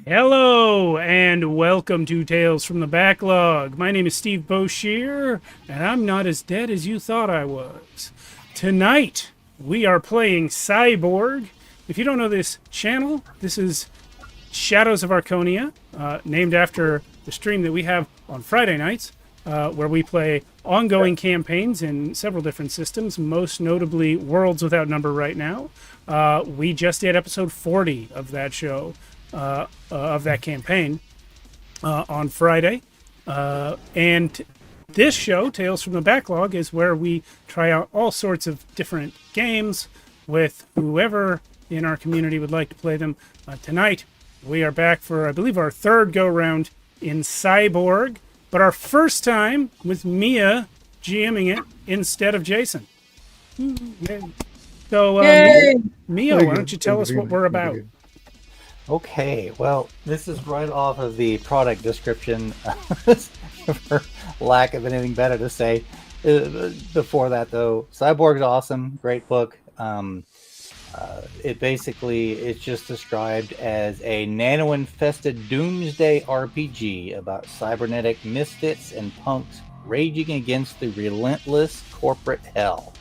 Hello and welcome to Tales from the Backlog. My name is Steve Boshier, and I'm not as dead as you thought I was. Tonight, we are playing Cyborg. If you don't know this channel, this is Shadows of Archonia, named after the stream that we have on Friday nights, where we play ongoing campaigns in several different systems, most notably Worlds Without Number right now. We just did episode 40 of that show. Of that campaign on Friday. And this show, Tales from the Backlog, is where we try out all sorts of different games with whoever in our community would like to play them. Tonight, we are back for, I believe, our third go-round in Cyborg, but our first time with Mia GMing it instead of Jason. Yay. So, Mia, why don't you tell us what we're about? Okay, well, this is right off of the product description, for lack of anything better to say. Before that, though, Cyborg's awesome, great book. It's just described as a nano-infested doomsday RPG about cybernetic misfits and punks raging against the relentless corporate hell.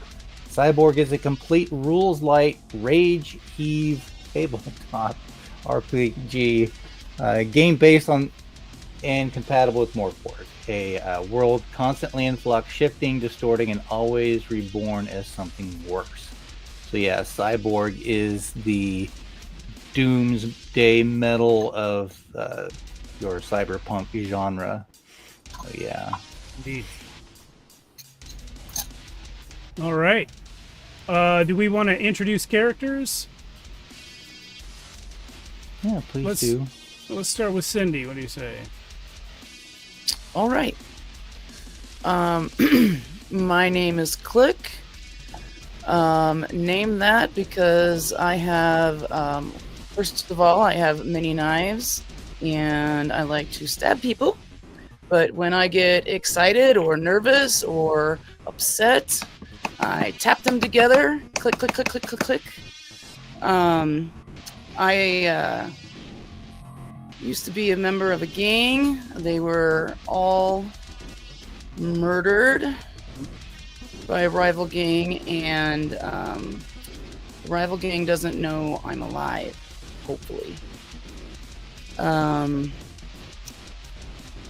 Cyborg is a complete rules-light, rage-heave tabletop RPG game based on and compatible with Morphboard, a world constantly in flux, shifting, distorting, and always reborn as something worse. So yeah, Cyborg is the doomsday metal of your cyberpunk genre. So yeah. Indeed. All right. Do we want to introduce characters? Yeah, please do. Let's start with Cindy. What do you say? All right. My name is Click. Name that because I have, first of all, I have many knives and I like to stab people. But when I get excited or nervous or upset, I tap them together. Click, click, click, click, click, click. I used to be a member of a gang. They were all murdered by a rival gang, and the rival gang doesn't know I'm alive, hopefully.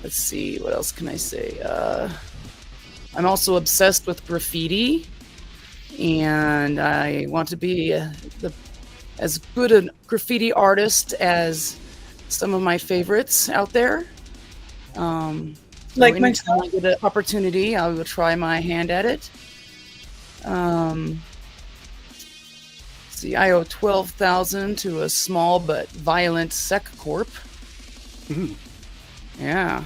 Let's see, what else can I say? I'm also obsessed with graffiti, and I want to be as good a graffiti artist as some of my favorites out there. Like anytime I get an opportunity, I will try my hand at it. See, I owe $12,000 to a small but violent sec corp. Yeah.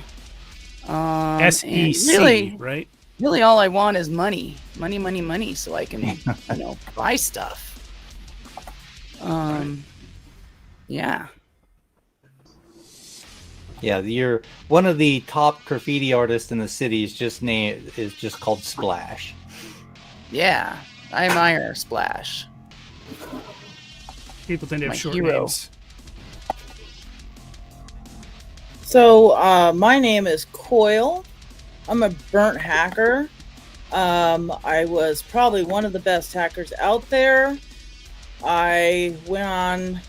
SEC, really, right? Really, all I want is money, money, so I can, buy stuff. Yeah. Yeah, you're one of the top graffiti artists in the city. Is just called Splash. Yeah, I admire Splash. People tend to have My short hero. names. So, my name is Coil. I'm a burnt hacker. I was probably one of the best hackers out there. I went on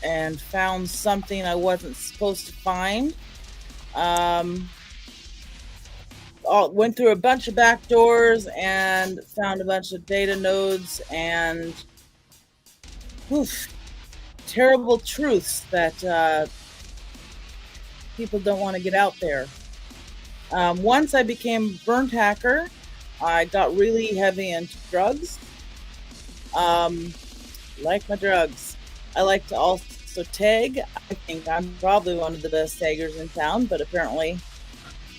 and found something I wasn't supposed to find. Went through a bunch of back doors and found a bunch of data nodes and terrible truths that people don't want to get out there. Once I became burnt hacker, I got really heavy into drugs. Like my drugs. I like to also tag. I think I'm probably one of the best taggers in town, but apparently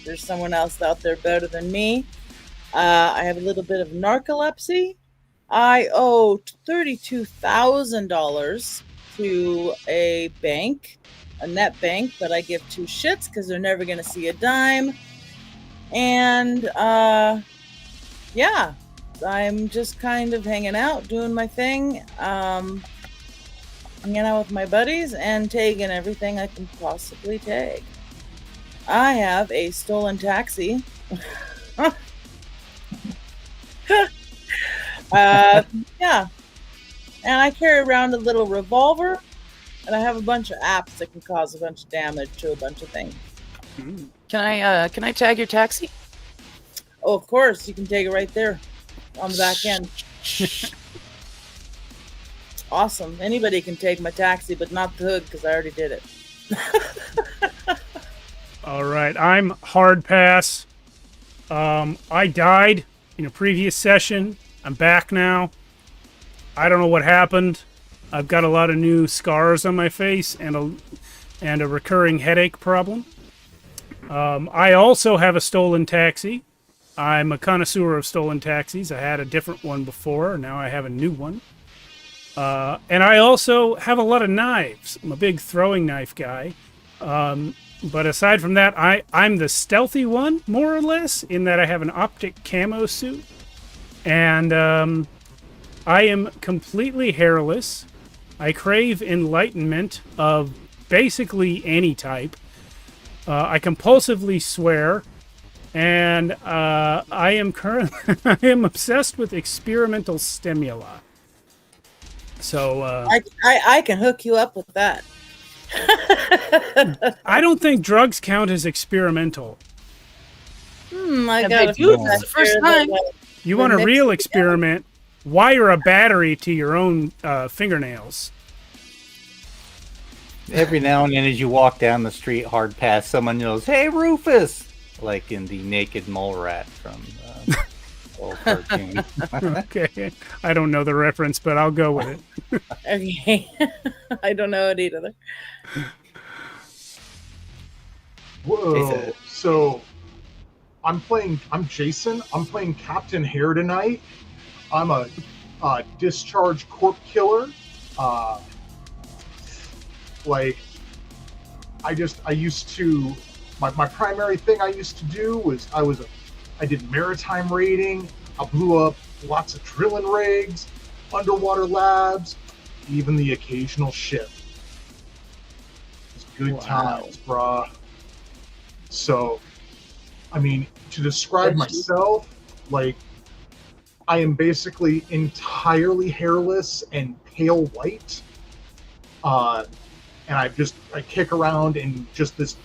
there's someone else out there better than me. I have a little bit of narcolepsy. I owe $32,000 to a bank, a net bank, but I give two shits because they're never going to see a dime. And yeah, I'm just kind of hanging out, doing my thing. hanging out with my buddies and taking everything I can possibly take. I have a stolen taxi. Yeah. And I carry around a little revolver, and I have a bunch of apps that can cause a bunch of damage to a bunch of things. Can I tag your taxi? Oh, of course, you can take it right there on the back end. Awesome. Anybody can take my taxi, but not the hood because I already did it. All right, I'm hard pass. I died in a previous session. I'm back now. I don't know what happened. I've got a lot of new scars on my face and a recurring headache problem. I also have a stolen taxi. I'm a connoisseur of stolen taxis. I had a different one before. Now I have a new one. And I also have a lot of knives. I'm a big throwing knife guy. But aside from that, I'm the stealthy one, more or less, in that I have an optic camo suit. And I am completely hairless. I crave enlightenment of basically any type. I compulsively swear. And I am I am obsessed with experimental stimuli. So I can hook you up with that. I don't think drugs count as experimental. I Yeah, got they a do. few It's the first time. You want a real experiment? Wire a battery to your own fingernails. Every now and then, as you walk down the street, hard pass, someone yells, "Hey, Rufus!" Like in the naked mole rat from old cartoon. Okay, I don't know the reference, but I'll go with it. Okay. I don't know it either. Whoa. So I'm Jason. I'm playing Captain Hare tonight. I'm a discharged corp killer. I used to, my primary thing I used to do was I did maritime raiding. I blew up lots of drilling rigs, underwater labs, even the occasional ship. It's good times, brah. So, I mean, to describe myself, like, I am basically entirely hairless and pale white. And I kick around in just this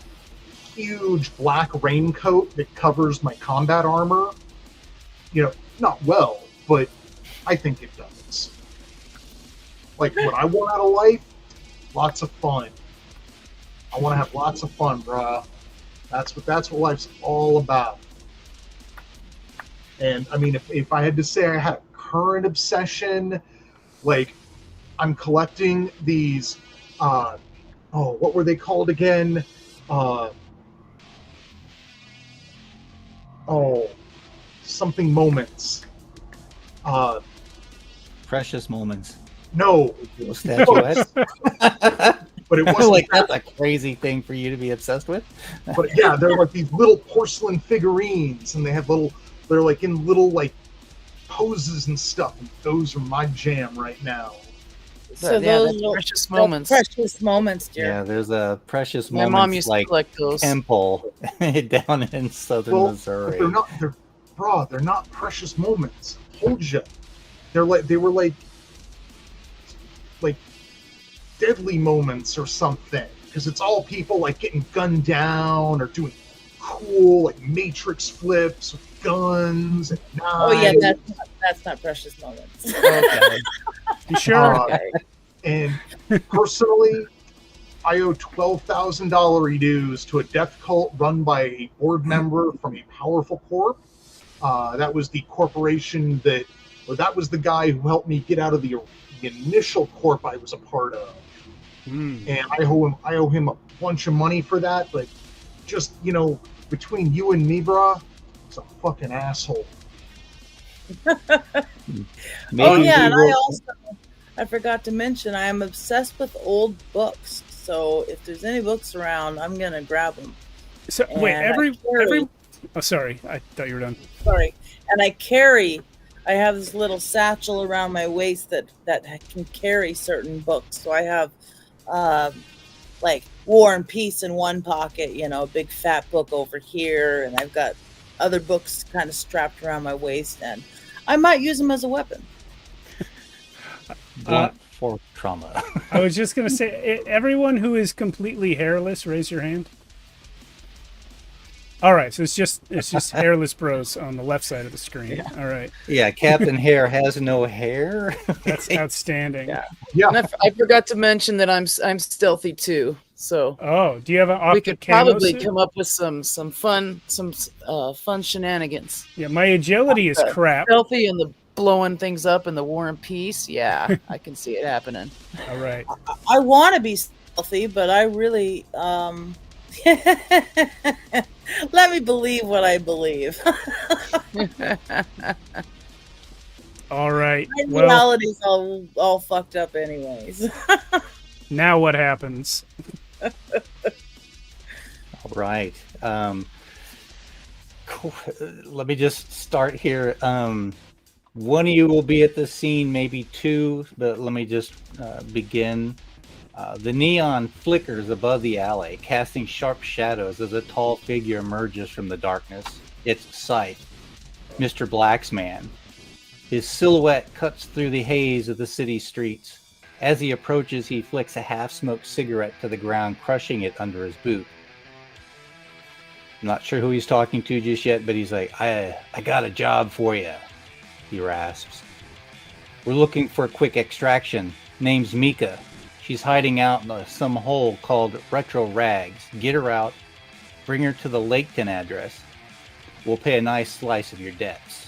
huge black raincoat that covers my combat armor. You know, not well, but I think it does. Like, what I want out of life, lots of fun. I want to have lots of fun, bruh. That's what life's all about. And I mean, if I had to say I had a current obsession, like, I'm collecting these, what were they called again? Something moments. Precious moments. No. Statuettes. But it wasn't like that's a crazy thing for you to be obsessed with. But yeah, they're like these little porcelain figurines, and they're like in little like poses and stuff. And those are my jam right now. So Yeah, those that's are precious moments. Precious moments, dear. Yeah, there's a precious My moments mom used like to collect those. temple down in southern Missouri. They're not precious moments. Hold ya. They were like deadly moments or something, because it's all people like getting gunned down or doing cool like matrix flips with guns and knives. Oh yeah, that's not precious moments. Okay. You sure? And personally, I owe $12,000 dues to a death cult run by a board member from a powerful corp. That was the corporation that was the guy who helped me get out of the initial corp I was a part of. And I owe him a bunch of money for that, but just, between you and me, brah, it's a fucking asshole. I forgot to mention, I am obsessed with old books. So if there's any books around, I'm gonna grab them. So wait, every. Oh, sorry. I thought you were done. Sorry, and I carry I have this little satchel around my waist that can carry certain books. So I have like War and Peace in one pocket, a big fat book over here, and I've got other books kind of strapped around my waist, and I might use them as a weapon. Blunt for trauma. I was just gonna say, everyone who is completely hairless, raise your hand. All right, so it's just hairless bros on the left side of the screen. Yeah. All right, Yeah, Captain Hair has no hair. that's outstanding. Yeah. Yeah. And I forgot to mention that I'm stealthy too. So Oh, do you have an we optic could camo probably suit? come up with some fun shenanigans. Yeah, my agility is crap. Stealthy and the blowing things up and the War and Peace. Yeah, I can see it happening. All right. I want to be stealthy, but I really let me believe what I believe. All right. My Well, reality's all fucked up anyways. now what happens? All right. Cool. Let me just start here. One of you will be at the scene, maybe two, but let me just begin. The neon flickers above the alley, casting sharp shadows as a tall figure emerges from the darkness. Its sight, Mr. Black's man. His silhouette cuts through the haze of the city streets. As he approaches, he flicks a half-smoked cigarette to the ground, crushing it under his boot. I'm not sure who he's talking to just yet, but he's like, I got a job for you, he rasps. We're looking for a quick extraction. Name's Mika. She's hiding out in some hole called Retro Rags. Get her out. Bring her to the Laketon address. We'll pay a nice slice of your debts.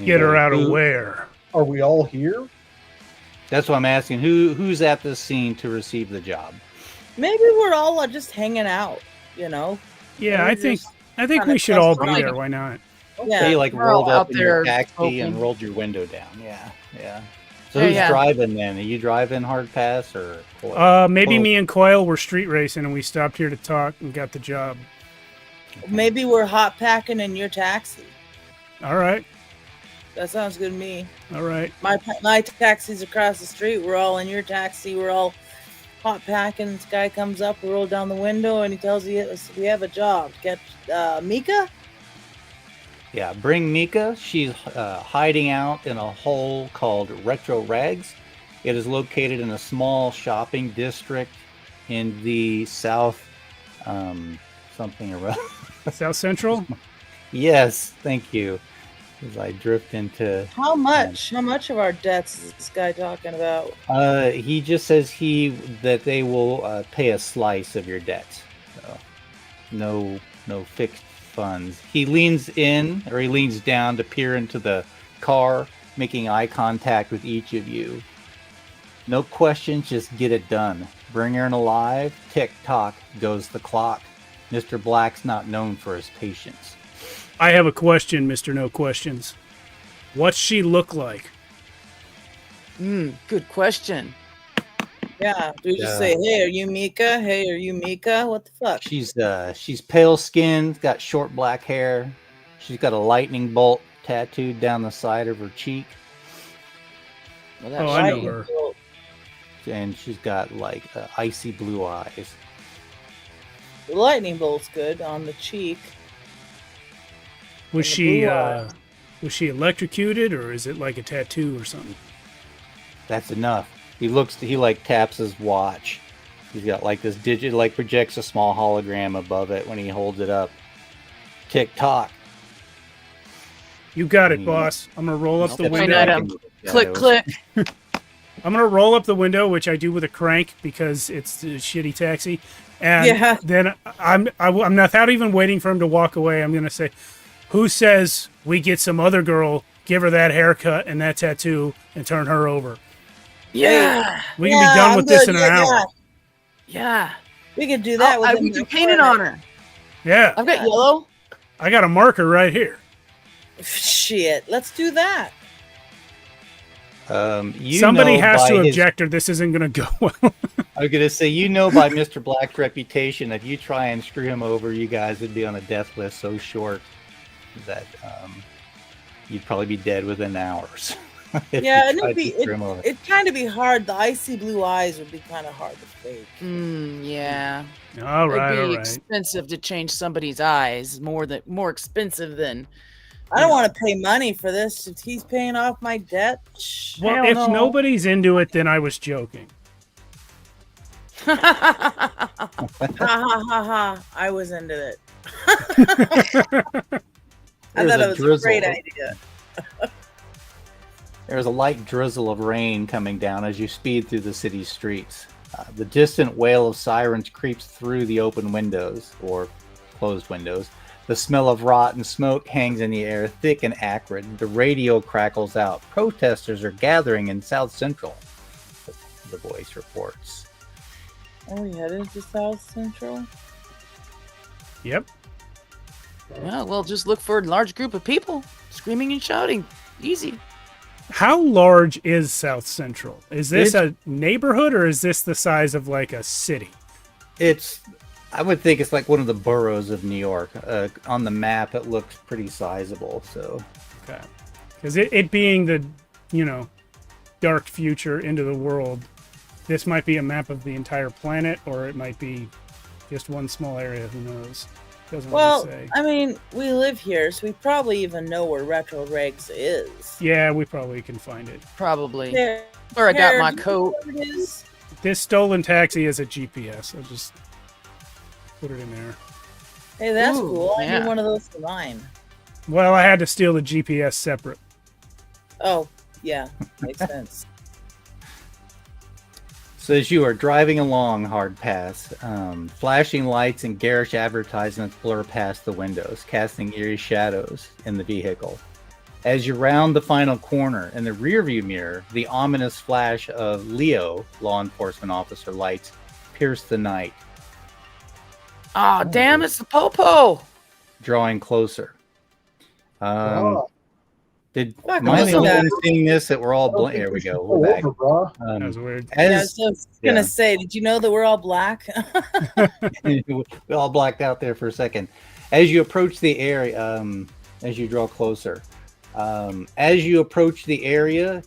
Get her out of Who- where? Are we all here? That's what I'm asking. Who's at this scene to receive the job? Maybe we're all just hanging out, Yeah, Maybe I think just we kinda should all be trust there. Why not? Yeah. They like We're rolled all up out in your there taxi smoking. and rolled your window down. Yeah. So Yeah, who's yeah. driving then? Are you driving hard pass or? Coil? Maybe Coil? me and Coil were street racing, and we stopped here to talk and got the job. Maybe we're hot packing in your taxi. All right, That sounds good to me. all right. My taxi's across the street. We're all in your taxi. We're all hot packing. This guy comes up, we roll down the window, and he tells us we have a job. Get Mika? Yeah, bring Mika. She's hiding out in a hole called Retro Rags. It is located in a small shopping district in the south something around. South Central. Yes, thank you. As I drift into. How much? How much of our debts is this guy talking about? He just says that they will pay a slice of your debts. So, no fixed funds. He leans down to peer into the car, making eye contact with each of you. No questions, just get it done. Bring her in alive. Tick tock goes the clock. Mr. Black's not known for his patience. I have a question, Mr. No Questions. What's she look like? Good question. Yeah. Do we just Yeah. say, hey, are you Mika? Hey, are you Mika? What the fuck? She's pale skinned, got short black hair. She's got a lightning bolt tattooed down the side of her cheek, Well, Oh, I know right. her. and she's got like icy blue eyes. The lightning bolt's good on the cheek. Was And the she blue eyes. was she electrocuted, or is it like a tattoo or something? That's enough. He like taps his watch. He's got like this projects a small hologram above it when he holds it up. Tick tock. You got it, Yeah. boss. I'm gonna roll up the Steps Wait, window. I back don't- into the Click, shadows. click. I'm gonna roll up the window, which I do with a crank because it's a shitty taxi. And Yeah. then I'm not without even waiting for him to walk away. I'm gonna say, "Who says we get some other girl, give her that haircut and that tattoo, and turn her over? Yeah. We can be done with this in an hour." Yeah. We could do that. We can paint it on her. Yeah, I've got yellow. I got a marker right here. Shit, let's do that. You Somebody know has by to his- object, or this isn't gonna go well. I was gonna say, you know, by Mr. Black's reputation, if you try and screw him over, you guys would be on a death list so short that you'd probably be dead within hours. Yeah, and it'd kind of be hard. The icy blue eyes would be kind of hard to fake. Yeah. All right, It'd all be right. expensive to change somebody's eyes. More expensive than. I don't want to pay money for this. If he's paying off my debt, Well, hell if no. nobody's into it, then I was joking. Ha ha ha ha! I was into it. I thought it was a great idea. There's a light drizzle of rain coming down as you speed through the city's streets. The distant wail of sirens creeps through the open windows, or closed windows. The smell of rot and smoke hangs in the air, thick and acrid. The radio crackles out. Protesters are gathering in South Central, the voice reports. Are we headed to South Central? Yep. Yeah, well, just look for a large group of people screaming and shouting. Easy. How large is South Central? Is this a neighborhood or is this the size of like a city? I would think it's like one of the boroughs of New York. On the map, it looks pretty sizable. So, Okay. Because it being the, dark future into the world, this might be a map of the entire planet or it might be just one small area. Who knows? Doesn't Well, really say. I mean, we live here, so we probably even know where Retro Regs is. Yeah, we probably can find it. Probably. There, Or I got my do you coat. know where it is? This stolen taxi is a GPS. I'll just put it in there. Hey, that's Ooh, cool. I yeah. need one of those for mine. Well, I had to steal the GPS separate. Oh, yeah, makes sense. So as you are driving along Hard Pass, flashing lights and garish advertisements blur past the windows, casting eerie shadows in the vehicle. As you round the final corner, in the rearview mirror, the ominous flash of Leo, law enforcement officer lights, pierce the night, Aw, damn, it's the Popo. drawing closer. Did Fuck, am I the listen only to one seeing this that we're all here we go. We're back. That was weird. Yeah, I As was just gonna yeah. say, did you know that we're all black? we all blacked out there for a second. As you approach the area, as you draw closer, as you approach the area,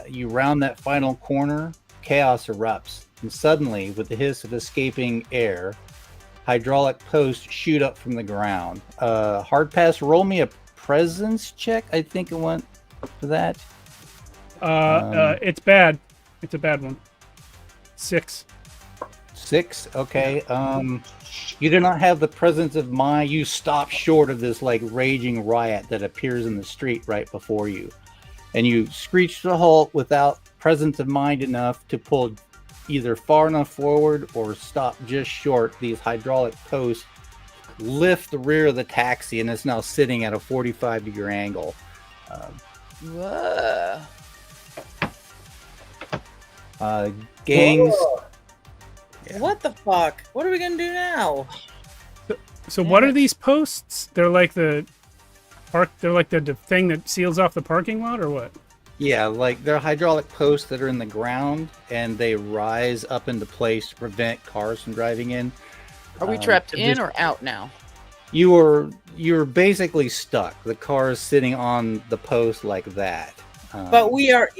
you round that final corner, chaos erupts. And suddenly, with the hiss of escaping air, hydraulic posts shoot up from the ground. Hard Pass, roll me a presence check. I think it went for that. It's bad. It's a bad one. 6. 6. Okay. You do not have the presence of mind. You stop short of this like raging riot that appears in the street right before you, and you screech to a halt without presence of mind enough to pull either far enough forward or stop just short. These hydraulic posts lift the rear of the taxi, and it's now sitting at a 45-degree angle. Whoa. Gangs. Yeah. What the fuck? What are we gonna do now? So what are these posts? They're like the thing that seals off the parking lot, or what? Yeah, like they're hydraulic posts that are in the ground, and they rise up into place to prevent cars from driving in. Are we trapped in just- or out now? You're basically stuck. The car is sitting on the post like that. But we are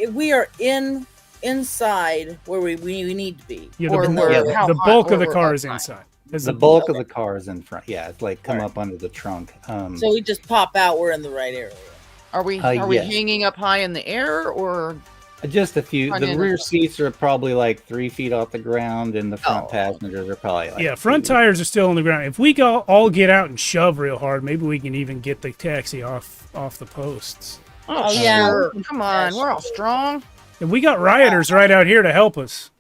inside where we need to be. Yeah, Or the, how the hot- bulk of the or car is outside. inside. Is the the bulk of the car is in front. Yeah, it's like come Alright. up under the trunk. So we just pop out. We're in the right area. Are we yes. hanging up high in the air or Just a few. Front The end rear is- seats are probably like 3 feet off the ground, and the front Oh. passengers are probably like yeah, front 2. tires are still on the ground. If we all get out and shove real hard, maybe we can even get the taxi off the posts. Oh, yeah. sure. Come on, we're all strong. And we got rioters right out here to help us.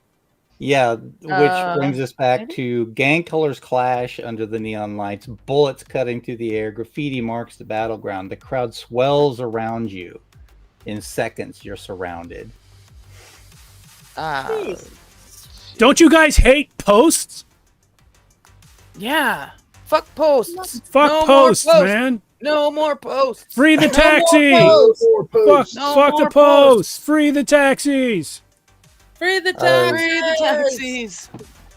Yeah, which brings us back maybe? to gang colors clash under the neon lights, bullets cutting through the air, graffiti marks the battleground. The crowd swells around you. In seconds, you're surrounded. Don't you guys hate posts? Yeah. Fuck posts. Fuck No more posts, posts. man. No more posts. Free the No more taxi. posts. Fuck, No fuck the more posts. Free the taxis. Free the Free the taxis! taxis.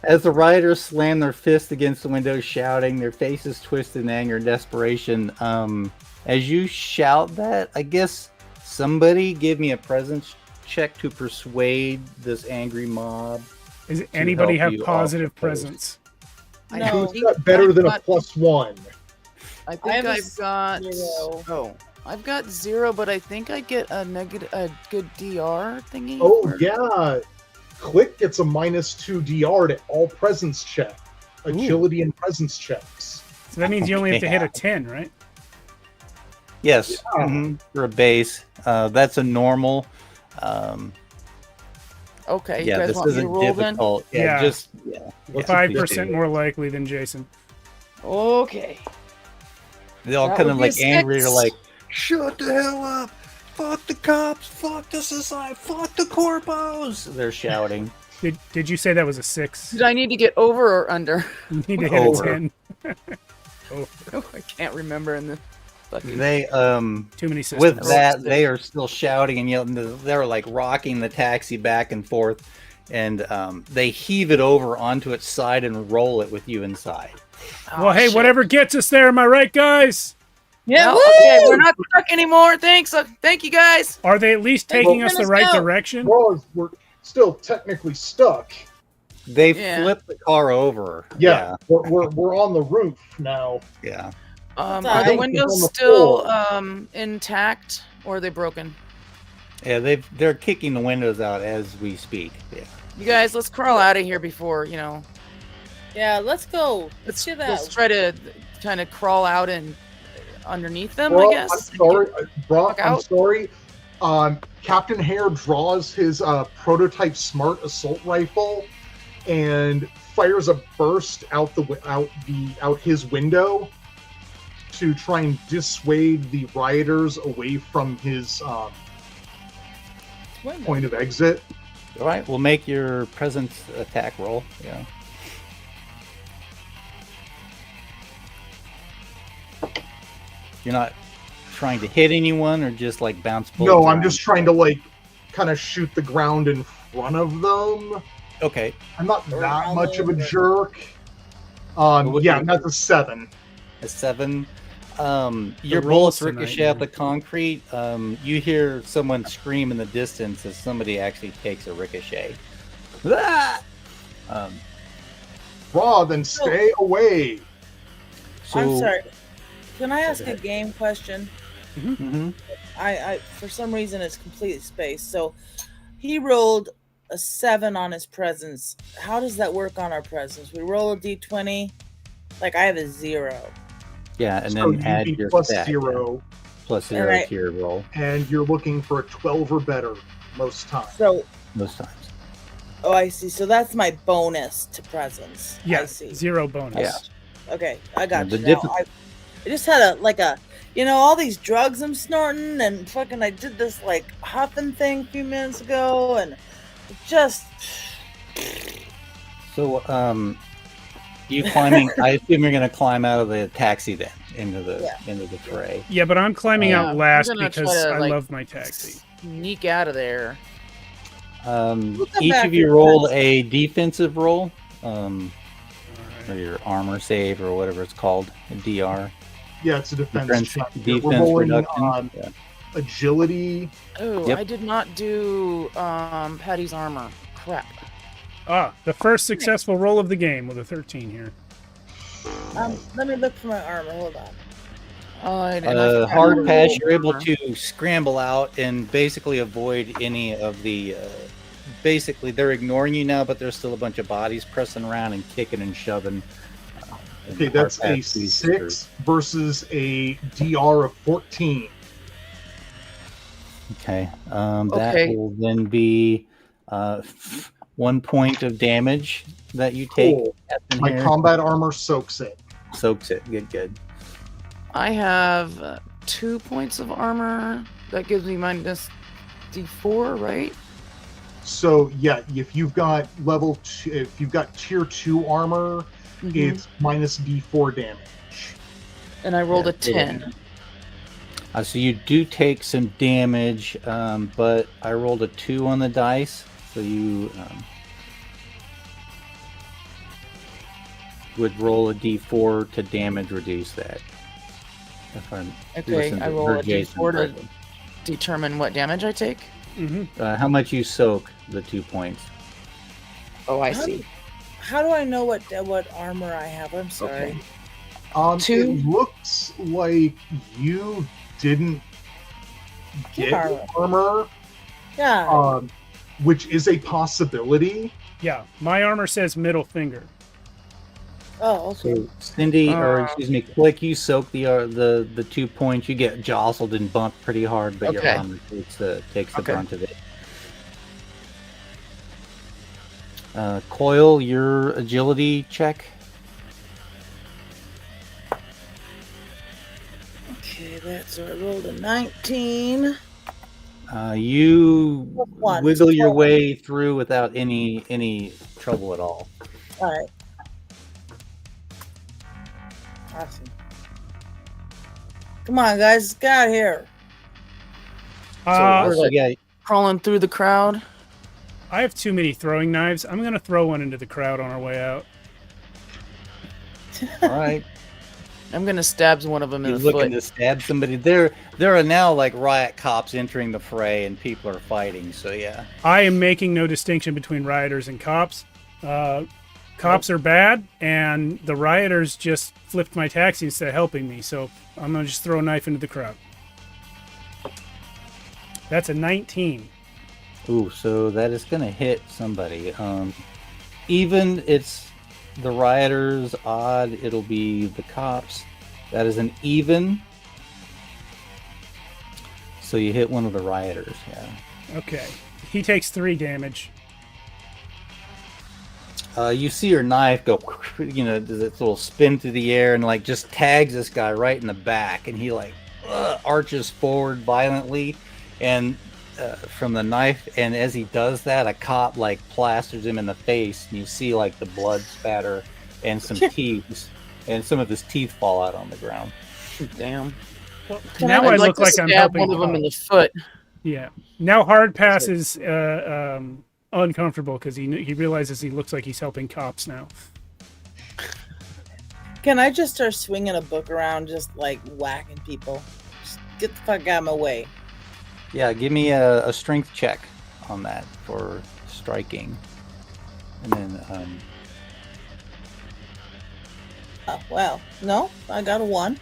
As the rioters slam their fists against the window, shouting, their faces twisted in anger and desperation, as you shout that, I guess somebody give me a presence check to persuade this angry mob. Does anybody help have you positive off the post. presence? No. Who's got better than a got- +1? I I think have a I've got. 0. Oh, I've got 0, but I think I get a good DR thingy. Oh or- yeah, Click gets a -2 DR to all presence check, agility and presence checks. So that means you only have to hit Yeah. a 10, right? Yes, Yeah. for a base. That's a normal. Okay, you Yeah, guys this want me to isn't roll difficult. Yeah. Yeah, just What's 5% more likely than Jason. then? Okay. They all That kind would of be a like angry. They're 6. like, "Shut the hell up! Fuck the cops! Fuck the society! Fuck the corpos!" They're shouting. Did you say that was a 6? Did I need to get over or under? You need to hit a Over. 10. Oh, I can't remember in the fucking. They Too many systems. with that they are still shouting and yelling. They're like rocking the taxi back and forth, and they heave it over onto its side and roll it with you inside. Oh, Well, hey, shit. whatever gets us there, am I right, guys? Yeah, No, woo! okay, we're not stuck anymore. Thanks. Thank you guys. Are they at least Hey, taking well, us the let's right go. direction? Well, we're still technically stuck. They Yeah. flip the car over. Yeah, we're on the roof now. Yeah. Are the alright. windows On the still floor. intact or are they broken? Yeah, they're kicking the windows out as we speak. Yeah. You guys, let's crawl out of here before Yeah, let's go. Let's do Let's that. try to kind of crawl out and underneath them. Bro, I guess. I'm sorry, bro. Fuck I'm out. sorry. Captain Hare draws his prototype smart assault rifle and fires a burst out his window to try and dissuade the rioters away from his Window. point of exit. All right, we'll make your presence attack roll. Yeah. You're not trying to hit anyone or just like bounce bullets No, I'm around? just trying to like kind of shoot the ground in front of them. Okay. I'm not Or that all much of a over. jerk. what Yeah, do you- that's a 7. A 7. Your rolls bullets tonight, ricochet off man. the concrete. You hear someone scream in the distance as somebody actually takes a ricochet. Ah! Raw, then stay away. So, I'm sorry. Can I ask a game question? Mhm. I for some reason it's completely spaced. So he rolled a 7 on his presence. How does that work on our presence? We roll a d20. Like I have a 0. Yeah, and So then you'd add be your plus stat, 0, plus 0 Alright. to your roll and you're looking for a 12 or better most times. So most times. oh, I see. So that's my bonus to presence. I Yeah, see. 0 bonus. Yeah. Okay, I got Yeah, you the now. I just had all these drugs I'm snorting and fucking I did this like huffing thing a few minutes ago and it just So, you climbing? I assume you're going to climb out of the taxi then into the fray. Yeah, but I'm climbing Yeah, out I'm last gonna because try to, I like, love my taxi. Sneak out of there. come Each back of you with roll presence. a defensive roll, or Alright. your armor save, or whatever it's called, a DR. Yeah, it's a defense, Defense, check. defense We're rolling reduction. Yeah. agility. Oh, Yep. I did not do Patty's armor. Crap. The first successful roll of the game with a 13 here. let me look for my armor. Hold on. I forgot Hard to pass, roll you're able armor. to scramble out and basically avoid any of the. Basically, they're ignoring you now, but there's still a bunch of bodies pressing around and kicking and shoving. And Okay, hard that's a pass squeezes through. 6 versus a DR of 14. Okay. Okay. That will then be 1 point of damage that you take. Cool. Captain My Hare. combat armor soaks it. Soaks it. Good. I have 2 points of armor. That gives me minus D4, right? So yeah, if you've got if you've got tier 2 armor, Mhm. it's minus D4 damage. And I rolled a Yeah, 10. So you do take some damage, but I rolled a 2 on the dice, So you would roll a d4 to damage reduce that. If I'm Okay, listening I to roll her a Jason d4 to correctly. determine what damage I take. How much you soak the 2 points? Oh, I see. How do I know what armor I have? I'm sorry. Okay. Two. It looks like you didn't get armor, Yeah. which is a possibility. Yeah, my armor says middle finger. Oh, okay. So Cindy, or excuse me, Click, you soak the 2 points. You get jostled and bumped pretty hard, but your Okay. armor takes the Okay. brunt of it. Coil, your agility check. Okay, that's so I rolled a 19. You One. wiggle your way through without any trouble at all. All right. Awesome. Come on, guys, let's get out of here. we're So like- yeah, Crawling through the crowd. I have too many throwing knives. I'm gonna throw one into the crowd on our way out. all right. I'm gonna stab one of them in You're the looking foot. to stab somebody. There are now like riot cops entering the fray, and people are fighting. So yeah. I am making no distinction between rioters and cops. Cops are bad, and the rioters just flipped my taxi instead of helping me. So I'm gonna just throw a knife into the crowd. That's a 19. Ooh, so that is gonna hit somebody. Even it's the rioters, odd it'll be the cops. That is an even. So you hit one of the rioters, yeah. Okay. He takes 3 damage. You see your knife go, does its little spin through the air and like just tags this guy right in the back, and he like arches forward violently, and from the knife, and as he does that, a cop like plasters him in the face, and you see like the blood spatter and some teeth, and some of his teeth fall out on the ground. Damn. Well, Can now I I'd look to like I'm stab helping. one of them Bob. in the foot. Yeah. Now Hard Pass is uncomfortable because he realizes he looks like he's helping cops now. Can I just start swinging a book around, just like whacking people? Just get the fuck out of my way. Yeah, give me a strength check on that for striking, and then Oh, well, no, I got a 1.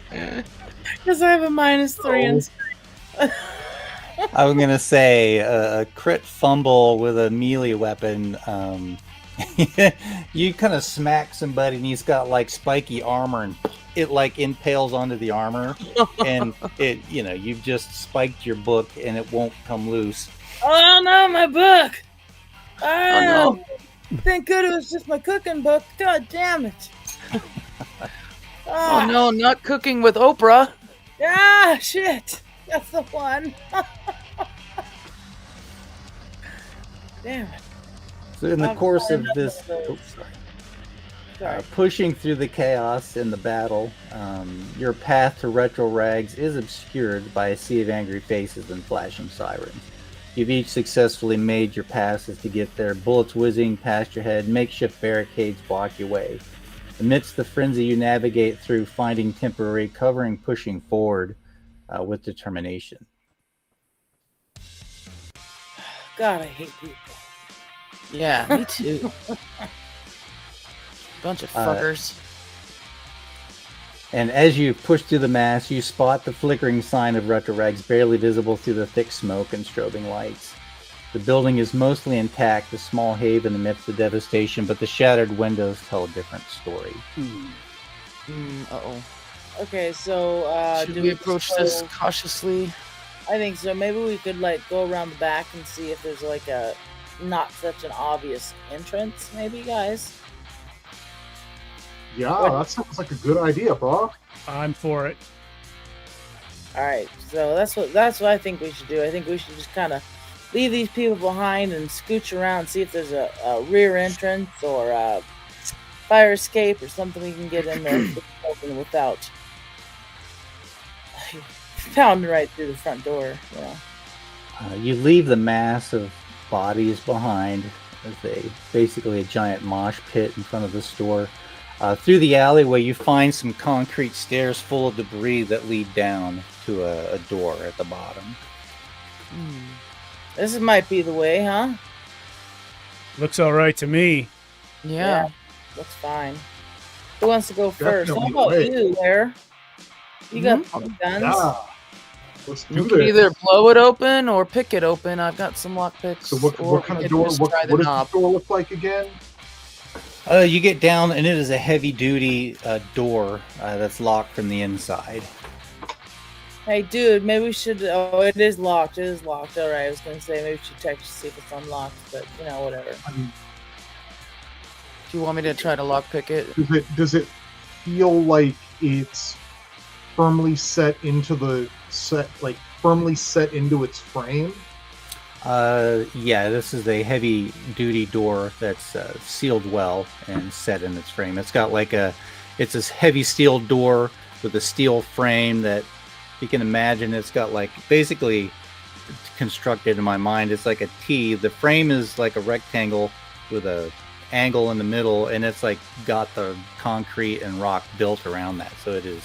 Because I have a -3 and I'm gonna say a crit fumble with a melee weapon. You kind of smack somebody, and he's got like spiky armor, and it like impales onto the armor, and you've just spiked your book, and it won't come loose. Oh no, my book! Oh, Thank God it was just my cooking book. God damn it! Oh no, not cooking with Oprah. Ah, shit! That's the one. Damn it! So in the I'm course sorry, of none this, of those. oops, sorry. Sorry. Pushing through the chaos in the battle, your path to Retro Rags is obscured by a sea of angry faces and flashing sirens. You've each successfully made your passes to get there, bullets whizzing past your head, makeshift barricades block your way. Amidst the frenzy, you navigate through, finding temporary covering, pushing forward with determination. God, I hate people. Yeah, me too. Bunch of fuckers. And as you push through the mass, you spot the flickering sign of Retro Rags barely visible through the thick smoke and strobing lights. The building is mostly intact, a small haven amidst the devastation, but the shattered windows tell a different story. Uh-oh. Okay, so Should do we approach just this go- cautiously? I think so. Maybe we could like go around the back and see if there's like a not such an obvious entrance. Maybe, guys. Yeah, that sounds like a good idea, bro. I'm for it. All right, so that's what I think we should do. I think we should just kind of leave these people behind and scooch around, see if there's a rear entrance or a fire escape or something we can get in there without pounding right through the front door. You leave the mass of bodies behind as basically a giant mosh pit in front of the store. Through the alleyway, you find some concrete stairs full of debris that lead down to a door at the bottom. This might be the way, huh? Looks all right to me. Yeah. Looks fine. Who wants to go first? How Definitely about wait. you, Claire? You got some guns. Yeah. Let's do You can this. either blow it open or pick it open. I've got some lockpicks. So what kind of door? What does the door look like again? You get down, and it is a heavy-duty door that's locked from the inside. Hey, dude, maybe we should. Oh, it is locked. It is locked. All right, I was gonna say maybe we should check to see if it's unlocked, but whatever. I mean, Do you want me to try to lockpick it? does it feel like it's firmly set into its frame? Yeah, this is a heavy-duty door that's sealed well and set in its frame. It's got it's this heavy steel door with a steel frame that you can imagine. It's got basically constructed in my mind. It's like a T. The frame is like a rectangle with a angle in the middle, and it's got the concrete and rock built around that. So it is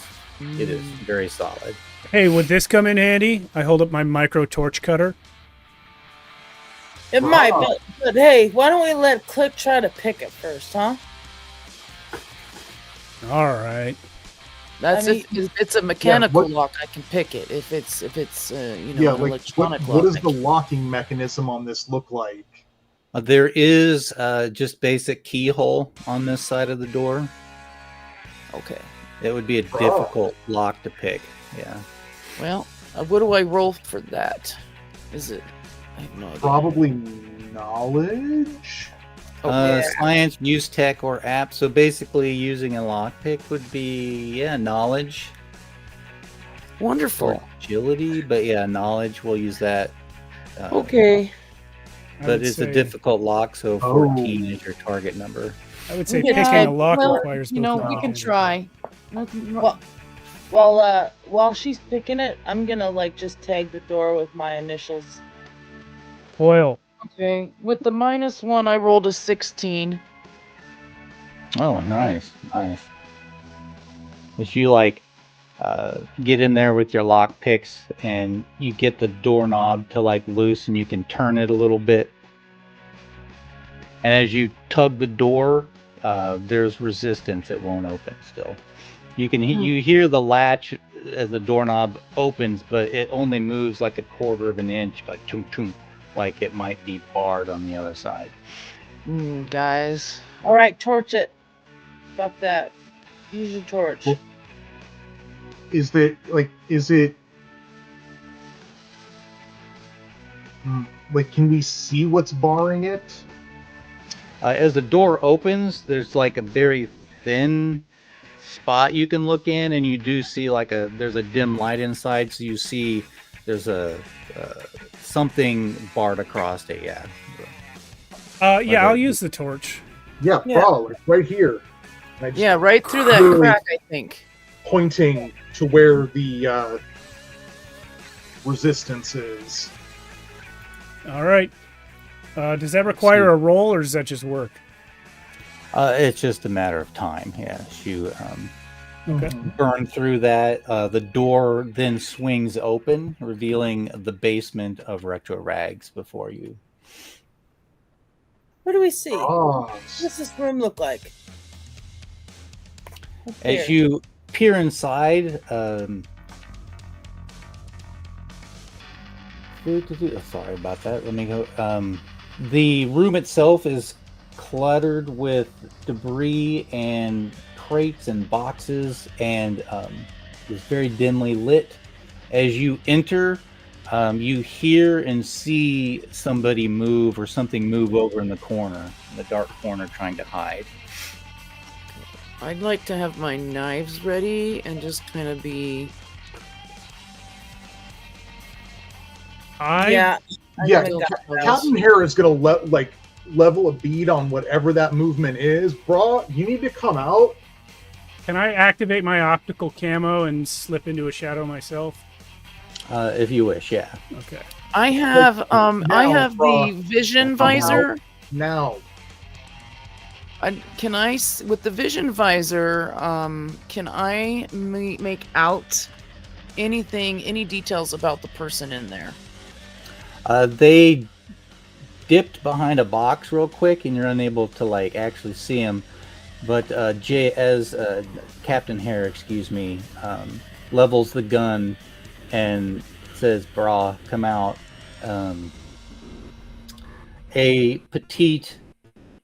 very solid. Hey, would this come in handy? I hold up my micro torch cutter. It might, but hey, why don't we let Click try to pick it first, huh? All right. That's if it's a mechanical lock. I can pick it. If it's an electronic lock. What does the locking mechanism on this look like? There is just basic keyhole on this side of the door. Okay. It would be a difficult lock to pick. Yeah. Well, what do I roll for that? Is it? I have no idea. Probably knowledge. Science, use tech, or app. So basically, using a lockpick would be knowledge. Wonderful. Or agility, but knowledge. We'll use that. Okay. But it's a difficult lock, so 14 is your target number. I would say picking a lock requires both we knowledge can and- try. While she's picking it, I'm gonna just tag the door with my initials. Foil. Okay. With the -1, I rolled a 16. Oh, nice. As you get in there with your lock picks, and you get the doorknob to loose, and you can turn it a little bit. And as you tug the door, there's resistance. It won't open still. You hear the latch as the doorknob opens, but it only moves a quarter of an inch, chunk chunk, like it might be barred on the other side. Guys. All right, torch it. Fuck that. Use your torch. Well, is it can we see what's barring it? As the door opens, there's a very thin spot you can look in, and you do see there's a dim light inside, so you see there's a something barred across it. I'll use the torch. Yeah, bro, right here. Right through that crack, I think. Pointing to where the resistance is. All right. Does that require a roll, or does that just work? It's just a matter of time. Yes, you Okay. burn through that. The door then swings open, revealing the basement of Retro Rags before you. What do we see? Oh, What does this room look like? As you peer inside, sorry about that. Let me go. The room itself is cluttered with debris and crates and boxes, and is very dimly lit. As you enter, you hear and see somebody move or something move over in the corner, in the dark corner, trying to hide. I'd like to have my knives ready and just kind of be... Yeah, Captain Hare is gonna level a bead on whatever that movement is. Bro, you need to come out. Can I activate my optical camo and slip into a shadow myself? If you wish, yeah. Okay. I have Now, the vision visor. Now, Can I, with the vision visor, can I make out anything, any details about the person in there? They dipped behind a box real quick, and you're unable to like actually see him. But Captain Hare, levels the gun and says, "Brah, come out." A petite,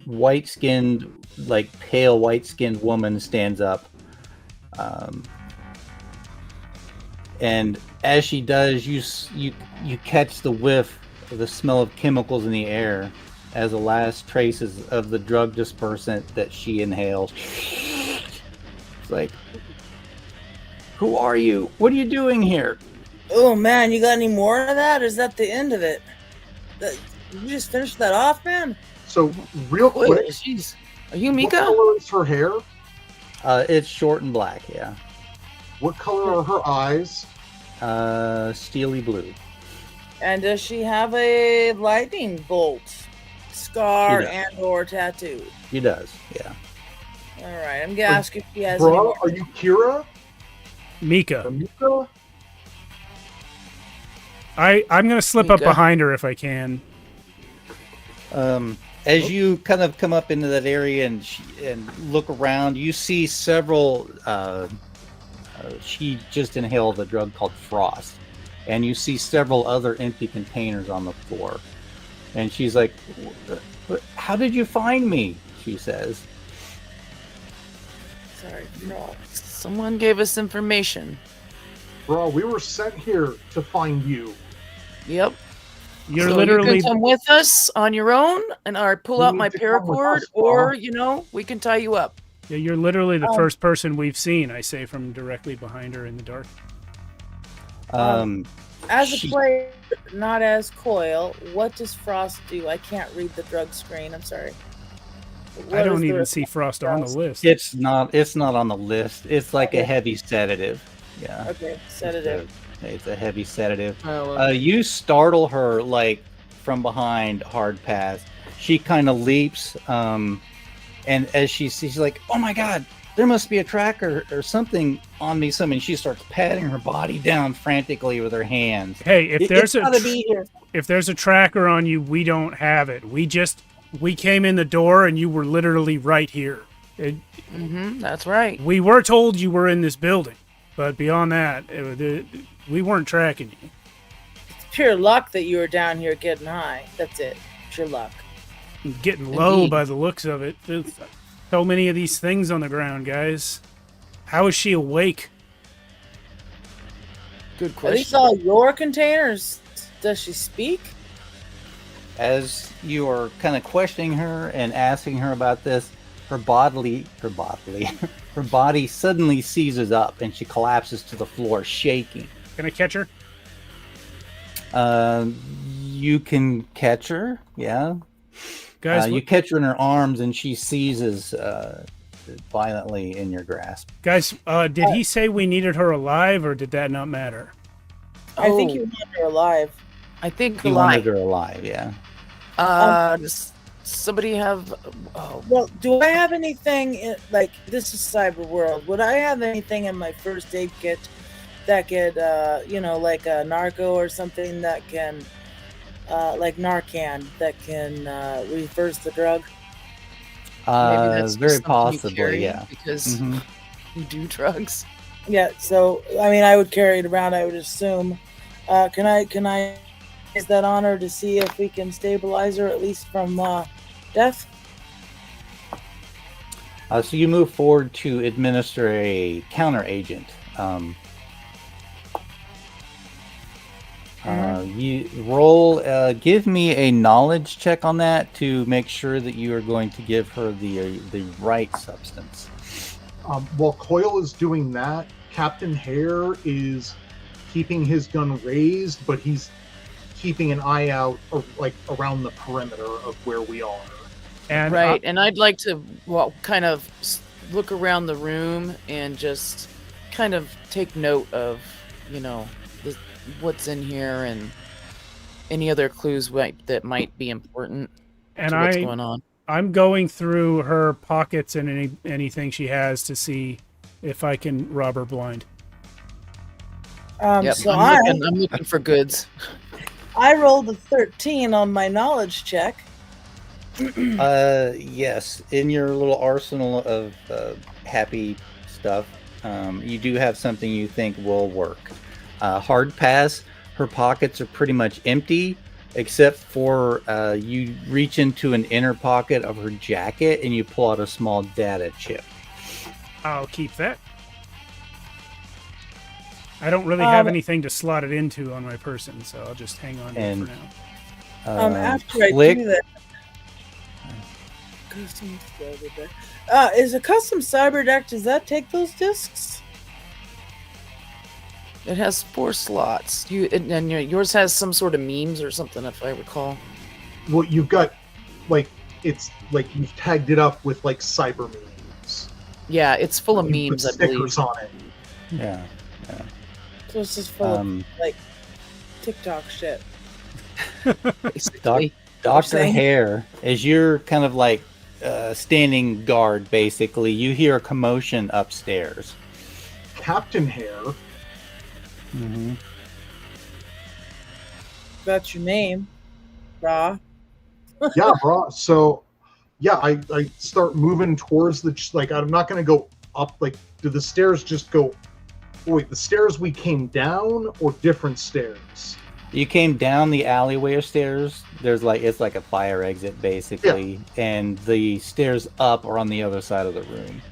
white-skinned, like pale white-skinned woman stands up, and as she does, you catch the whiff of the smell of chemicals in the air as the last traces of the drug dispersant that she inhaled. It's like, who are you? What are you doing here? Oh man, you got any more of that? Or is that the end of it? You just finished that off, man? so real Wait, quick, jeez. Are you what Mika? color is her hair? It's short and black, yeah. What color are her eyes? Steely blue. And does she have a lightning bolt scar She does. and or tattoo? She does, yeah. All right, I'm gonna ask if she has any Bra, more. are you Kira? Mika. Mika? I'm gonna slip up Mika. behind her if I can. As you kind of come up into that area and look around, you see several. She just inhaled a drug called Frost, and you see several other empty containers on the floor. And she's like, "How did you find me?" She says. Sorry, no. Someone gave us information. Bra, we were sent here to find you. Yep. You're So literally you can come with us on your own, and or pull You out need my to come with paracord, us, Bra. or we can tie you up. yeah, you're literally the first person we've seen, I say from directly behind her in the dark. As a She- player, not as Coil, what does Frost do? I can't read the drug screen. I'm sorry. I What don't is the even see Frost on the list. It's not on the list. It's like a heavy sedative. Yeah. Okay, sedative. It's a heavy sedative. Oh, You startle her like from behind, hard pass. She kind of leaps, and as she's like, "Oh my god, there must be a tracker or something on me." She starts patting her body down frantically with her hands. Hey, if there's It's gotta be here. if there's a tracker on you, we don't have it. We came in the door and you were literally right here. that's right. We were told you were in this building, but beyond that, we weren't tracking you. It's pure luck that you were down here getting high. That's it. Pure luck. Getting low Indeed. by the looks of it. There's so many of these things on the ground, guys. How is she awake? Good Are these question. all your containers? Does she speak? As you are kind of questioning her and asking her about this, her body suddenly seizes up and she collapses to the floor, shaking. Can I catch her? You can catch her, yeah. Guys, You catch her in her arms and she seizes violently in your grasp. did he say we needed her alive or did that not matter? I think Oh. you want her alive. I think He alive. wanted her alive, yeah. Does somebody have? Oh, Well, do I have anything like this is cyber world? Would I have anything in my first aid kit that could, like a narco or something that can, like Narcan, that can reverse the drug? maybe that's Very just something you possibly, carry yeah. Because Mhm. you do drugs. Yeah. So I mean, I would carry it around. I would assume. Can I use that honor to see if we can stabilize her at least from death? So you move forward to administer a counter agent. You roll. Give me a knowledge check on that to make sure that you are going to give her the right substance. While Coil is doing that, Captain Hare is keeping his gun raised, but he's keeping an eye out around the perimeter of where we are. And Right, and I'd like to kind of look around the room and just kind of take note of, what's in here and any other clues that might be important And to what's going on. I'm going through her pockets and anything she has to see if I can rob her blind. Yep, So I'm looking for goods. I rolled a 13 on my knowledge check. Yes. In your little arsenal of happy stuff, you do have something you think will work. Hard pass. Her pockets are pretty much empty, except for you reach into an inner pocket of her jacket and you pull out a small data chip. I'll keep that. I don't really have anything to slot it into on my person, so I'll just hang on to it for now. After I click. do that, custom cyber deck. Is a custom cyber deck? Does that take those discs? It has 4 slots. Yours has some sort of memes or something, if I recall. Well, you've got it's like you've tagged it up with like cyber memes. Yeah, it's full of You put memes, I believe. stickers on it. Yeah. So it's just full of like TikTok shit. Basically. Dr. saying. Hare, as you're kind of like standing guard, basically, you hear a commotion upstairs. Captain Hare. Mm-hmm. That's your name, Ra. Yeah, bro. So, yeah, I start moving towards I'm not going to go up. Like, do the stairs just go? Wait, the stairs we came down or different stairs? You came down the alleyway or stairs. It's like a fire exit, basically, and the stairs up are on the other side of the room.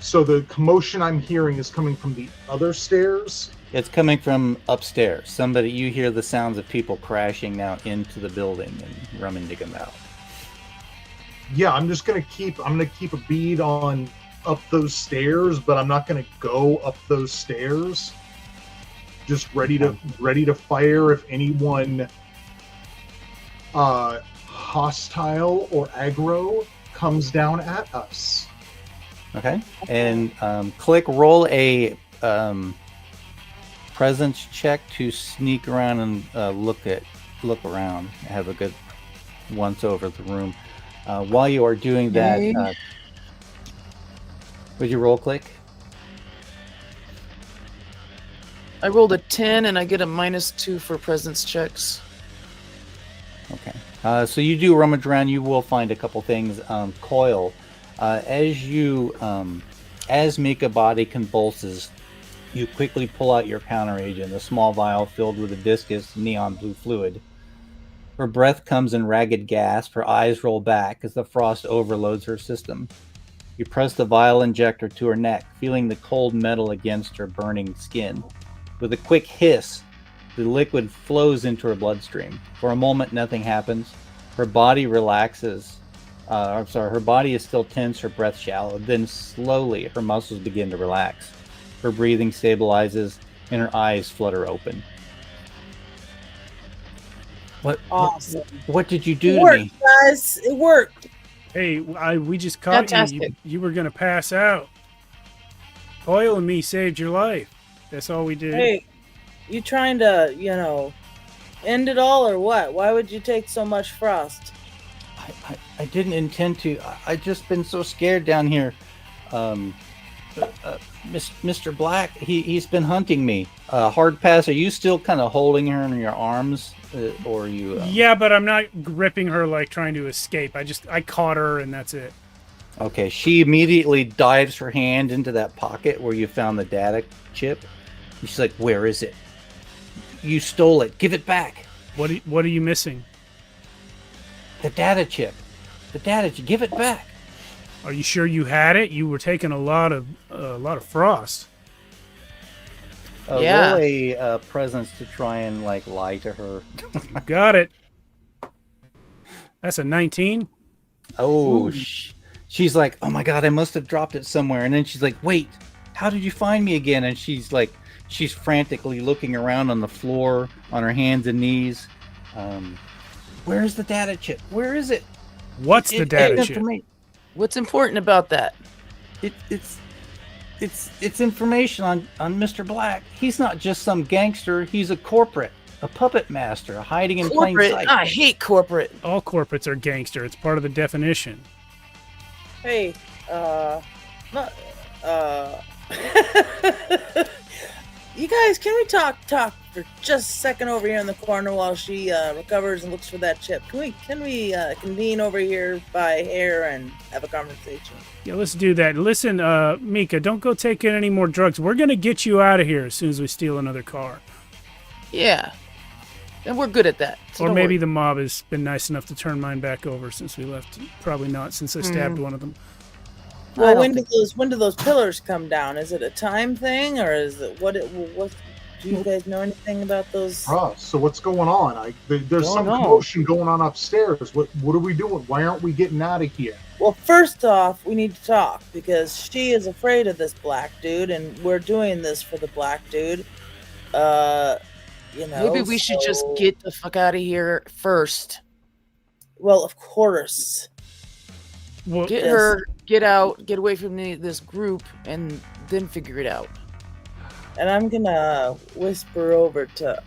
So the commotion I'm hearing is coming from the other stairs? It's coming from upstairs. You hear the sounds of people crashing now into the building and rummaging about. Yeah, I'm gonna keep a bead on up those stairs, but I'm not gonna go up those stairs. Just ready to fire if anyone hostile or aggro comes down at us. Okay. And roll a presence check to sneak around and look around. Have a good once over the room. While you are doing that, would you roll click? I rolled a 10 and I get a -2 for presence checks. Okay. So you do rummage around. You will find a couple things. Coil. As Mika body convulses, you quickly pull out your counteragent, a small vial filled with a viscous neon blue fluid. Her breath comes in ragged gasp. Her eyes roll back as the frost overloads her system. You press the vial injector to her neck, feeling the cold metal against her burning skin. With a quick hiss, the liquid flows into her bloodstream. For a moment, nothing happens. Her body relaxes. Her body is still tense, her breath shallow. Then slowly, her muscles begin to relax. Her breathing stabilizes, and her eyes flutter open. Awesome. What did you do It to worked, me? guys. It worked. Hey, we just caught you. Fantastic. You were gonna pass out. Coil and me saved your life. That's all we did. Hey, you trying to, end it all or what? Why would you take so much frost? I didn't intend to. I just been so scared down here. Mr. Black, he's been hunting me. Hard pass. Are you still kind of holding her in your arms, or are you? Yeah, but I'm not gripping her like trying to escape. I caught her and that's it. Okay. She immediately dives her hand into that pocket where you found the data chip. And she's like, "Where is it? You stole it. Give it back." What are you missing? The data chip. Give it back. Are you sure you had it? You were taking a lot of frost. Yeah. Roll a presence to try and lie to her. Got it. That's a 19. Oh, she's like, "Oh my god, I must have dropped it somewhere." And then she's like, "Wait, how did you find me again?" And she's frantically looking around on the floor, on her hands and knees. Where's the data chip? Where is it? What's the data chip? What's important about that? It's It's information on Mr. Black. He's not just some gangster. He's a corporate, a puppet master, hiding in plain Corporate. sight. I hate corporate. All corporates are gangster. It's part of the definition. Hey, not, you guys, can we talk for just a second over here in the corner while she recovers and looks for that chip? Can we convene over here by hair and have a conversation? Yeah, let's do that. Listen, Mika, don't go taking any more drugs. We're gonna get you out of here as soon as we steal another car. Yeah. And we're good at that. So Or don't maybe worry. the mob has been nice enough to turn mine back over since we left. Probably not, since I stabbed one of them. I Well, don't when do those pillars come down? Is it a time thing, or is it what? Do you guys know anything about those? So what's going on? There's Don't some know. commotion going on upstairs. What are we doing? Why aren't we getting out of here? Well, first off, we need to talk because she is afraid of this black dude, and we're doing this for the black dude. You know, Maybe we should just get the fuck out of here first. Well, of course. Well, Get Yes. her, get out, get away from this group, and then figure it out. And I'm gonna whisper over to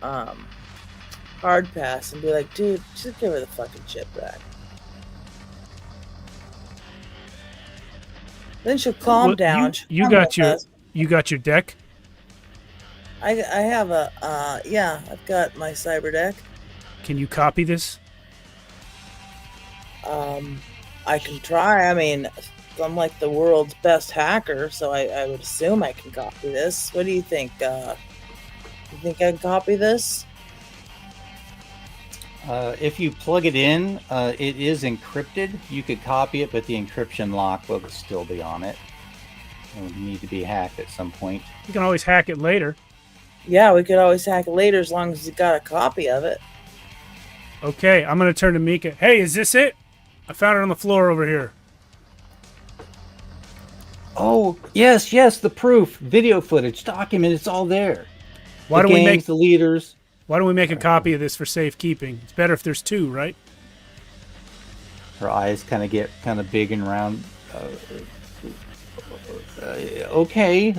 Hard Pass and be like, dude, just give her the fucking chip back. Then she'll calm well, down. You got your deck. I have yeah, I've got my cyber deck. Can you copy this? I can try. I mean, I'm like the world's best hacker, so I would assume I can copy this. What do you think? You think I can copy this? If you plug it in, it is encrypted. You could copy it, but the encryption lock will still be on it. It would need to be hacked at some point. You can always hack it later. Yeah, we could always hack it later as long as you got a copy of it. Okay, I'm gonna turn to Mika. Hey, is this it? I found it on the floor over here. Oh, yes, the proof, video footage, document, it's all there. Why the don't we gangs, make the leaders? Why don't we make a copy of this for safekeeping? It's better if there's two, right? Her eyes kind of get kind of big and round. Okay,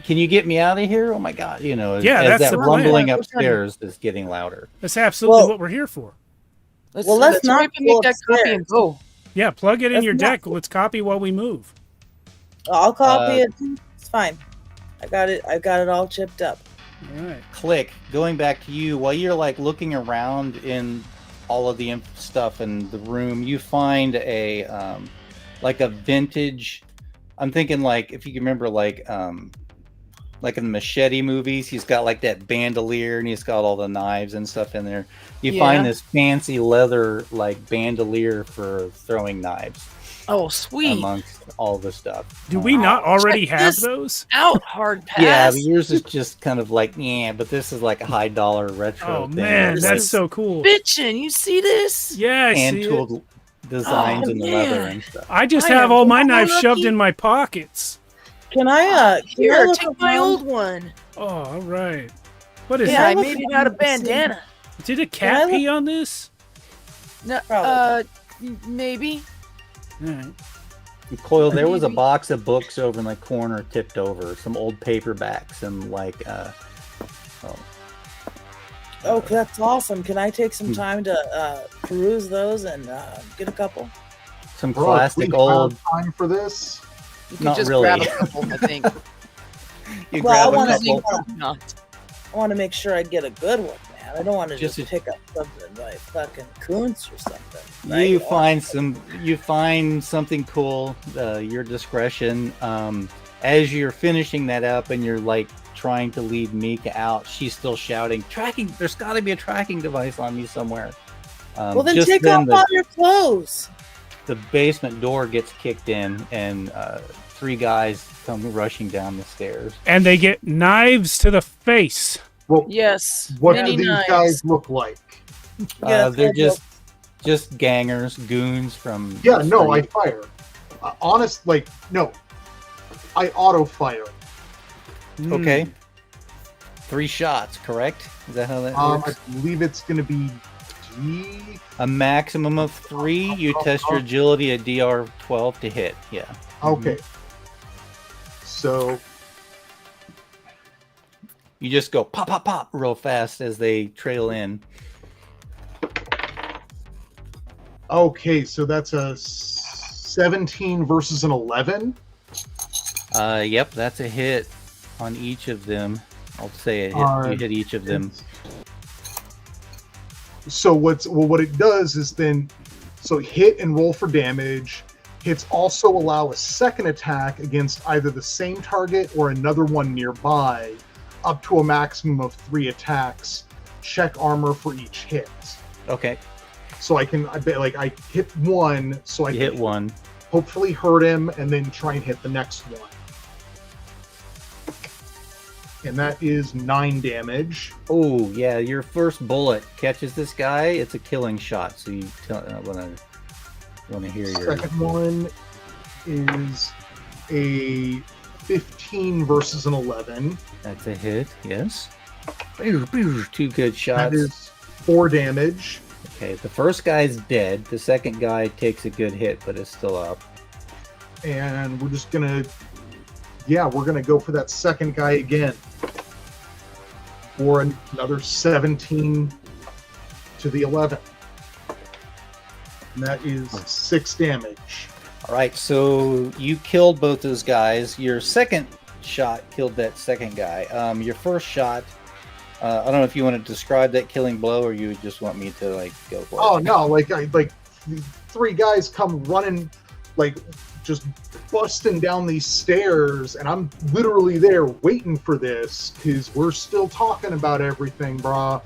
can you get me out of here? Oh my God, you know, Yeah, as that's that the plan. rumbling upstairs is getting louder. That's absolutely Well- what we're here for. Let's not hurry up and make go that copy upstairs. and go. Yeah, plug it in That's your not- deck. Let's copy while we move. I'll copy it. It's fine. I got it all chipped up. All right. Click, going back to you, while you're like looking around in all of the stuff in the room, you find a like a vintage, I'm thinking like, if you can remember like in the Machete movies, he's got like that bandolier and he's got all the knives and stuff in there. You Yeah. find this fancy leather like bandolier for throwing knives Oh, sweet. amongst all the stuff. Do we not already check have this those? Out, hard pass. Yeah, but yours is just kind of like, yeah, but this is like a high dollar retro Oh thing. man, This that's is so cool. Bitchin', you see this? Yeah, I hand see it. tooled designs Oh, in the leather man. and stuff. I just I have am all my so knives shoved lucky. in my pockets. Can I Here, look take my around? old one. Oh, all right. What is Yeah, I I look made it around out of and see? bandana. Did a I cat look- pee on this? No, Probably. maybe. All right. Coyle, there was a Maybe. box of books over in the corner tipped over, some old paperbacks and like Oh, that's awesome. Can I take some time to peruse those and get a couple? some Bro, classic we old. found time for this. You can Not just really. grab a couple, I think. You Well, grab I a wanna couple. Not. I want to make sure I get a good one, man. I don't want to Just just a- pick up something like fucking Kuntz or something. You right? find something cool. Your discretion. As you're finishing that up and you're like trying to lead Mika out, she's still shouting, "Tracking! There's got to be a tracking device on you somewhere." Well, then just take then off all your clothes. the basement door gets kicked in and three guys come rushing down the stairs. And they get knives to the face. Well, Yes. what many do these knives. guys look like? Yeah, They're that's just gangers, goons from. Yeah, the no, I street. fire. No, I auto fire. Okay. 3 shots, correct? Is that how that I works? believe it's going to be D. A maximum of 3. You test your agility at DR 12 to hit. Yeah. Okay. So You just go pop, pop, pop real fast as they trail in. okay, so that's a 17 versus an 11. Yep, that's a hit on each of them. I'll say a hit. You hit each of them. So what it does is then, so hit and roll for damage. Hits also allow a second attack against either the same target or another one nearby, up to a maximum of 3 attacks. Check armor for each hit. Okay. So I hit one, so I You can hit one. hopefully hurt him, and then try and hit the next one. And that is 9 damage. Oh, yeah, your first bullet catches this guy. It's a killing shot, so you want to hear your... Second one is a 15 versus an 11. That's a hit, yes. 2 good shots. That is 4 damage. Okay, the first guy's dead. The second guy takes a good hit, but is still up. And we're just gonna, we're gonna go for that second guy again. For another 17 to the 11. And that is 6 damage. All right, so you killed both those guys. Your second shot killed that second guy. Your first shot, I don't know if you want to describe that killing blow, or you just want me to go for it. Oh no! Like 3 guys come running, just busting down these stairs, and I'm literally there waiting for this because we're still talking about everything, brah.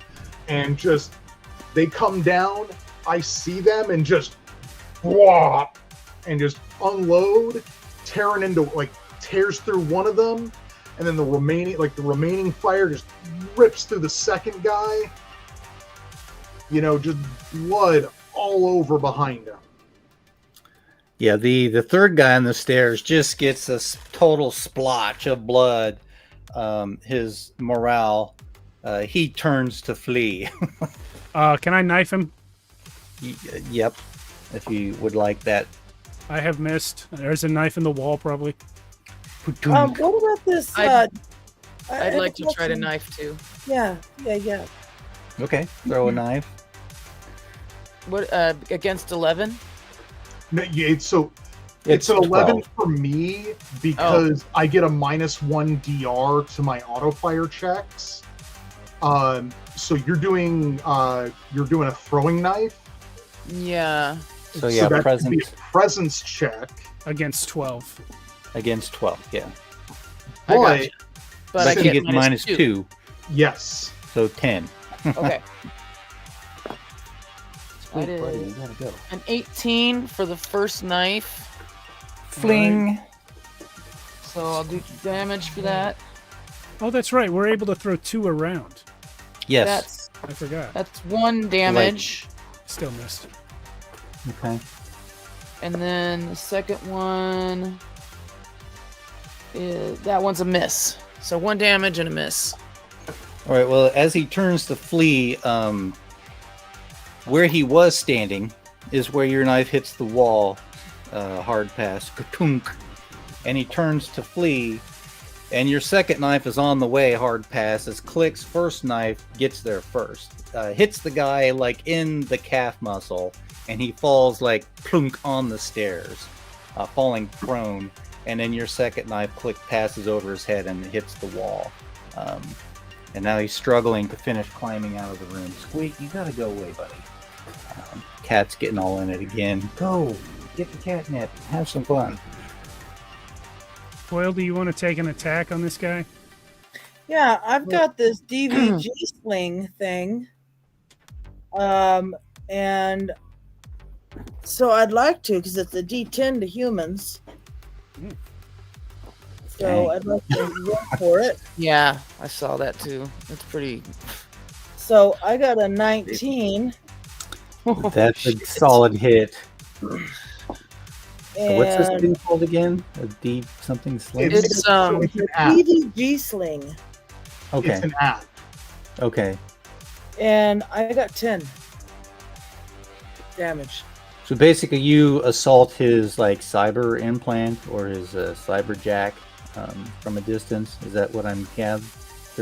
And just they come down, I see them, and just whop, and just unload, tears through one of them, and then the remaining fire just rips through the second guy. Just blood all over behind him. Yeah, the third guy on the stairs just gets a total splotch of blood. His morale, he turns to flee. Can I knife him? Yep, if you would like that. I have missed. There's a knife in the wall, probably. What about this? I'd like to try to knife too. Yeah. Okay, throw a knife. What against 11? No, it's an 12. 11 for me because I get a -1 DR to my auto fire checks. So you're doing a throwing knife. So Yeah. that presence. could be a presence check. Against 12. Against 12, yeah. I gotcha. But I you get get -2, Yes. so 10. Okay. Sweet, buddy, you gotta go. An 18 for the first knife. Fling. So I'll do damage for that. Oh, that's right. We're able to throw 2 around. Yes. I forgot. That's 1 damage. Still missed. Okay. And then the second one that one's a miss. So 1 damage and a miss. All right. Well, as he turns to flee, where he was standing is where your knife hits the wall. Hard pass, ka-tunk, and he turns to flee. And your second knife is on the way. Hard pass as Click's first knife gets there first, hits the guy in the calf muscle, and he falls plunk on the stairs, falling prone. And then your second knife, Click, passes over his head and hits the wall. And now he's struggling to finish climbing out of the room. Squeak, you gotta go away, buddy. Cat's getting all in it again. Go, get the catnip, have some fun. Coil, do you want to take an attack on this guy? Yeah, I've got this DVG sling thing. And so I'd like to, because it's a D10 to humans. So Dang. I'd like to roll for it. Yeah, I saw that too. That's pretty. So I got a 19. That's a solid hit. And What's this thing called again? A D something sling? It's It's an app. DVG sling. Okay. It's an app. Okay. And I got 10 damage. So basically, you assault his cyber implant or his cyber jack, from a distance. Is that what I'm gathering?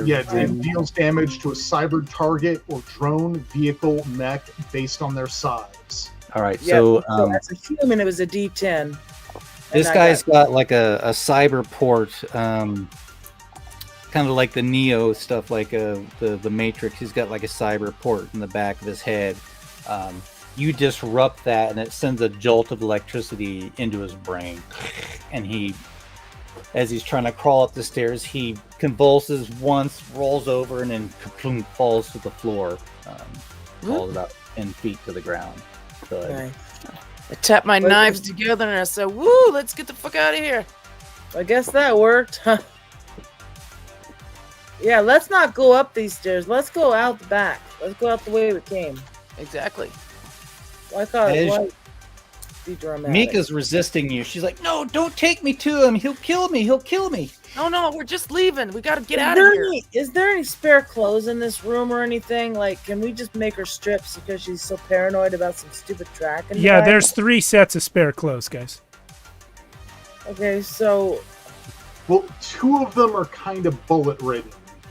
Yeah, it deals damage to a cyber target or drone, vehicle, mech based on their size. All right, Yeah, so as a human, it was a D10. this And I guy's got like a cyber port, kind of like the Neo stuff, like the Matrix. He's got like a cyber port in the back of his head. You disrupt that, and it sends a jolt of electricity into his brain. And he, as he's trying to crawl up the stairs, he convulses once, rolls over, and then kaploom, falls to the floor. Falls about 10 feet to the ground. So, Okay. I tap my knives together and I said, "Woo, let's get the fuck out of here." I guess that worked. Yeah, let's not go up these stairs. Let's go out the back. Let's go out the way we came. Exactly. I thought it As- was be dramatic. Mika's resisting you. She's like, "No, don't take me to him. He'll kill me. He'll kill me." No, we're just leaving. We gotta get Is out there of here. Is there any spare clothes in this room or anything? Like, can we just make her strips because she's so paranoid about some stupid tracking? Yeah, device? there's 3 sets of spare clothes, guys. Okay, so Well, 2 of them are kind of bullet ridden.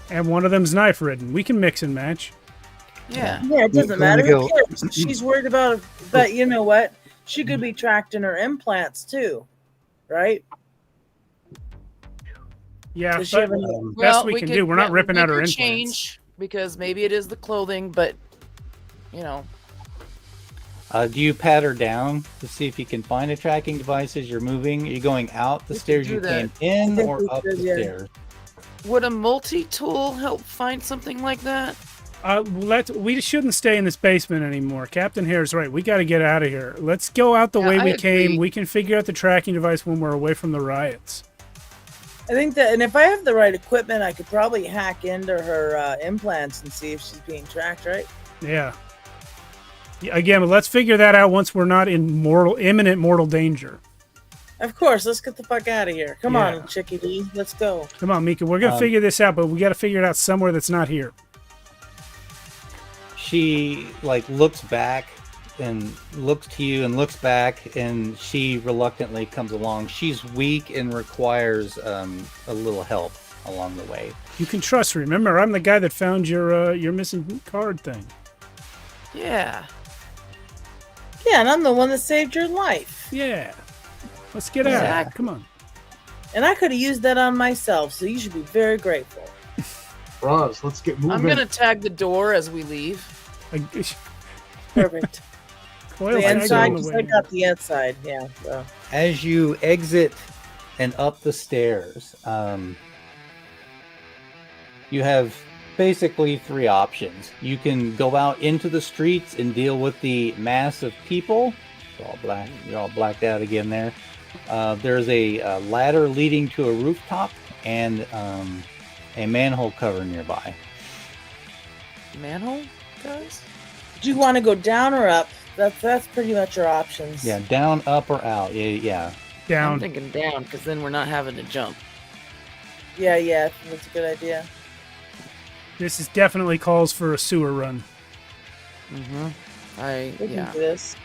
And one of them's knife ridden. We can mix and match. Yeah. yeah, it doesn't Let matter. me Who go. cares? She's worried about it, but you know what? She could be tracked in her implants too, right? Yeah, Does she but have any- best we can do. We're not ripping make out our her implants. change because maybe it is the clothing, but you know, Do you pat her down to see if you can find a tracking device as you're moving? Are you going out the We could stairs do you that. came I in think or we up could, the yeah. stairs? would a multi-tool help find something like that? We shouldn't stay in this basement anymore. Captain Hare's right. We got to get out of here. Let's go out the Yeah, way I we came. agree. We can figure out the tracking device when we're away from the riots. I think that, and if I have the right equipment, I could probably hack into her implants and see if she's being tracked, right? Yeah. Again, but let's figure that out once we're not in imminent mortal danger. Of course. Let's get the fuck out of here. Come Yeah. on, Chickie D. Let's go. Come on, Mika. We're gonna figure this out, but we got to figure it out somewhere that's not here. She like looks back and looks to you and looks back, and she reluctantly comes along. She's weak and requires a little help along the way. You can trust. Remember, I'm the guy that found your missing card thing. Yeah. Yeah, and I'm the one that saved your life. Yeah. Let's get out. Exactly. Come on. And I could have used that on myself, so you should be very grateful. Bros, let's get moving. I'm gonna tag the door as we leave. Perfect. Coil's The tagging inside, on the just way. like out the outside. Yeah. So. As you exit and up the stairs, you have basically 3 options. You can go out into the streets and deal with the mass of people. You're all blacked out again there. There's a ladder leading to a rooftop and a manhole cover nearby. Manhole, guys? Do you want to go down or up? That's pretty much your options. Yeah, down, up, or out. Yeah. I'm Down. thinking down because then we're not having to jump. Yeah. That's a good idea. This is definitely calls for a sewer run. Mm-hmm. We can Yeah. do this.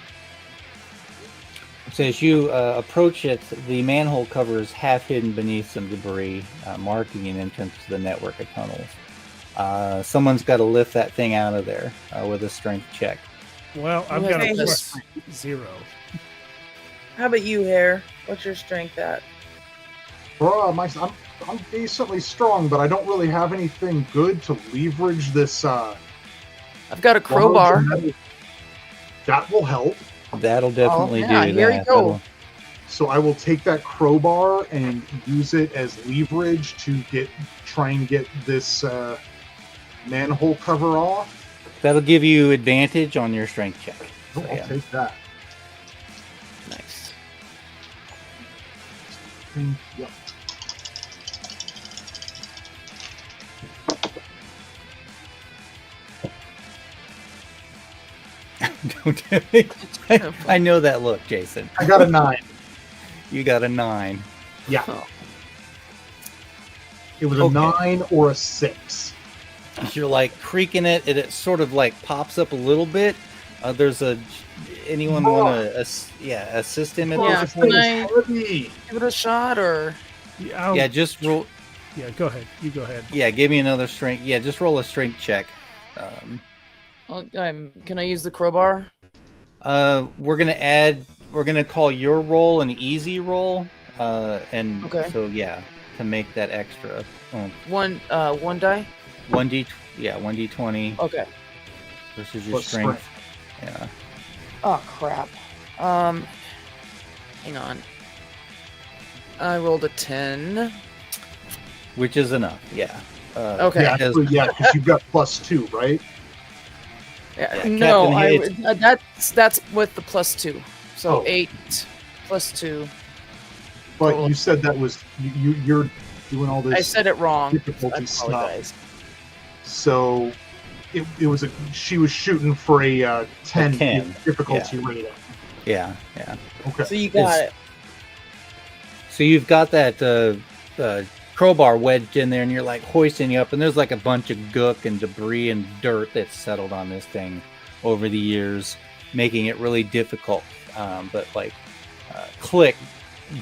So as you approach it, the manhole cover is half hidden beneath some debris, marking an entrance to the network of tunnels. Someone's got to lift that thing out of there with a strength check. Well, I've Who got a has plus this? 0. How about you, Hare? What's your strength at? Bro, I'm decently strong, but I don't really have anything good to leverage this. I've got a crowbar. That will help. That'll definitely yeah, do here that. you go. So I will take that crowbar and use it as leverage to try and get this manhole cover off. That'll give you advantage on your strength check. Oh, So, I'll yeah. take that. Nice. Yep. Don't tell me. I know that look, Jason. I got a 9. You got a 9. Yeah. Oh. It was a Okay. 9 or a 6. You're like creaking it, and it sort of like pops up a little bit. Anyone want to assist him at Yeah, this can point? I- Heavy. Give it a shot, or Yeah, just roll. Yeah, go ahead. You go ahead. Yeah, give me another strength. Yeah, just roll a strength check. Can I use the crowbar? We're gonna call your roll an easy roll. And Okay. so yeah, to make that extra. One die. 1d20 Okay. versus your Plus strength. Yeah. Oh crap. Hang on. I rolled a 10. Which is enough. Yeah. Okay. Yeah, because- because you've got +2, right? Yeah, Yeah, no, Captain that's with the +2. So Oh. 8 + 2. But Total. you said that was you're doing all this. I said it wrong. I difficulty stuff. apologize. So it was she was shooting for a 10, 10, difficulty rating. Yeah. Okay. So you got it. So you've got that crowbar wedged in there, and you're like hoisting it up, and there's like a bunch of gook and debris and dirt that's settled on this thing over the years, making it really difficult. But Click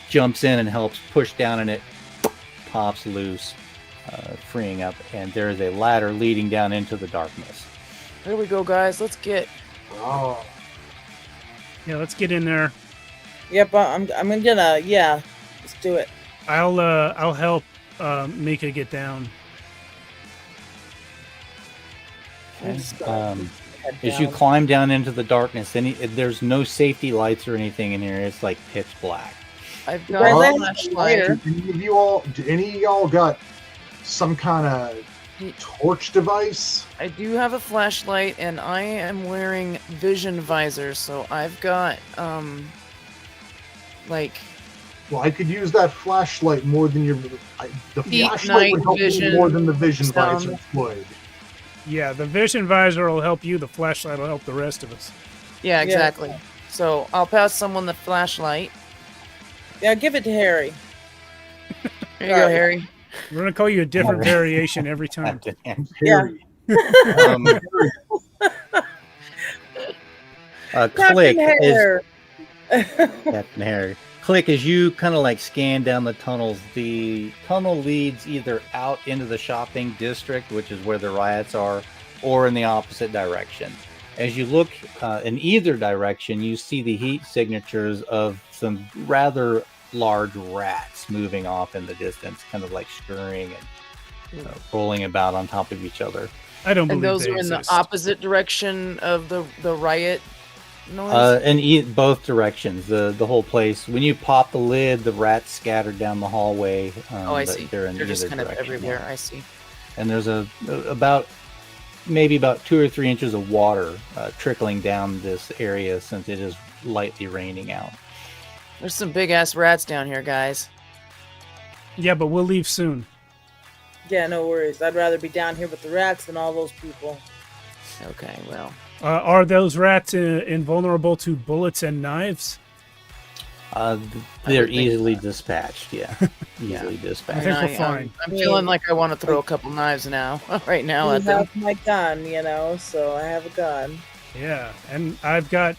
jumps in and helps push down, and it pops loose, freeing up, and there is a ladder leading down into the darkness. There we go, guys. Let's get. Oh, Yeah, let's get in there. Yep, I'm gonna, yeah, let's do it. I'll help Mika get down. I'm just gonna head As you down. climb down into the darkness, there's no safety lights or anything in here. It's like pitch black. I've Guys, got I a have a flashlight. lighter. do any of y'all got some kind of torch device? I do have a flashlight, and I am wearing vision visors, so I've got like Well, I could use that flashlight more than the Heat, flashlight would night help me vision, more than the vision sound. visor would. Yeah, the vision visor will help you. The flashlight will help the rest of us. yeah, exactly. So I'll pass someone the flashlight. Yeah, give it to Harry. Here you go, Harry. We're gonna call you a different variation every time. Yeah. Um, Click Captain is Hare. Captain Harry. Click as you kind of like scan down the tunnels. The tunnel leads either out into the shopping district, which is where the riots are, or in the opposite direction. As you look in either direction, you see the heat signatures of some rather large rats moving off in the distance, kind of like scurrying and rolling about on top of each other. I don't And believe those they are in the exist. opposite direction of the riot noise. In both directions, the whole place. When you pop the lid, the rats scattered down the hallway. Oh, I but see. They're in They're just either kind of direction, everywhere. yeah. I see. And there's maybe about 2 or 3 inches of water trickling down this area since it is lightly raining out. There's some big ass rats down here, guys. Yeah, but we'll leave soon. Yeah, no worries. I'd rather be down here with the rats than all those people. Okay, well. Are those rats invulnerable to bullets and knives? They're think easily dispatched. Yeah, Yeah. easily I dispatched. think we're I'm- fine. I'm feeling like I want to throw a couple knives now, right now I at them. have my gun, so I have a gun. Yeah, and I've got.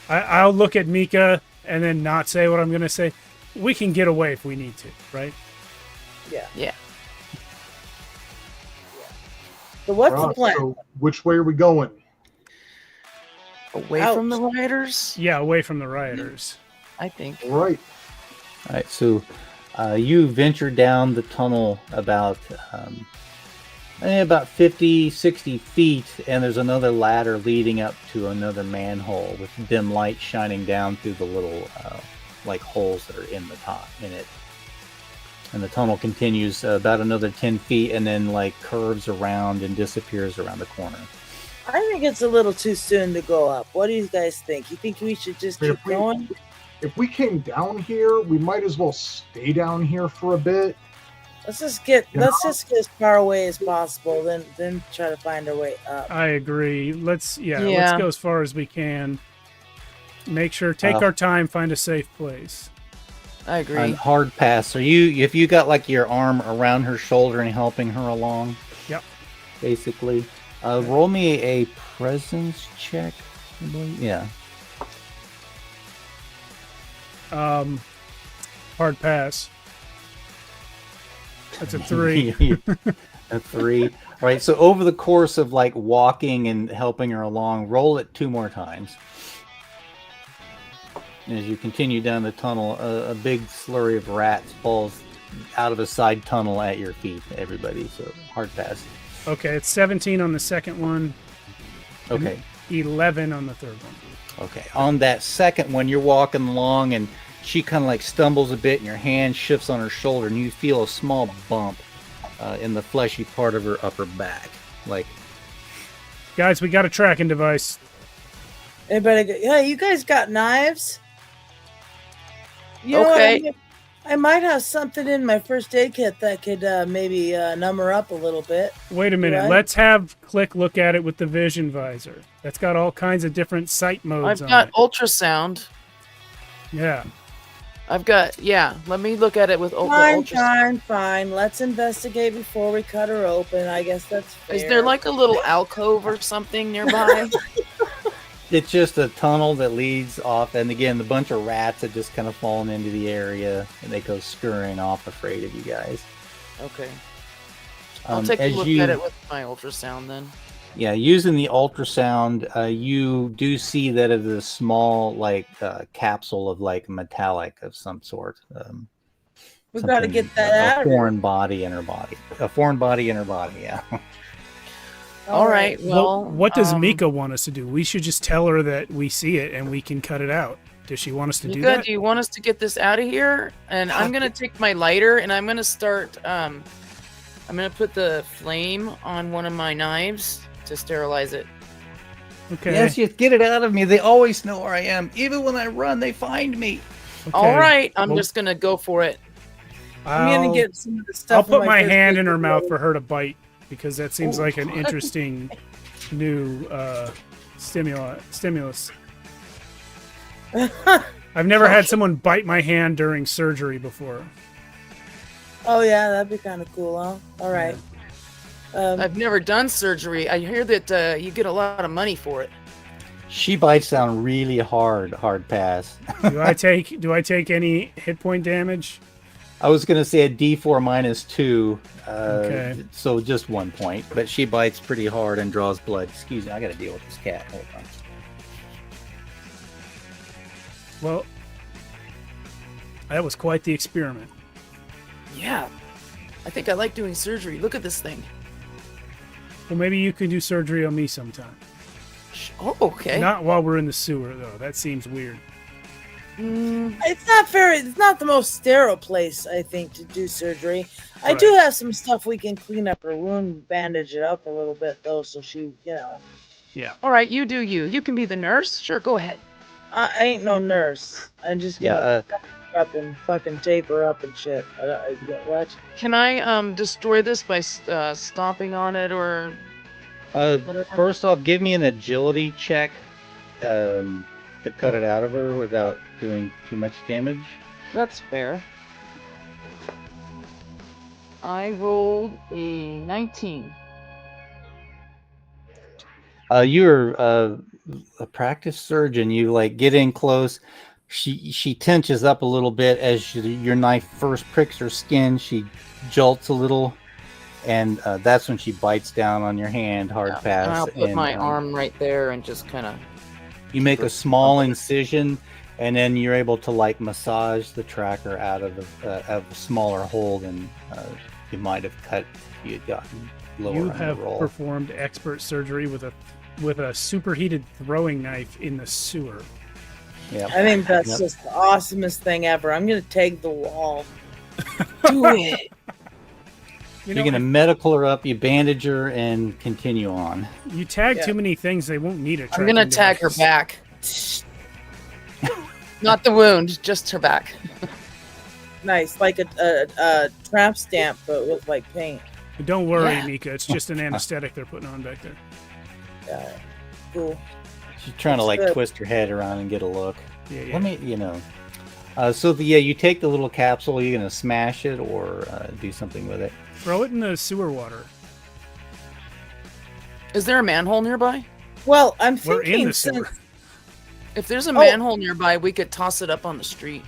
I'll look at Mika and then not say what I'm gonna say. We can get away if we need to, right? Yeah. Yeah. So what's Right, the plan? So which way are we going? Away Ouch. from the rioters, Yeah, away from the rioters. I think. All right. All right, so you venture down the tunnel about 50, 60 feet, and there's another ladder leading up to another manhole with dim light shining down through the little like holes that are in the top in it. And the tunnel continues about another 10 feet and then like curves around and disappears around the corner. I think it's a little too soon to go up. What do you guys think? You think we should just keep going? If we came down here, we might as well stay down here for a bit. Let's just get Yeah. as far away as possible, then try to find our way up. I agree. Let's Yeah. go as far as we can. Make sure, take our time, find a safe place. I On agree. hard pass. If you got like your arm around her shoulder and helping her along? Yep. Basically. Roll me a presence check, I believe. Yeah. Hard pass. That's a 3. A 3. All right. So over the course of like walking and helping her along, roll it 2 more times. And as you continue down the tunnel, a big slurry of rats falls out of a side tunnel at your feet, everybody. So hard pass. Okay, it's 17 on the second one. Okay. 11 on the third one. Okay. On that second one, you're walking along and she kind of like stumbles a bit and your hand shifts on her shoulder and you feel a small bump in the fleshy part of her upper back. Like, Guys, we got a tracking device. Anybody? Yeah, you guys got knives? You know Okay. what, I might have something in my first aid kit that could maybe numb her up a little bit. Wait a minute. Right. Let's have Click look at it with the vision visor. That's got all kinds of different sight modes I've on got it. ultrasound. Yeah. Let me look at it with ultrasound. Fine. Let's investigate before we cut her open. I guess that's fair. Is there like a little alcove or something nearby? it's just a tunnel that leads off, and again, the bunch of rats had just kind of fallen into the area, and they go scurrying off, afraid of you guys. Okay. I'll take a as look you- at it with my ultrasound then. Yeah, using the ultrasound, you do see that it is a small, like, capsule of, like, metallic of some sort. We got to something- get that a out of her. foreign body in her body. A foreign body in her body, yeah. All right. Well, What does Mika want us to do? We should just tell her that we see it and we can cut it out. Does she want us to do Mika, that? do you want us to get this out of here? And I'm gonna take my lighter and I'm gonna start. I'm gonna put the flame on one of my knives to sterilize it. Okay. Yes, just get it out of me. They always know where I am. Even when I run, they find me. Okay. All right. I'm Well, just gonna go for it. I'm I'll, gonna get some of the I'll stuff. put in my first hand aid in her kit mouth ready. for her to bite because that seems Oh, like an God. interesting new stimulus. I've never had someone bite my hand during surgery before. Oh yeah, that'd be kind of cool, huh? All right. I've never done surgery. I hear that you get a lot of money for it. She bites down really hard pass. Do I take any hit point damage? I was going to say a D4 -2, Okay. so just 1 point. But she bites pretty hard and draws blood. Excuse me, I got to deal with this cat. Hold on. Well, that was quite the experiment. Yeah. I think I like doing surgery. Look at this thing. Well, maybe you can do surgery on me sometime. Oh, okay. Not while we're in the sewer, though. That seems weird. It's not very. It's not the most sterile place, I think, to do surgery. I Right. do have some stuff we can clean up her wound, bandage it up a little bit, though, so she, Yeah. All right, you do you. You can be the nurse. Sure, go ahead. I ain't no nurse. I'm just Yeah, gonna up and fucking tape her up and shit. What? Can I destroy this by stomping on it or whatever? first off, give me an agility check to cut it out of her without doing too much damage. That's fair. I rolled a 19. You're a practiced surgeon. You like get in close. She tenches up a little bit as your knife first pricks her skin. She jolts a little, and that's when she bites down on your hand. Hard pass. And I'll put and, my arm right there and just kind of. You make a small incision, and then you're able to like massage the tracker out of a smaller hole than you might have cut if you had gotten lower You on the have roll. performed expert surgery with a superheated throwing knife in the sewer. Yep. I think that's Yep. just the awesomest thing ever. I'm gonna take the wall. Do it. You You're gonna medical her up, you bandage her, and continue on. You tag Yeah. too many things, they won't need a I'm gonna tracking tag her device. back. Not the wound, just her back. Nice, like a tramp stamp, but with like paint. But don't worry, Yeah. Mika. It's just an anesthetic they're putting on back there. Cool. She's trying to That's like good. twist her head around and get a look. Yeah. Let me, you take the little capsule. You're gonna smash it or do something with it. Throw it in the sewer water. Is there a manhole nearby? Well, I'm We're thinking in the sewer. since If there's a Oh. manhole nearby, we could toss it up on the street.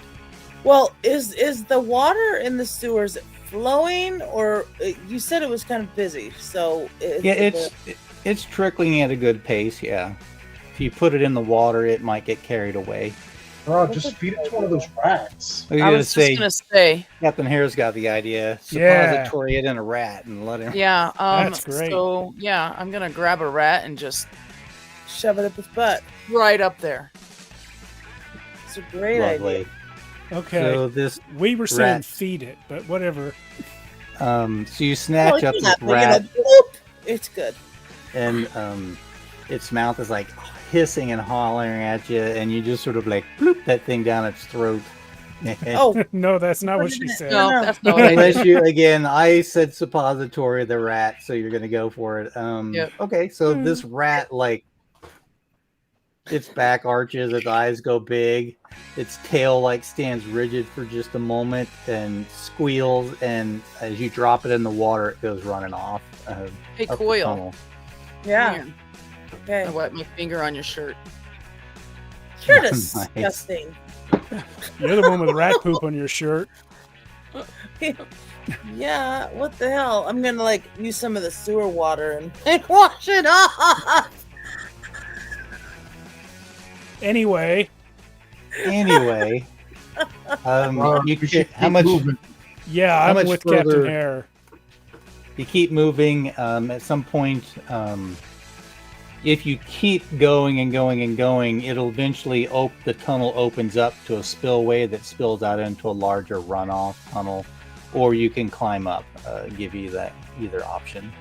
Well, is the water in the sewers flowing, or you said it was kind of busy? So Yeah, it's trickling at a good pace. Yeah, if you put it in the water, it might get carried away. Oh, just feed it to one of those rats. I was I gonna was say, just gonna say, Captain Harris got the idea. Yeah. Suppository it in a rat and let him. yeah. That's great. So yeah, I'm gonna grab a rat and just shove it up his butt. right up there. It's a great idea. Lovely. Okay. So this, we were saying rat- feed it, but whatever. so you snatch Well, up you're this not making rat, a bloop. It's good. and its mouth is like hissing and hollering at you, and you just sort of like bloop that thing down its throat. Oh, No, that's not Wait what a she minute. said. No, no. that's not what I did. Unless you, again, I said suppository the rat, so you're gonna go for it. Yep. Okay, so this rat, like, its back arches, its eyes go big, its tail like stands rigid for just a moment and squeals, and as you drop it in the water, it goes running off. Hey, up the Coil. tunnel. Yeah. Come here. Okay. I wiped my finger on your shirt. You're Nice. disgusting. You're the one with rat poop on your shirt. Yeah. What the hell? I'm gonna like use some of the sewer water and wash it off. Anyway, Anyway, you We should how keep much? moving. yeah, How I'm much with Captain further- Hare. You keep moving. At some point, if you keep going and going and going, it'll eventually the tunnel opens up to a spillway that spills out into a larger runoff tunnel, or you can climb up. Give you that either option.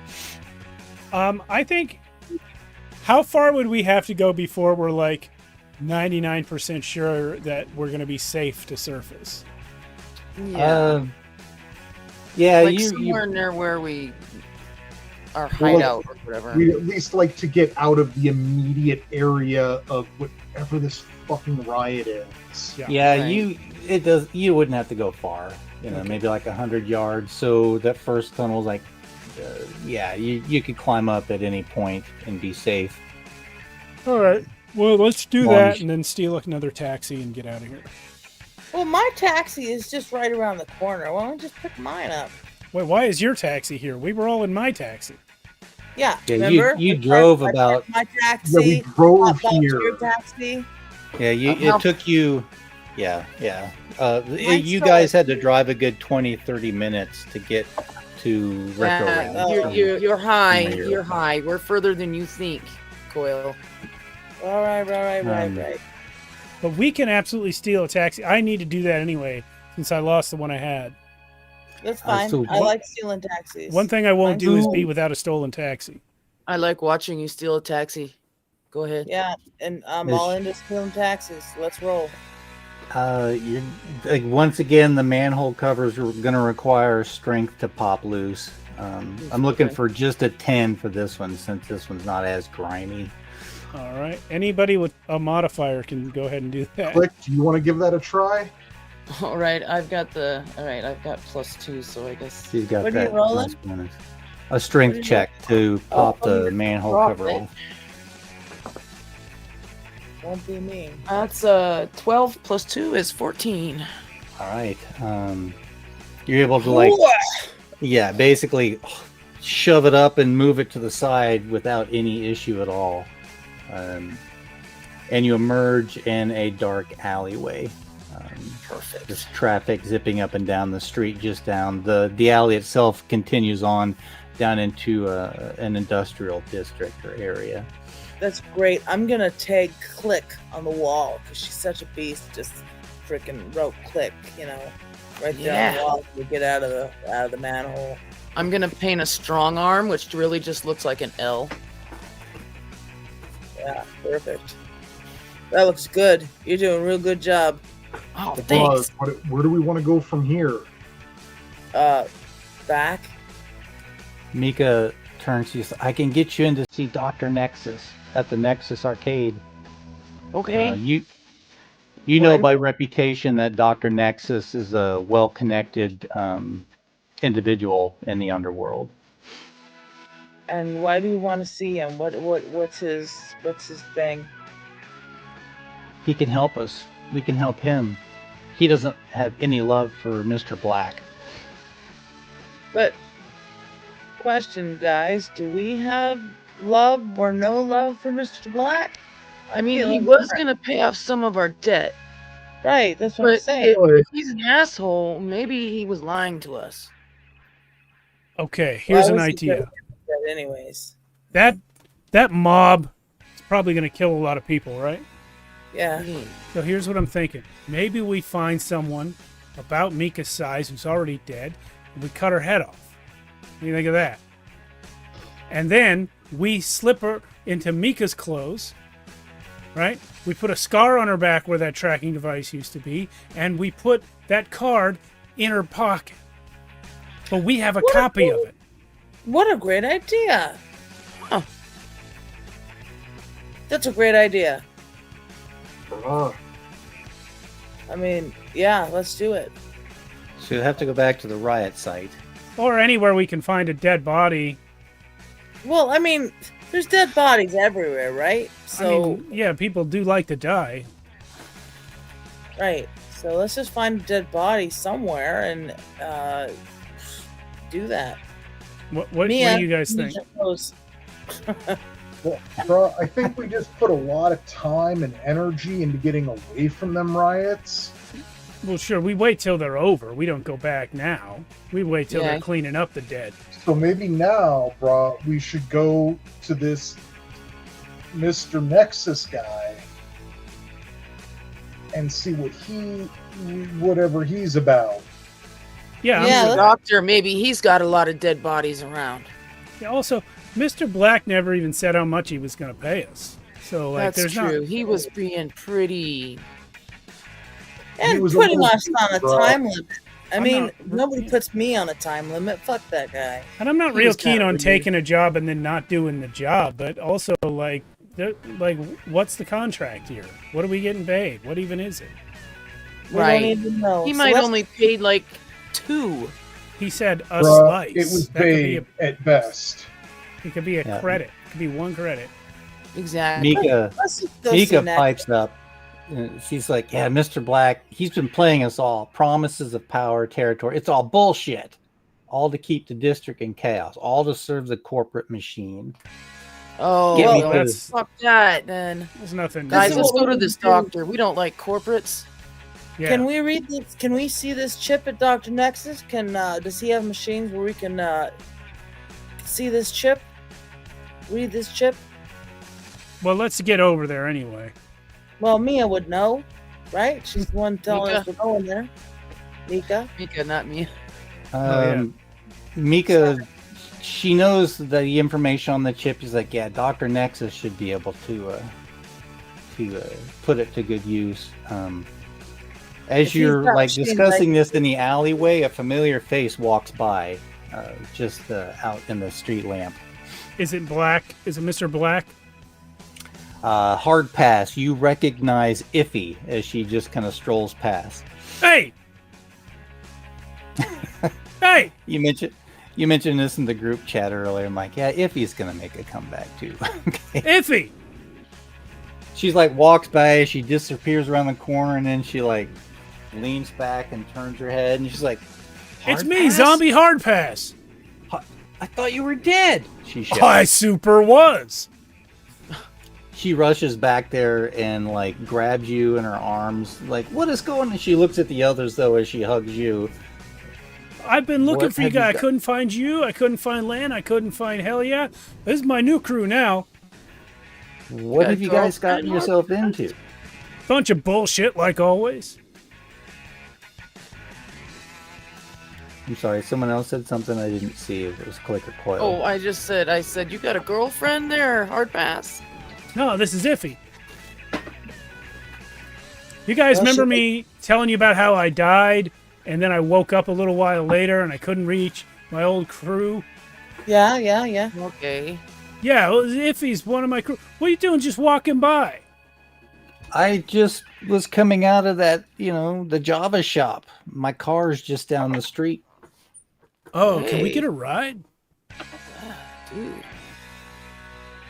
I think, how far would we have to go before we're like 99% sure that we're going to be safe to surface? Yeah. Yeah, like you somewhere near where we our Well, hideout or whatever. We at least like to get out of the immediate area of whatever this fucking riot is. Yeah. Yeah, Right. you wouldn't have to go far. Okay. Maybe like 100 yards. So that first tunnel is like, you could climb up at any point and be safe. All right. Well, let's do Long that as- and then steal another taxi and get out of here. Well, my taxi is just right around the corner. Why don't I just pick mine up? Wait, why is your taxi here? We were all in my taxi. Yeah, Yeah, remember? you I drove parked about. my Yeah, taxi. we drove hopped onto here. your taxi. Yeah, How- it took you. Yeah. Mine's You still guys like- had to drive a good 20-30 minutes to get to Retro Yeah, Ranch. Oh. you're high. From where You're high. We're further than you think, Coil. All right. Um, But we can absolutely steal a taxi. I need to do that anyway, since I lost the one I had. That's fine. so I what- like stealing taxis. One thing I won't Mine's do is cool. be without a stolen taxi. I like watching you steal a taxi. Go ahead. Yeah, and I'm Is- all into stealing taxis. Let's roll. You're like, once again, the manhole covers are going to require strength to pop loose. I'm looking Okay. for just a 10 for this one, since this one's not as grimy. All right. Anybody with a modifier can go ahead and do that. Click, do you want to give that a try? All right, I've got +2, so I guess. She's got What are you that rolling? nice bonus. A strength What are you check to pop oh, the you manhole dropped cover it. off. Won't be me. That's 12 plus 2 is 14. All right. You're able to like, yeah, basically shove it up and move it to the side without any issue at all. And you emerge in a dark alleyway. Perfect. There's traffic zipping up and down the street just down. The alley itself continues on down into an industrial district or area. That's great. I'm gonna tag Click on the wall because she's such a beast. Just freaking rope Click, right there on the Yeah. wall to get out of the manhole. I'm gonna paint a strong arm, which really just looks like an L. Yeah, perfect. That looks good. You're doing a real good job. Oh, Buzz, thanks. where do we want to go from here? Back. Mika turns to you. I can get you in to see Dr. Nexus at the Nexus Arcade. Okay. You know What? by reputation that Dr. Nexus is a well-connected individual in the underworld. And why do you want to see him? What's his thing? He can help us. We can help him. he doesn't have any love for Mr. Black. But question, guys, do we have love or no love for Mr. Black? I mean, he Feeling was different. gonna pay off some of our debt, Right, that's what I'm but saying. if he's an asshole, maybe he was lying to us. Okay, here's an idea. Anyways. That mob is probably going to kill a lot of people, right? Yeah. So here's what I'm thinking. Maybe we find someone about Mika's size who's already dead, and we cut her head off. What do you think of that? And then we slip her into Mika's clothes, right? We put a scar on her back where that tracking device used to be, and we put that card in her pocket. But we have a copy of it. What a great idea. Huh. That's a great idea. I mean, yeah, let's do it. So you'll have to go back to the riot site. Or anywhere we can find a dead body. Well, I mean, there's dead bodies everywhere, right? So, I mean, yeah, people do like to die. right. So let's just find a dead body somewhere and do that. What do Mia, you guys think? Well, bro, I think we just put a lot of time and energy into getting away from them riots. Well, sure, we wait till they're over. We don't go back now. We wait till they're cleaning up the dead. So maybe now, bro, we should go to this Mr. Nexus guy and see whatever he's about. Yeah, Yeah, the doctor, maybe he's got a lot of dead bodies around. Yeah, also, Mr. Black never even said how much he was going to pay us. So, like, That's there's true. not. He was being pretty. And was putting a us little on a bro. time limit. I I'm mean, not- nobody puts me on a time limit. Fuck that guy. And I'm not He real was keen kinda on weird. taking a job and then not doing the job, but also, like, what's the contract here? What are we getting paid? What even is it? We Right. don't even know. He So might let's- only paid like 2. He said a Bruh, slice. it was That could be vague at best. it could be a Yeah. credit. It could be one credit. Exactly. Mika let's just go Mika see Nex- pipes up. She's like, yeah, Mr. Black, he's been playing us all. Promises of power, territory. It's all bullshit. All to keep the district in chaos. All to serve the corporate machine. Oh, Get me well, to that's- fuck that then. There's nothing. Guys, is let's what go we to this do. doctor. We don't like corporates. Yeah. Can we read this? Can we see this chip at Dr. Nexus? Does he have machines where we can see this chip? Read this chip? Well, let's get over there anyway. Well, Mia would know, right? She's the one telling us we're Mika. going there. Mika? Mika, not me. Mika, she knows the information on the chip. She's like, yeah, Dr. Nexus should be able to put it to good use. As If he's you're got like machines discussing this in the alleyway, a familiar face walks by, just out in the street lamp. Is it Black? Is it Mr. Black? Hard pass. You recognize Iffy as she just kind of strolls past. Hey! Hey! You mentioned this in the group chat earlier. I'm like, yeah, Iffy's gonna make a comeback too. Okay. Iffy! She's like walks by, she disappears around the corner, and then she like leans back and turns her head, and she's like, It's "Hard me, pass? Zombie Hard Pass! I thought you were dead." She shouts. I super was! She rushes back there and like grabs you in her arms, like, what is going on? And she looks at the others though as she hugs you. I've been looking What for you have you guys. I got? couldn't find you. I couldn't find Lan. I couldn't find Hell Yeah. This is my new crew now. What Got have you girl guys gotten friend? yourself into? Bunch of bullshit, like always. I'm sorry, someone else said something I didn't see. It was Click or Coil. Oh, I said, you got a girlfriend there? Hard pass. No, this is Iffy. You guys remember me telling you about how I died, and then I woke up a little while later and I couldn't reach my old crew? Yeah. Okay. Yeah, well, Iffy's one of my crew. What are you doing just walking by? I just was coming out of that, the Java shop. My car's just down the street. Oh, can we Hey. get a ride? Dude.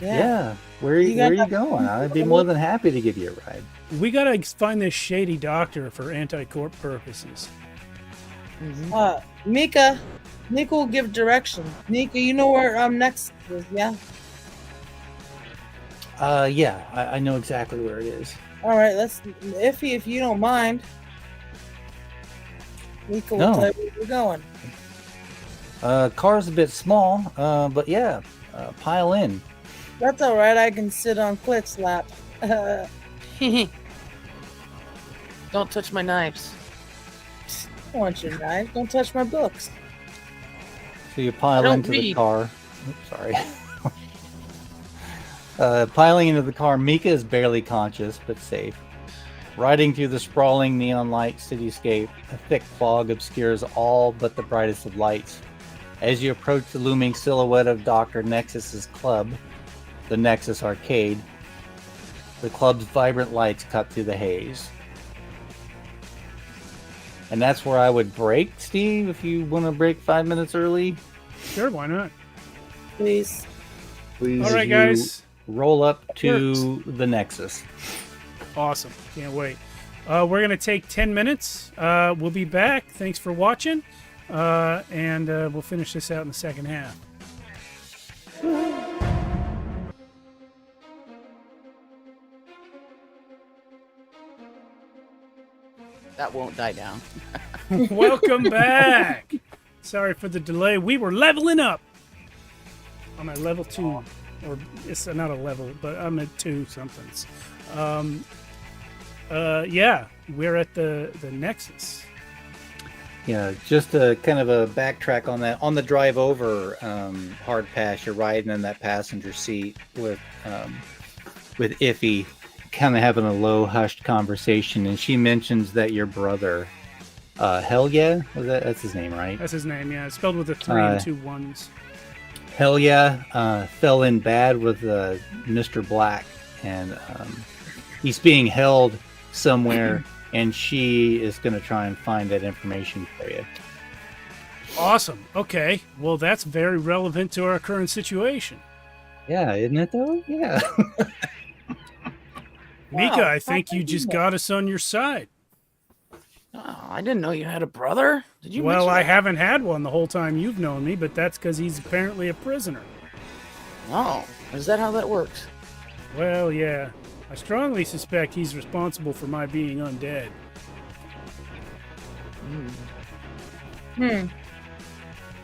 Yeah. Where are You got you going? I'd be more than happy to give you a ride. We gotta find this shady doctor for anti-corp purposes. Mika will give direction. Mika, you know where next is, yeah? Yeah, I know exactly where it is. All right, let's Iffy, if you don't mind. Mika will No. tell you where we're going. Car's a bit small, but yeah, pile in. That's all right. I can sit on Clit's lap. Don't touch my knives. I want your knife. Don't touch my books. So you I pile don't into the read. car. Oops, sorry. Piling into the car, Mika is barely conscious, but safe. Riding through the sprawling neon light cityscape, a thick fog obscures all but the brightest of lights. As you approach the looming silhouette of Dr. Nexus's club, the Nexus Arcade, the club's vibrant lights cut through the haze. And that's where I would break, Steve, if you want to break 5 minutes early. Sure, why not? Please. Please. All right, you guys. Roll up to the Nexus. Awesome. Can't wait. We're going to take 10 minutes. We'll be back. Thanks for watching. And we'll finish this out in the second half. That won't die down. Welcome back. Sorry for the delay. We were leveling up. I'm at level 2. Or it's not a level, but I'm at 2 somethings. Yeah, we're at the Nexus. Yeah, just a kind of a backtrack on that. On the drive over, hard pass, you're riding in that passenger seat with Iffy, kind of having a low, hushed conversation, and she mentions that your brother, Hell Yeah, that's his name, right? That's his name, yeah. It's spelled with a 3 and 2 1s. Hell Yeah fell in bad with Mr. Black, and he's being held somewhere, and she is going to try and find that information for you. Awesome. Okay. Well, that's very relevant to our current situation. Yeah, isn't it though? Yeah. Mika, I think you just got us on your side. Oh, I didn't know you had a brother. Did you? Well, mention I that? haven't had one the whole time you've known me, but that's because he's apparently a prisoner. Oh, is that how that works? Well, yeah. I strongly suspect he's responsible for my being undead.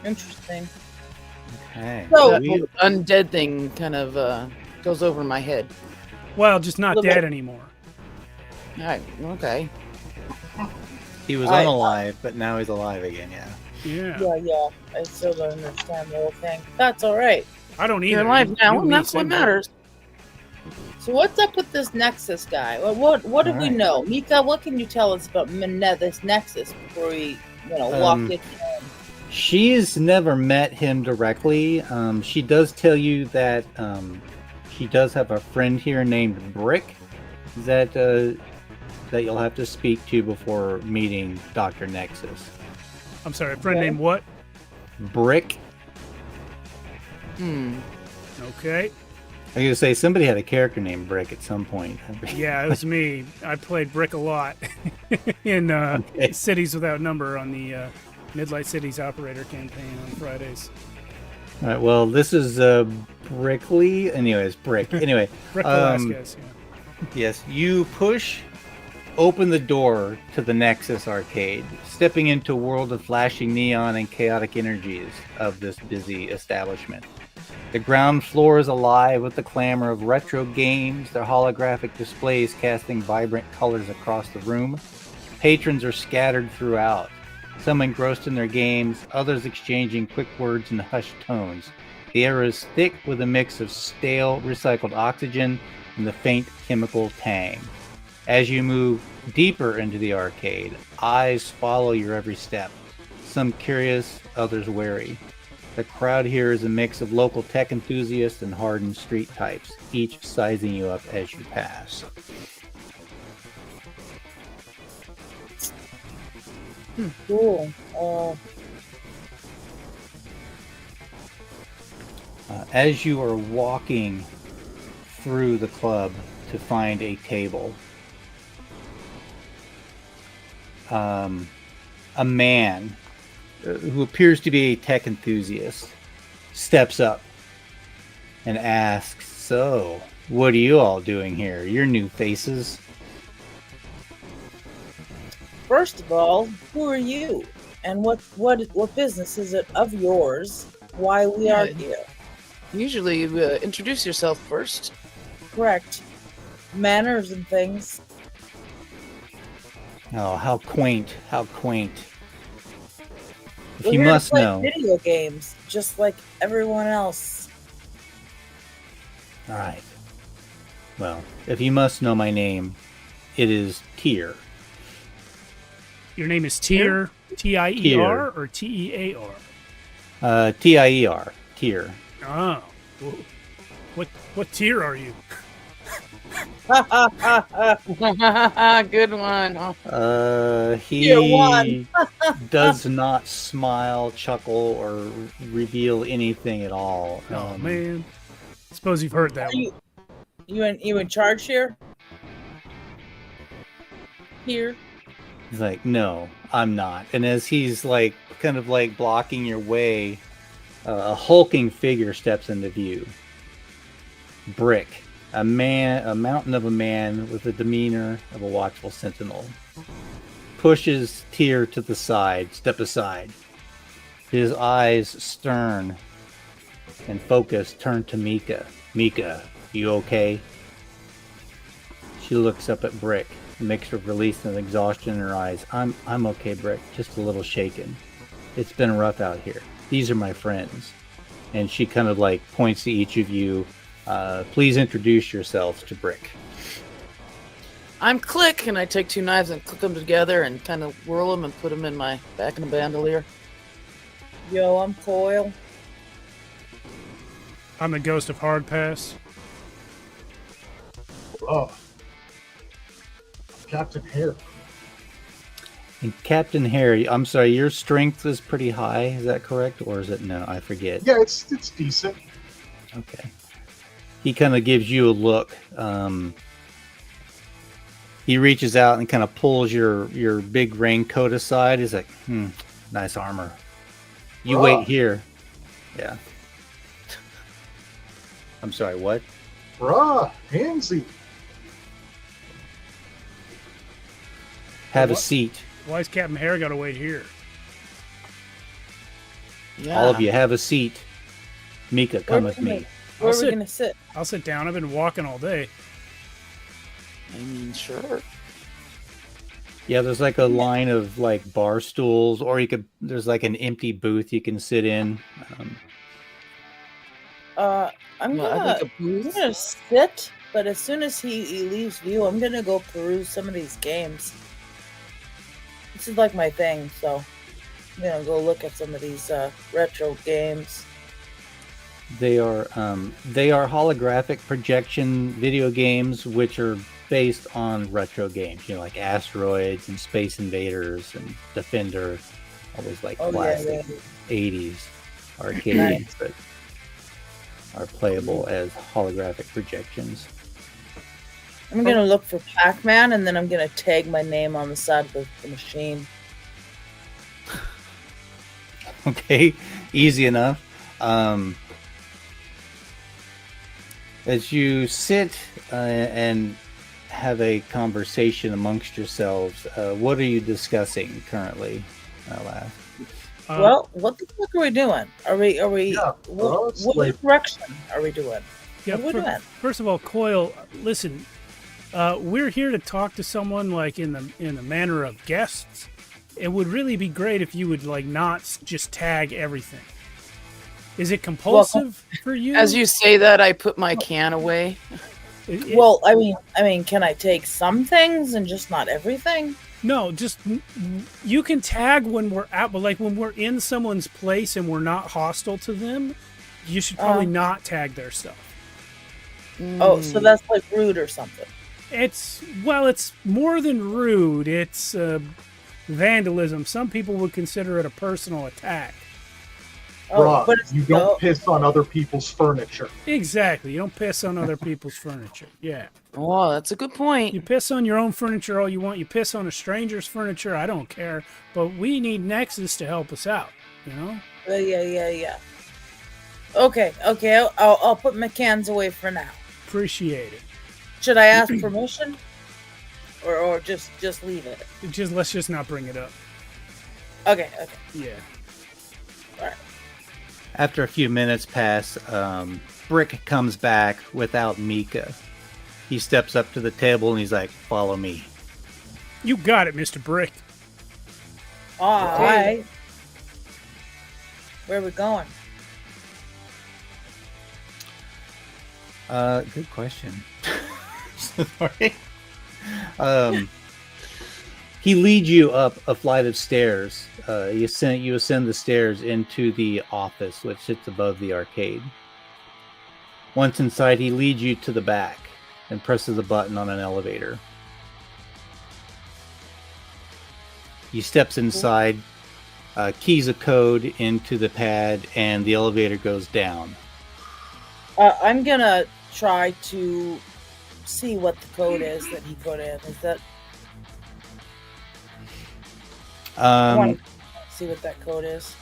Interesting. Okay. So- That whole undead thing kind of goes over my head. Well, just not Little dead bit. anymore. Okay. He was I- unalive, but now he's alive again. Yeah. Yeah. Yeah. I still don't understand the whole thing. That's all right. I don't either. You're alive You- now, you and mean that's what same matters. So what's up with this Nexus guy? What do we Alright. know? Mika, what can you tell us about this Nexus before we, walk into him? She's never met him directly. She does tell you that he does have a friend here named Brick that that you'll have to speak to before meeting Dr. Nexus. I'm sorry, a friend named what? Brick. Okay. I was gonna say somebody had a character named Brick at some point. Yeah, it was me. I played Brick a lot in Okay. Cities Without Number on the Midlight Cities Operator campaign on Fridays. All right. Well, this is Brickley. Anyways, Brick. Anyway. Brick Velasquez, yeah. Yes, you open the door to the Nexus Arcade, stepping into a world of flashing neon and chaotic energies of this busy establishment. The ground floor is alive with the clamor of retro games, their holographic displays casting vibrant colors across the room. Patrons are scattered throughout, some engrossed in their games, others exchanging quick words in hushed tones. The air is thick with a mix of stale, recycled oxygen and the faint chemical tang. As you move deeper into the arcade, eyes follow your every step, some curious, others wary. The crowd here is a mix of local tech enthusiasts and hardened street types, each sizing you up as you pass. Cool. As you are walking through the club to find a table. A man who appears to be a tech enthusiast steps up and asks, "So, what are you all doing here? You're new faces." First of all, who are you? And what business is it of yours? Why we are here? Usually you introduce yourself first. Correct. Manners and things. Oh, how quaint, how quaint. If We're you here to must play know. video games, just like everyone else. All right. Well, if you must know my name, it is Tyr. Your name is Tyr, T-I-E-R or T-E-A-R? T-I-E-R, Tyr. Oh. What tier are you? Good one. He one. does not smile, chuckle, or reveal anything at all. Oh, man. Suppose you've heard that Are one. you in charge here? Here. He's like, "No, I'm not." And as he's like, kind of like blocking your way, a hulking figure steps into view. Brick, a mountain of a man with the demeanor of a watchful sentinel, pushes Tyr to the side, step aside. His eyes, stern and focused, turn to Mika. "Mika, you okay?" She looks up at Brick, a mixture of release and exhaustion in her eyes. I'm okay, Brick, just a little shaken. It's been rough out here. These are my friends." And she kind of like points to each of you. Please introduce yourselves to Brick. I'm Click, and I take two knives and click them together and kind of whirl them and put them in my back in the bandolier. Yo, I'm Coil. I'm the ghost of Hard Pass. Oh, Captain Hare. And Captain Harry, I'm sorry, your strength is pretty high. Is that correct? Or is it no? I forget. Yeah, it's decent. Okay. He kind of gives you a look. He reaches out and kind of pulls your big raincoat aside. He's like, nice armor. You wait here. Yeah. I'm sorry, what? Bruh, handsy. Have a What? seat. Why's Captain Hare got to wait here? Yeah. All of you have a seat. Mika, come with me. Where are sit. we gonna sit? I'll sit down. I've been walking all day. I mean, sure. Yeah, there's like a line of like bar stools, or there's like an empty booth you can sit in. I'm Well, I gonna, think a booth. I'm gonna sit, but as soon as he leaves view, I'm gonna go peruse some of these games. This is like my thing, so I'm gonna go look at some of these retro games. They are holographic projection video games, which are based on retro games. You know, like Asteroids and Space Invaders and Defender, all those like classic 80s arcades that are playable as holographic projections. I'm gonna look for Pac-Man, and then I'm gonna tag my name on the side of the machine. Okay, easy enough. As you sit and have a conversation amongst yourselves, what are you discussing currently, Laugh? Well, what the fuck are we doing? Are we? Yeah, well, it's what like- direction are we doing? Yeah, What are we doing? first of all, Coil, listen. We're here to talk to someone like in the manner of guests. It would really be great if you would like not just tag everything. Is it compulsive for you? As you say that, I put my can away. Well, I mean, can I take some things and just not everything? No, just you can tag when we're out, but like when we're in someone's place and we're not hostile to them, you should probably not tag their stuff. Oh, so that's like rude or something. It's more than rude. It's vandalism. Some people would consider it a personal attack. Bruh, but it's you don't piss on other people's furniture. Exactly. You don't piss on other people's furniture. Yeah. Oh, that's a good point. You piss on your own furniture all you want. You piss on a stranger's furniture. I don't care. But we need Nexus to help us out. You know? Yeah. Okay. I'll put my cans away for now. Appreciate it. Should I ask permission, or just leave it? Let's just not bring it up. Okay. Yeah. All right. After a few minutes pass, Brick comes back without Mika. He steps up to the table and he's like, "Follow me." You got it, Mr. Brick. All right. Where are we going? Good question. Sorry. He leads you up a flight of stairs. You ascend the stairs into the office, which sits above the arcade. Once inside, he leads you to the back and presses a button on an elevator. He steps inside, keys a code into the pad, and the elevator goes down. I'm gonna try to see what the code is that he put in. Is that? I want to see what that code is.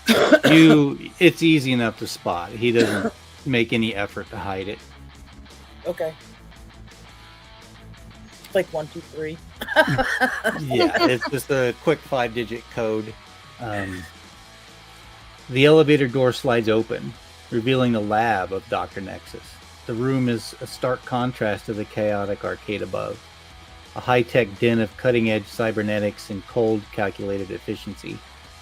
It's easy enough to spot. He doesn't make any effort to hide it. Okay. Like 1, 2, 3. Yeah, it's just a quick 5-digit code. The elevator door slides open, revealing the lab of Dr. Nexus. The room is a stark contrast to the chaotic arcade above. A high-tech den of cutting-edge cybernetics and cold, calculated efficiency.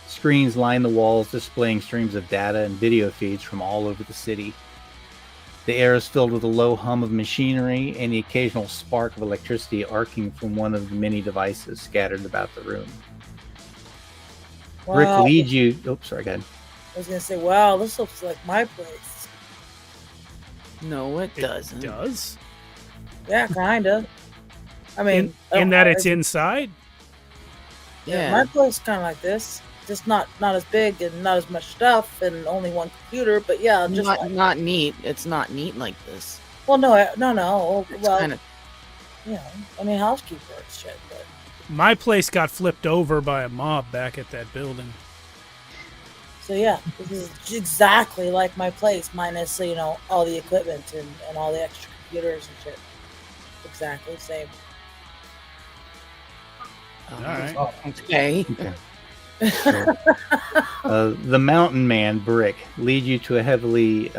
Screens line the walls, displaying streams of data and video feeds from all over the city. The air is filled with a low hum of machinery and the occasional spark of electricity arcing from one of the many devices scattered about the room. Wow. Rick leads you... Oops, sorry, go ahead. I was gonna say, wow, this looks like my place. No, it doesn't. It does? Yeah, kinda. I mean, In that it's inside? Yeah. my place kind of like this. Just not as big and not as much stuff and only one computer. But yeah, just Not neat. It's not neat like this. well, no. Well, It's kind of. you know, I mean, housekeeper and shit. But My place got flipped over by a mob back at that building. so yeah, this is exactly like my place, minus all the equipment and all the extra computers and shit. Exactly the same. All right. Okay. The mountain man, Brick, leads you to a heavily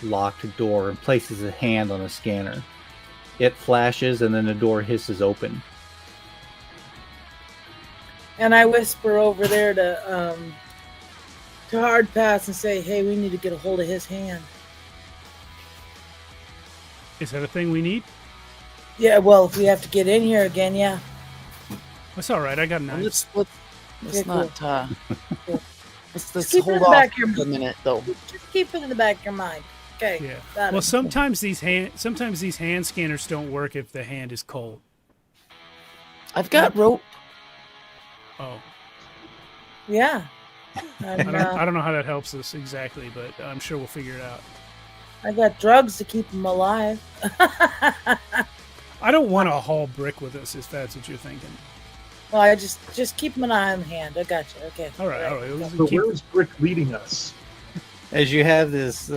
locked door and places a hand on a scanner. It flashes and then the door hisses open. And I whisper over there to Hard Pass and say, "Hey, we need to get a hold of his hand." Is that a thing we need? Yeah, well, if we have to get in here again, yeah. That's all right. I got knives. Let's Yeah, not. Cool. Let's keep it hold in the off back of your for a minute, though. Just keep it in the back of your mind. Okay. Yeah. got Well, it. sometimes these hand scanners don't work if the hand is cold. I've got rope. Oh, Yeah. I And, don't know how that helps us exactly, but I'm sure we'll figure it out. I got drugs to keep him alive. I don't want to haul Brick with us if that's what you're thinking. Well, I just keep him an eye on the hand. I got you. Okay. All right. We'll So keep- where is Brick leading us? As you have this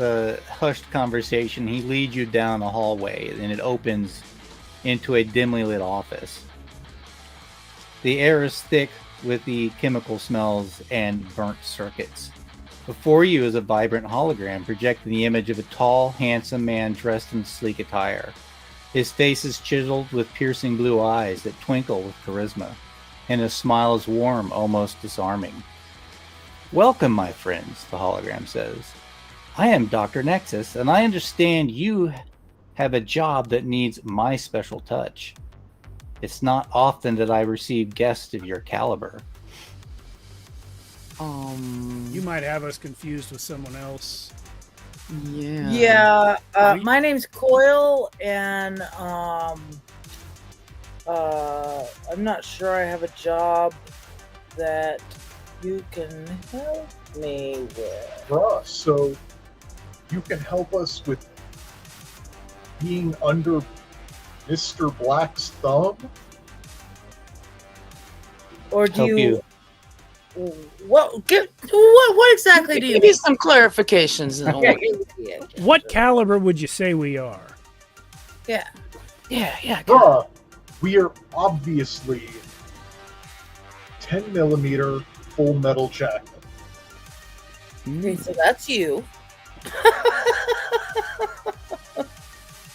hushed conversation, he leads you down a hallway and it opens into a dimly lit office. The air is thick with the chemical smells and burnt circuits. Before you is a vibrant hologram projecting the image of a tall, handsome man dressed in sleek attire. His face is chiseled with piercing blue eyes that twinkle with charisma, and his smile is warm, almost disarming. "Welcome, my friends," the hologram says. "I am Dr. Nexus, and I understand you have a job that needs my special touch. It's not often that I receive guests of your caliber." You might have us confused with someone else. Yeah. Yeah. We- My name's Coyle, and I'm not sure I have a job that you can help me with? Bruh, so you can help us with being under Mr. Black's thumb? Or do Help you? What exactly do you Give me some clarifications. Yeah, What caliber would you say we are? Yeah. Yeah. Bruh, we are obviously 10 millimeter full metal jacket. Okay, so that's you.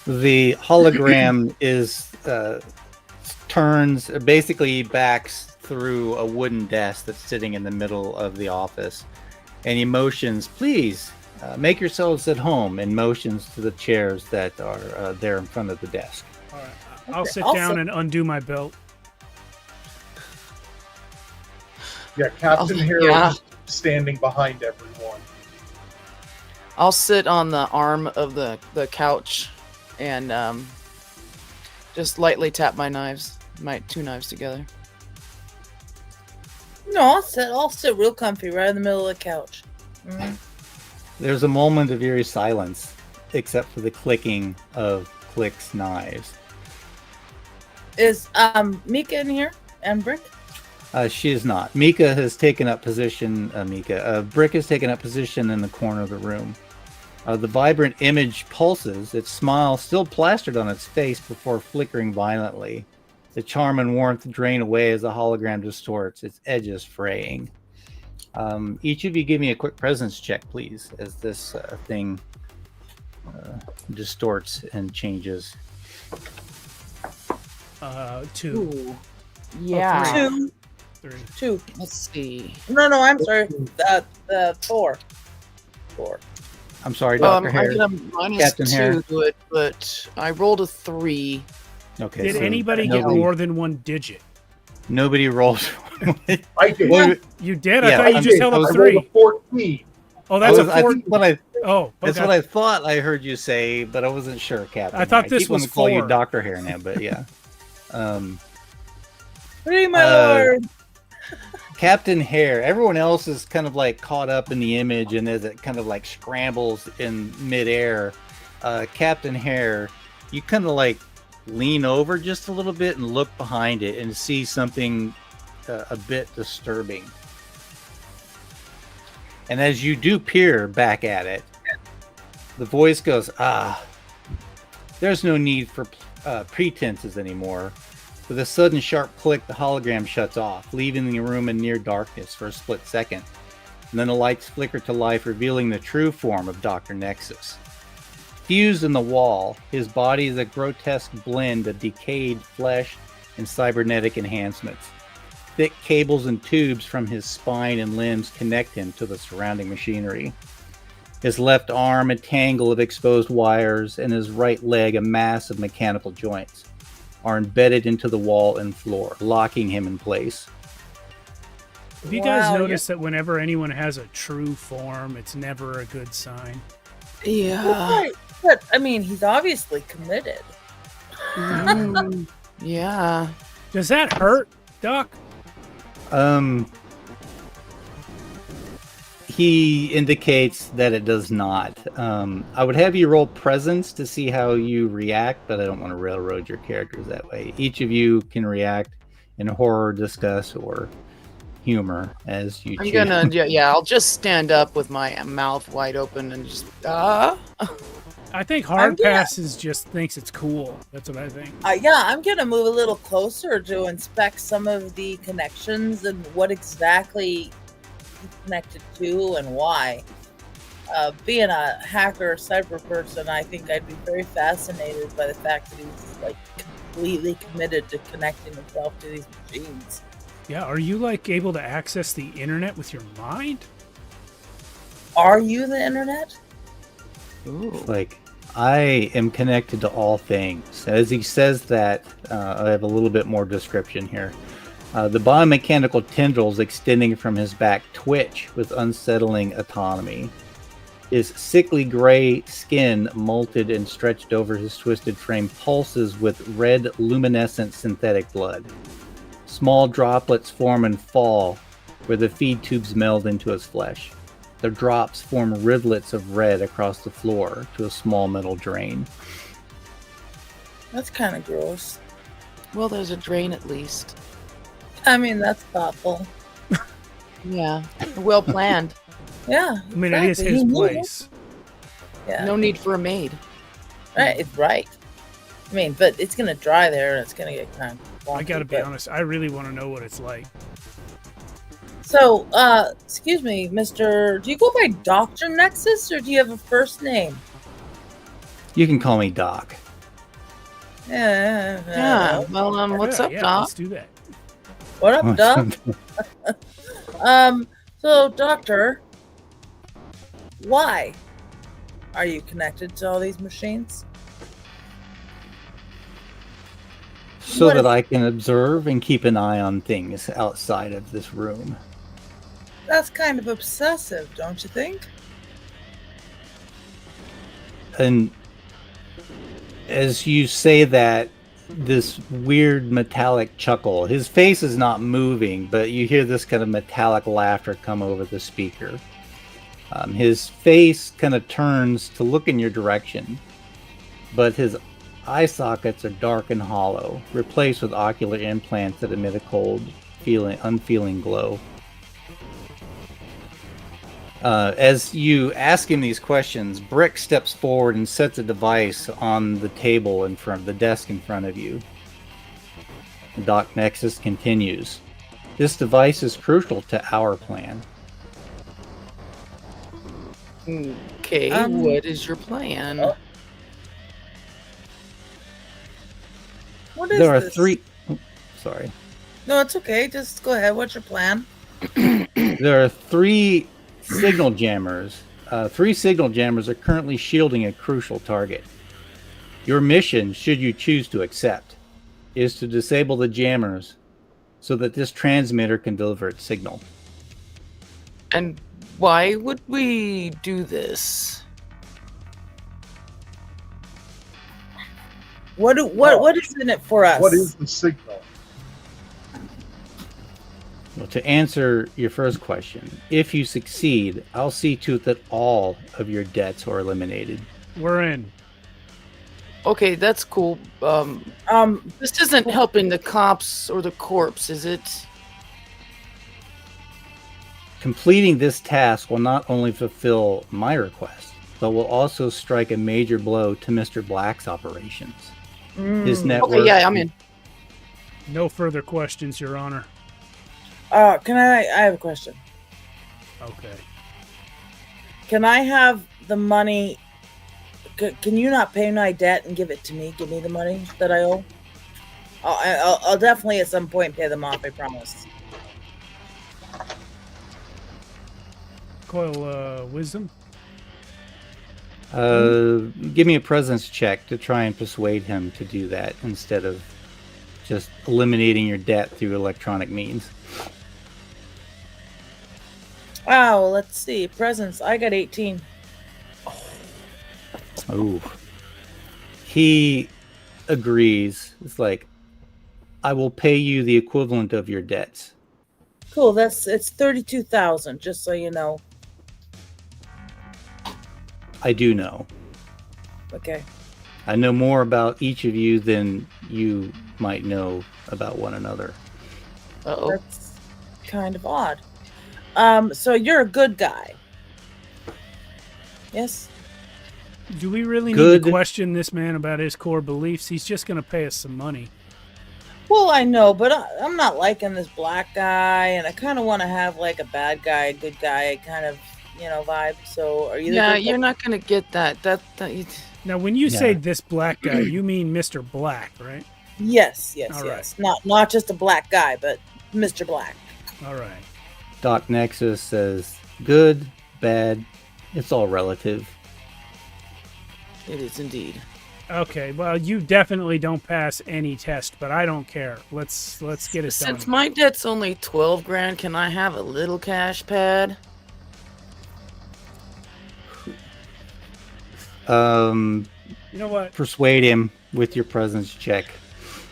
The hologram turns, basically backs through a wooden desk that's sitting in the middle of the office, and he motions, please make yourselves at home, and motions to the chairs that are there in front of the desk. All right. I'll sit I'll down sit- and undo my belt. Yeah, Captain Hare yeah. is standing behind everyone. I'll sit on the arm of the couch and just lightly tap my two knives together. No, I'll sit real comfy right in the middle of the couch. Mm. There's a moment of eerie silence, except for the clicking of Click's knives. Is Mika in here? And Brick? She is not. Mika has taken up position. Brick has taken up position in the corner of the room. The vibrant image pulses, its smile still plastered on its face before flickering violently. The charm and warmth drain away as the hologram distorts, its edges fraying. Each of you give me a quick presence check, please, as this thing distorts and changes. 2, Ooh. Yeah. Two. 3. Two. Let's see. No, I'm sorry. The Thor. I'm sorry, Dr. I Hare. get a minus Captain 2 Hare. to it, but I rolled a 3. Okay. Did so anybody get nobody- more than one digit? Nobody rolled. I did. Well, You did? I Yeah, thought you I just did. held I up rolled 3. a 14. Oh, that's a I 4. think what I Oh, That's okay. what I thought I heard you say, but I wasn't sure, Captain. I thought this keep wanting was to call 4. you Dr. Hare now, but yeah. Hey, my lord. Captain Hare, everyone else is kind of like caught up in the image, and as it kind of like scrambles in midair, Captain Hare, you kind of like lean over just a little bit and look behind it and see something a bit disturbing. And as you do peer back at it, the voice goes, there's no need for pretenses anymore. With a sudden sharp click, the hologram shuts off, leaving the room in near darkness for a split second. And then the lights flicker to life, revealing the true form of Dr. Nexus. Fused in the wall, his body is a grotesque blend of decayed flesh and cybernetic enhancements. Thick cables and tubes from his spine and limbs connect him to the surrounding machinery. His left arm, a tangle of exposed wires, and his right leg, a mass of mechanical joints, are embedded into the wall and floor, locking him in place. Have you guys Wow, noticed that whenever anyone has a true form, it's never a good sign? Yeah. Right. But, I mean, he's obviously committed. Yeah. Does that hurt, Doc? He indicates that it does not. I would have you roll presence to see how you react, but I don't want to railroad your characters that way. Each of you can react in horror, disgust, or humor as you choose. I'll just stand up with my mouth wide open and just, I think Hard gonna- Passes just thinks it's cool. That's what I think. I'm going to move a little closer to inspect some of the connections and what exactly he's connected to and why. Being a hacker, cyber person, I think I'd be very fascinated by the fact that he's like completely committed to connecting himself to these machines. Yeah, are you like able to access the internet with your mind? Are you the internet? Like, I am connected to all things. As he says that, I have a little bit more description here. The biomechanical tendrils extending from his back twitch with unsettling autonomy. His sickly gray skin, molted and stretched over his twisted frame, pulses with red, luminescent synthetic blood. Small droplets form and fall where the feed tubes meld into his flesh. The drops form rivulets of red across the floor to a small metal drain. That's kind of gross. Well, there's a drain at least. I mean, that's thoughtful. Yeah, well planned. Yeah. I mean, it is exactly. his You knew. place. Yeah. No need for a maid. Right. It's right. I mean, but it's gonna dry there, and it's gonna get kind of wonky, I gotta be but- honest, I really want to know what it's like. So, excuse me, Mr. Do you go by Dr. Nexus, or do you have a first name? You can call me Doc. Yeah. Well, what's Yeah, up, yeah, Doc? let's do that. What up, Doc? So, Doctor, why are you connected to all these machines? So What that is- I can observe and keep an eye on things outside of this room. That's kind of obsessive, don't you think? And as you say that, this weird metallic chuckle, his face is not moving, but you hear this kind of metallic laughter come over the speaker. His face kind of turns to look in your direction, but his eye sockets are dark and hollow, replaced with ocular implants that emit a cold, unfeeling glow. As you ask him these questions, Brick steps forward and sets a device on the table in front, the desk in front of you. Doc Nexus continues. This device is crucial to our plan. Okay, what is your plan? oh. What is There are this? three. Sorry. No, it's okay. Just go ahead. What's your plan? There are three signal jammers. Three signal jammers are currently shielding a crucial target. Your mission, should you choose to accept, is to disable the jammers so that this transmitter can deliver its signal. And why would we do this? What is in it for us? What is the signal? Well, to answer your first question, if you succeed, I'll see to it that all of your debts are eliminated. We're in. Okay, that's cool. This isn't helping the cops or the corpse, is it? Completing this task will not only fulfill my request, but will also strike a major blow to Mr. Black's operations. His network. Okay, yeah, I'm in. No further questions, Your Honor. I have a question. Okay. Can I have the money? Can you not pay my debt and give it to me? Give me the money that I owe. I'll definitely at some point pay them off. I promise. Coil, wisdom? Give me a presence check to try and persuade him to do that instead of just eliminating your debt through electronic means. Wow, let's see. Presents. I got 18. Ooh. He agrees. It's like, I will pay you the equivalent of your debts. Cool. It's 32,000. Just so you know. I do know. Okay. I know more about each of you than you might know about one another. Uh-oh. That's kind of odd. So you're a good guy. Yes. Do we really need Good. to question this man about his core beliefs? He's just going to pay us some money. Well, I know, but I'm not liking this black guy, and I kind of want to have like a bad guy, good guy kind of, vibe. So are you? Yeah, you're not gonna get that. Now, when you say Yeah. this black guy, you mean Mr. Black, right? Yes, All yes. Not just a black guy, but Mr. Black. All right. Doc Nexus says, good, bad, it's all relative. It is indeed. Okay, well, you definitely don't pass any test, but I don't care. Let's get it done. Since my debt's only 12 grand, can I have a little cash pad? You know what? Persuade him with your presence check.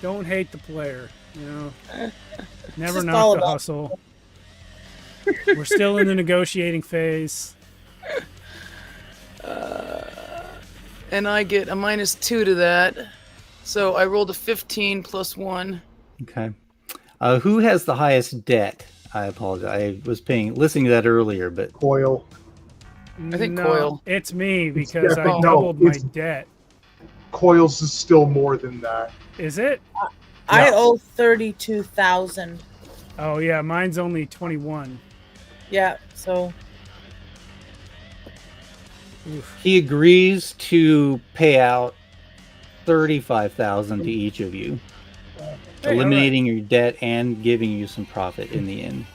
Don't hate the player. Never just knock all the about- hustle. We're still in the negotiating phase. and I get a -2 to that. So I rolled a 15 plus 1. Okay. Who has the highest debt? I apologize. I was listening to that earlier, but Coil. I think no, Coil. it's me because I definitely- doubled no, my it's- debt. Coils is still more than that. Is it? I Yeah. owe 32,000. Oh yeah, mine's only 21. Yeah, so Oof. he agrees to pay out 35,000 to each of you, Hey, eliminating your debt and giving you some profit in the end.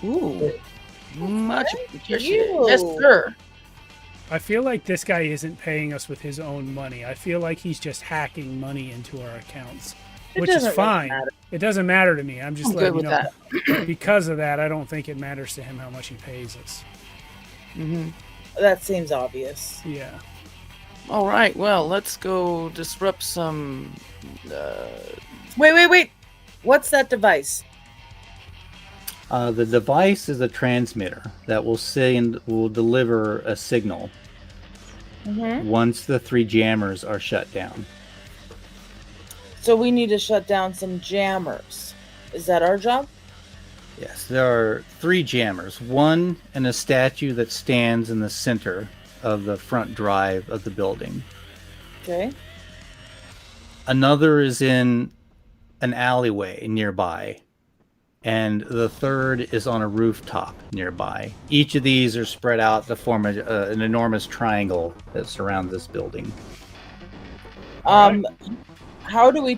Ooh. Much appreciated. you. Yes, sir. I feel like this guy isn't paying us with his own money. I feel like he's just hacking money into our accounts, it which is doesn't really fine. matter. It doesn't matter to me. I'm just I'm letting good you with know. Because of that, I don't think it matters to him how much he pays us. Mm-hmm. That seems obvious. Yeah. All right. Well, let's go disrupt some. Wait. What's that device? The device is a transmitter that will deliver a signal Mm-hmm. once the 3 jammers are shut down. So we need to shut down some jammers. Is that our job? Yes, there are 3 jammers. One in a statue that stands in the center of the front drive of the building. Okay. Another is in an alleyway nearby. And the third is on a rooftop nearby. Each of these are spread out to form an enormous triangle that surrounds this building. How do we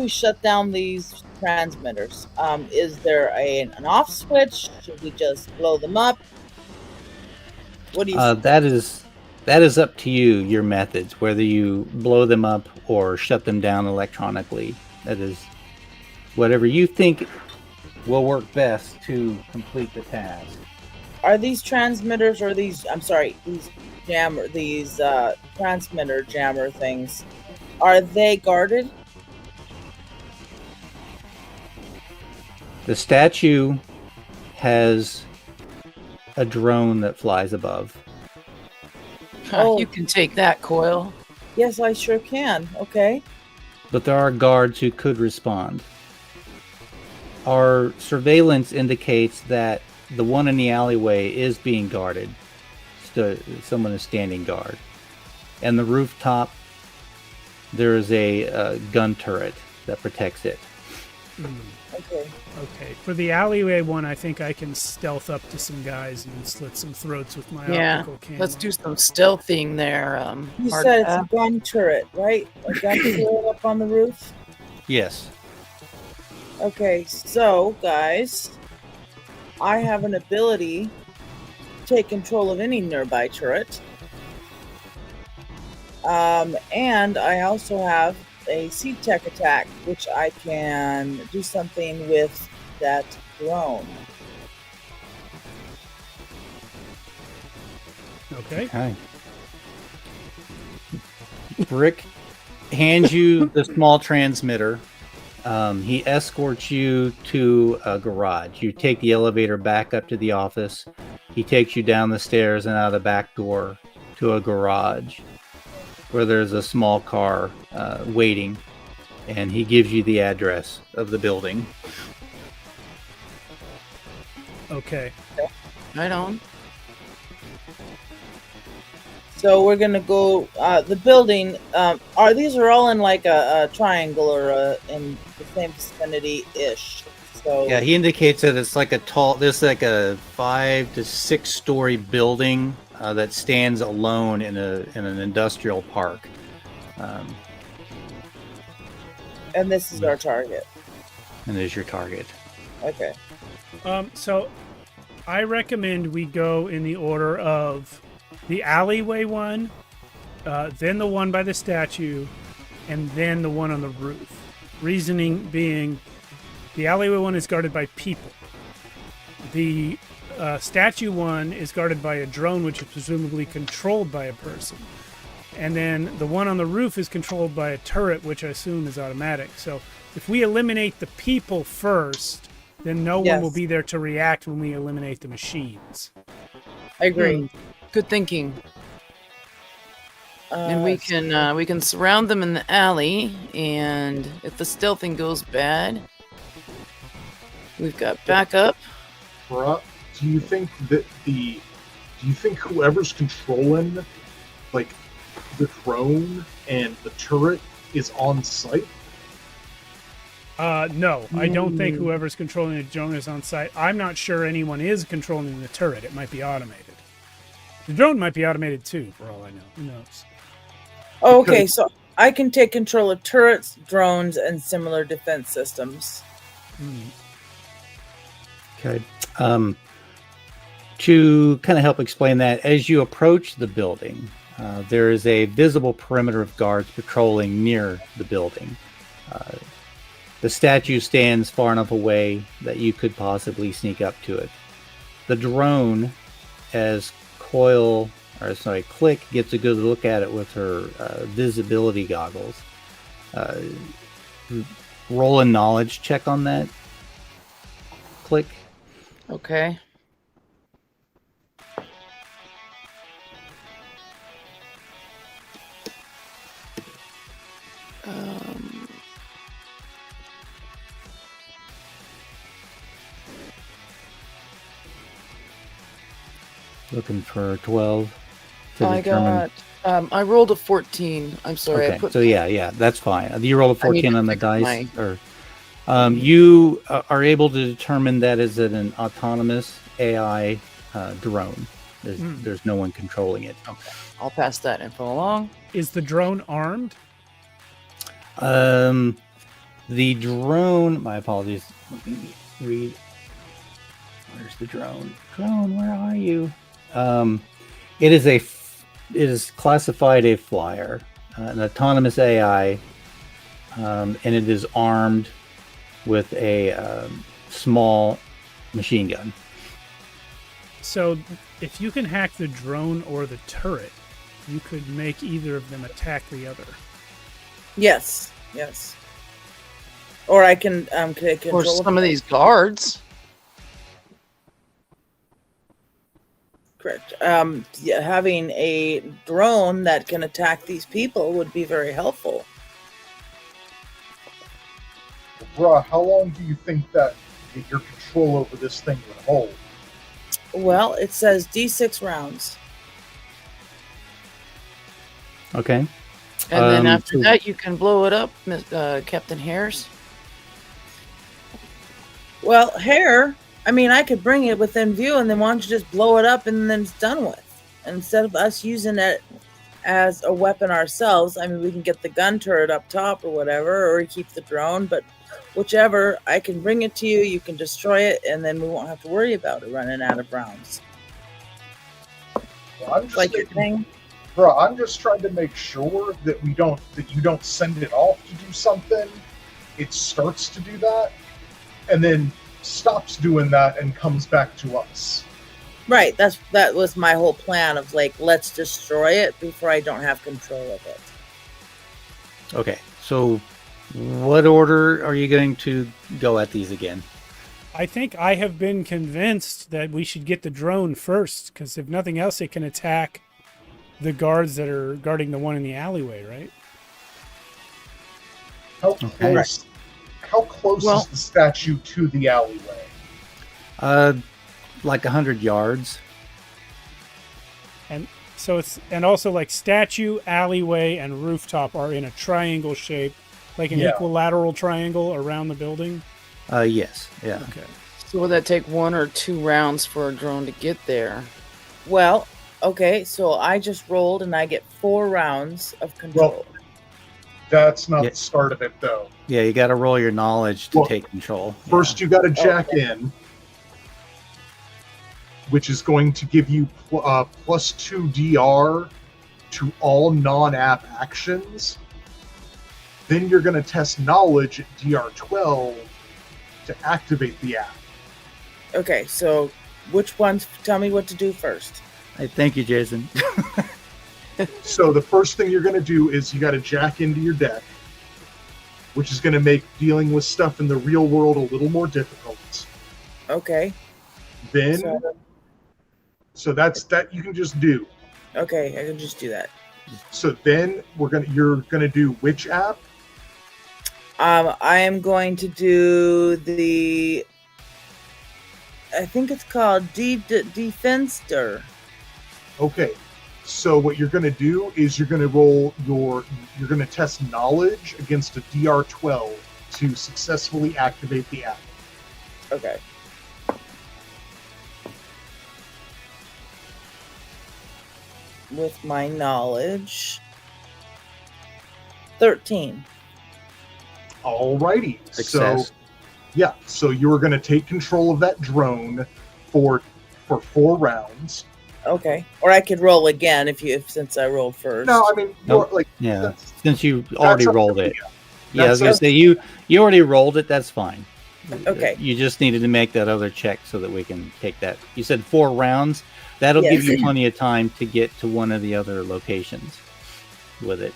shut down these transmitters? Is there an off switch? Should we just blow them up? What do you That is up to you, your methods, whether you blow them up or shut them down electronically. That is whatever you think will work best to complete the task. Are these transmitters or these transmitter jammer things, are they guarded? The statue has a drone that flies above. Oh. You can take that, Coil. Yes, I sure can. Okay. But there are guards who could respond. Our surveillance indicates that the one in the alleyway is being guarded. Someone is standing guard. And the rooftop, there is a gun turret that protects it. Okay. Okay. For the alleyway one, I think I can stealth up to some guys and slit some throats with my Yeah. optical camera. Let's do some stealthing there. You Hard said it's Path. a gun turret, right? A gun turret up on the roof? Yes. Okay, so guys, I have an ability to take control of any nearby turret. And I also have a seed tech attack, which I can do something with that drone. Okay. Okay. Brick hands you the small transmitter. He escorts you to a garage. You take the elevator back up to the office. He takes you down the stairs and out the back door to a garage where there's a small car waiting, and he gives you the address of the building. Okay. Right on. So we're gonna go. The building. These are all in like a triangle or in the same vicinity ish. So Yeah, he indicates that it's like there's like a 5 to 6 story building that stands alone in an industrial park. and this is our target. And is your target. Okay. So I recommend we go in the order of the alleyway one, then the one by the statue, and then the one on the roof. Reasoning being, the alleyway one is guarded by people. The statue one is guarded by a drone, which is presumably controlled by a person. And then the one on the roof is controlled by a turret, which I assume is automatic. So if we eliminate the people first, then no one will Yes. be there to react when we eliminate the machines. I agree. Good thinking. And we can surround them in the alley, and if the stealthing goes bad, we've got backup. Bruh, do you think whoever's controlling, like, the drone and the turret is on site? No, I don't think whoever's controlling the drone is on site. I'm not sure anyone is controlling the turret. It might be automated. The drone might be automated too, for all I know. Who knows? Okay, so I can take control of turrets, drones, and similar defense systems. Okay. To kind of help explain that, as you approach the building, there is a visible perimeter of guards patrolling near the building. The statue stands far enough away that you could possibly sneak up to it. The drone, as Click gets a good look at it with her visibility goggles. Roll a knowledge check on that. Click. Okay. Looking for 12 to I determine. I rolled a 14. I'm sorry. Okay, I put so yeah, that's fine. You roll a I need 14 to on the fix dice, or you are able to determine that is an autonomous AI drone. There's no one controlling it. Okay. I'll pass that info along. Is the drone armed? The drone. My apologies. Let me read. Where's the drone? Drone, where are you? It is classified a flyer, an autonomous AI, and it is armed with a small machine gun. So, if you can hack the drone or the turret, you could make either of them attack the other. Yes. Or I can take Or control some of these guards. Correct. Yeah, having a drone that can attack these people would be very helpful. Bruh, how long do you think that your control over this thing would hold? Well, it says D6 rounds. Okay. And then after so- that, you can blow it up, Captain Harris. Well, hair, I mean, I could bring it within view and then why don't you just blow it up and then it's done with? Instead of us using it as a weapon ourselves, I mean, we can get the gun turret up top or whatever, or keep the drone, but whichever, I can bring it to you, you can destroy it, and then we won't have to worry about it running out of rounds. Well, I'm just Like thinking, your thing? bro, I'm just trying to make sure that you don't send it off to do something. It starts to do that, and then stops doing that and comes back to us. Right, that was my whole plan of like, let's destroy it before I don't have control of it. Okay. So, what order are you going to go at these again? I think I have been convinced that we should get the drone first, because if nothing else, it can attack the guards that are guarding the one in the alleyway, right? How close is the statue to the alleyway? Like 100 yards. And so and also like statue, alleyway, and rooftop are in a triangle shape, like an equilateral triangle around the building. Yes. Yeah. Okay. So would that take 1 or 2 rounds for a drone to get there? Well, okay, so I just rolled and I get 4 rounds of control. Well, that's not the start of it, though. Yeah, you got to roll your knowledge to take control. First, you got to jack in, which is going to give you plus 2 DR to all non-app actions. Then you're going to test knowledge at DR 12 to activate the app. Okay, so which ones? Tell me what to do first. Hey, thank you, Jason. So the first thing you're going to do is you got to jack into your deck, which is going to make dealing with stuff in the real world a little more difficult. Okay. Then, so that's that you can just do. Okay, I can just do that. So then you're gonna do which app? I am going to do the. I think it's called Defenster. Okay. So what you're gonna do is you're gonna test knowledge against a DR12 to successfully activate the app. Okay. With my knowledge, 13. Alrighty. Success. So yeah, so you were gonna take control of that drone for 4 rounds. Okay. Or I could roll again since I rolled first. No, I mean Nope. like Yeah, since you already up to rolled me. it. Yeah, I was That's gonna say you already rolled it. That's fine. Okay. You just needed to make that other check so that we can take that. You said 4 rounds. That'll give Yes. you plenty of time to get to one of the other locations with it.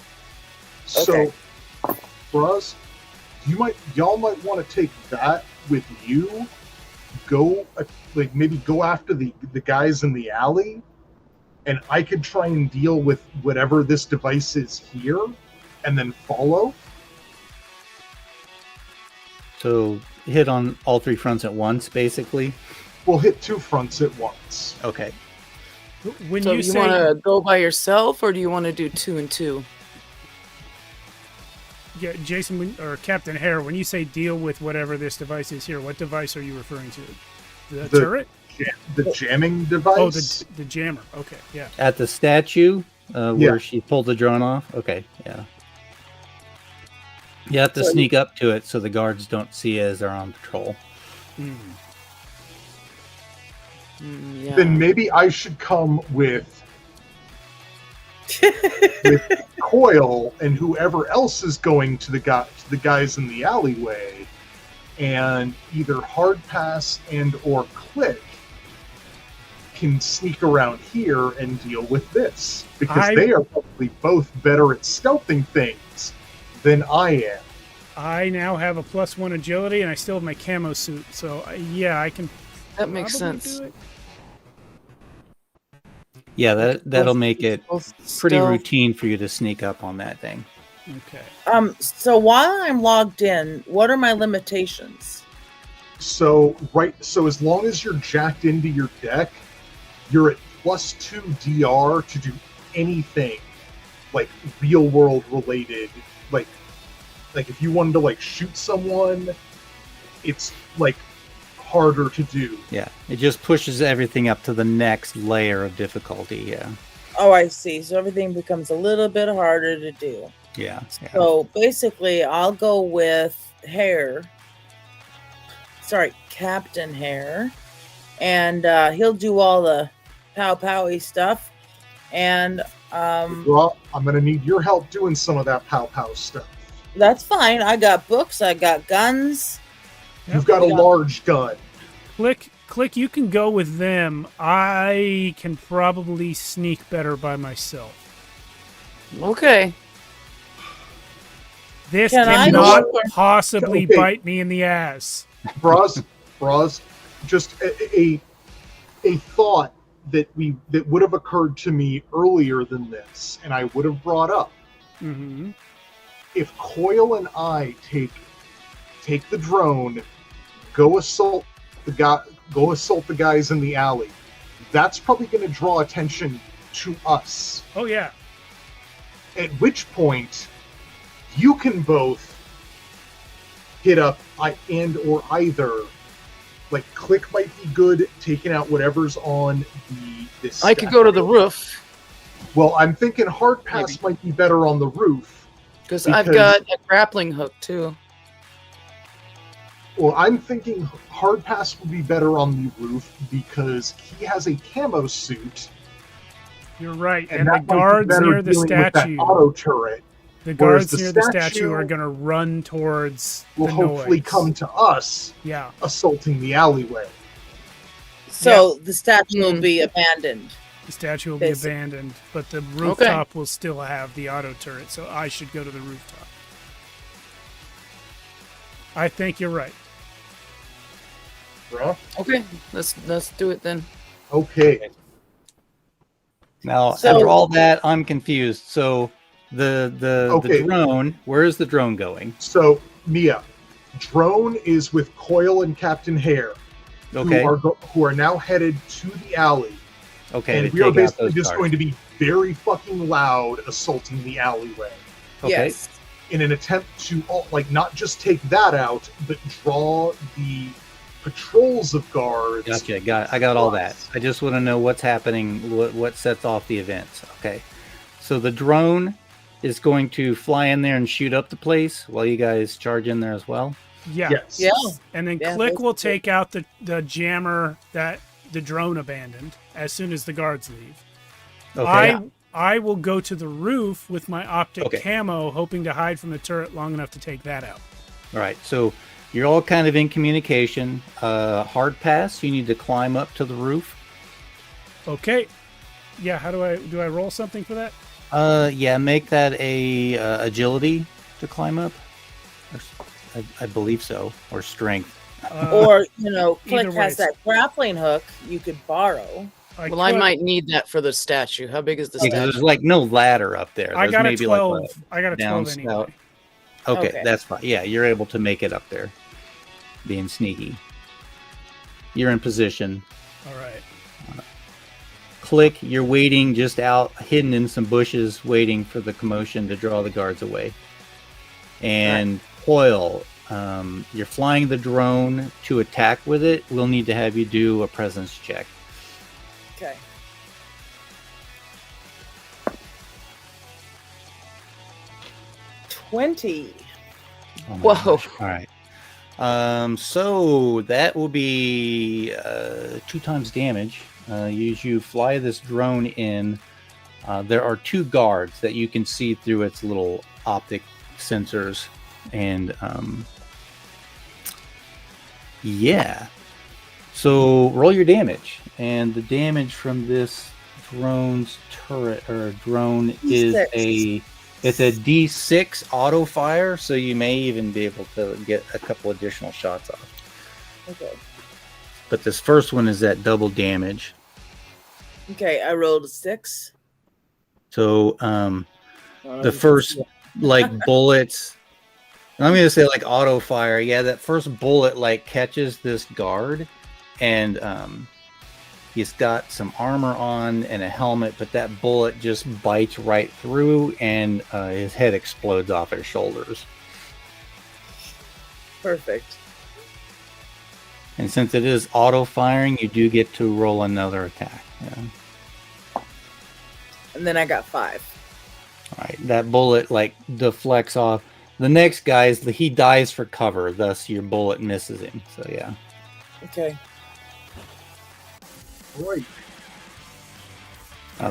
So Okay. for us, y'all might want to take that with you. Go maybe go after the guys in the alley, and I could try and deal with whatever this device is here, and then follow. So hit on all 3 fronts at once, basically. We'll hit 2 fronts at once. Okay. When So you you say want to go by yourself, or do you want to do 2 and 2? yeah, Jason or Captain Hare, when you say deal with whatever this device is here, what device are you referring to? The turret? The jamming device. Oh, the jammer. Okay, yeah. At the statue Yeah. where she pulled the drone off. Okay, yeah. You have to sneak up to it so the guards don't see it as they're on patrol. Yeah. Then maybe I should come with Coil and whoever else is going to the guys in the alleyway, and either Hard Pass and or Click can sneak around here and deal with this, because they are probably both better at stealthing things than I am. I now have a +1 agility, and I still have my camo suit, so yeah, I can. That makes probably sense. do it. Yeah, that'll make it Both pretty stealth. routine for you to sneak up on that thing. Okay. So while I'm logged in, what are my limitations? So as long as you're jacked into your deck, you're at +2 DR to do anything like real world related, like if you wanted to like shoot someone, it's like harder to do. Yeah, it just pushes everything up to the next layer of difficulty. Yeah, Oh, I see. So everything becomes a little bit harder to do. yeah. So basically, I'll go with Captain Hare, and he'll do all the pow-powy stuff. And Well, I'm gonna need your help doing some of that pow stuff. that's fine. I got books. I got guns. You've got a Yeah. large gun. Click, you can go with them. I can probably sneak better by myself. Okay. This Can I cannot go- possibly Okay. bite me in the ass. Braz, just a thought that would have occurred to me earlier than this, and I would have brought up. Mm-hmm. If Coil and I take the drone, go assault the guys in the alley, that's probably going to draw attention to us. Oh yeah. At which point, you can both hit up either. Like Click might be good taking out whatever's on this. I could go to the roof Well, I'm thinking Hard Pass might be better on the roof. because I've Because- got a grappling hook too. Well, I'm thinking Hard Pass would be better on the roof because he has a camo suit, You're right. and And the that might be guards better near the dealing with that statue. auto turret The whereas guards the near the statue statue are going to run towards will the hopefully noise. come to us, Yeah. assaulting the alleyway. So the statue will be abandoned. The statue will be Basic. abandoned, but the rooftop will still have the auto turret, so I should go to the rooftop. I think you're right. Bruh. Okay, let's do it then. Okay. Now, So- after all that, I'm confused. So the Okay. drone, where is the drone going? So, Mia, drone is with Coil and Captain Hare, Okay. who are now headed to the alley. Okay. And to we are take out basically those just guards. going to be very fucking loud assaulting the alleyway Okay. Yes. in an attempt to not just take that out, but draw the patrols of guards. Gotcha. I got all that. I just want to know what's happening, what sets off the events. Okay. So the drone is going to fly in there and shoot up the place while you guys charge in there as well. Yeah. Yes. Yeah. And then Yeah, Click will basically. take out the jammer that the drone abandoned as soon as the guards leave. Okay. I will go to the roof with my optic Okay. camo, hoping to hide from the turret long enough to take that out. All right. So you're all kind of in communication. Hard pass. You need to climb up to the roof. Okay. Yeah. How do I roll something for that? Yeah. Make that a agility to climb up. I believe so. Or strength. Or, either Click way, has it's- that grappling hook you could borrow. Well, I might need that for the statue. How big is the Yeah, 'cause statue? there's like no ladder up there. I There's got a maybe 12. like I got a 12 downspout. anyway. Okay, Okay. that's fine. Yeah, you're able to make it up there. Being sneaky. You're in position. All right. Click, you're waiting just out, hidden in some bushes, waiting for the commotion to draw the guards away. And Coil, you're flying the drone to attack with it. We'll need to have you do a presence check. Okay. $20. Oh my Whoa. gosh. All right. So that will be 2 times damage. As you fly this drone in, there are 2 guards that you can see through its little optic sensors, and yeah. So roll your damage, and the damage from this drone's turret or drone is D6. it's a D6 auto fire, so you may even be able to get a couple additional shots off. Okay. But this first one is at double damage. Okay, I rolled a 6. So the first bullets, I'm gonna say like auto fire. Yeah, that first bullet catches this guard, and he's got some armor on and a helmet, but that bullet just bites right through, and his head explodes off his shoulders. Perfect. And since it is auto firing, you do get to roll another attack. Yeah. And then I got 5. All right, that bullet deflects off. The next guy he dies for cover, thus your bullet misses him. So yeah. Okay. Right.